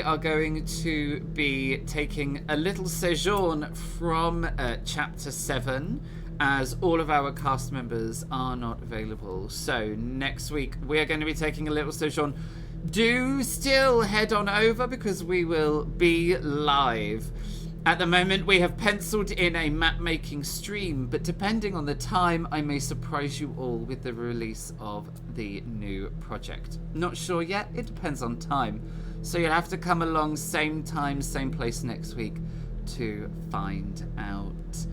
are going to be taking a little sojourn from chapter 7, as all of our cast members are not available. So next week we are going to be taking a little sojourn. Do still head on over because we will be live. At the moment, we have penciled in a map-making stream, but depending on the time, I may surprise you all with the release of the new project. Not sure yet. It depends on time. So you'll have to come along same time, same place next week to find out.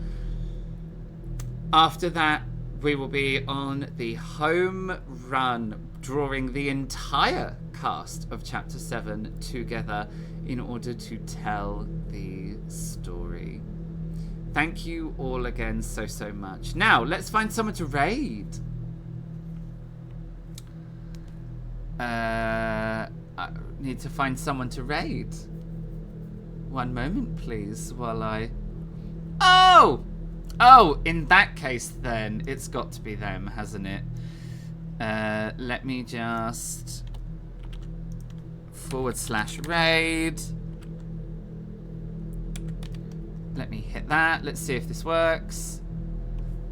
After that, we will be on the home run, drawing the entire cast of Chapter 7 together in order to tell the story. Thank you all again so much. Now, let's find someone to raid. I need to find someone to raid. One moment, please, while I... Oh, in that case, then, it's got to be them, hasn't it? Let me just... /raid. Let me hit that. Let's see if this works.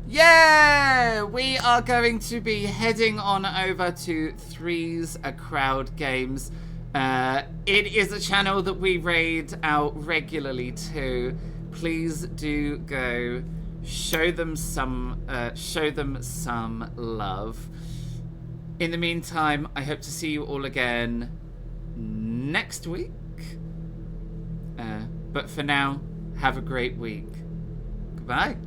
Yeah! We are going to be heading on over to Three's A Crowd Games. It is a channel that we raid out regularly too. Please do go show them some love. In the meantime, I hope to see you all again next week. But for now, have a great week. Goodbye.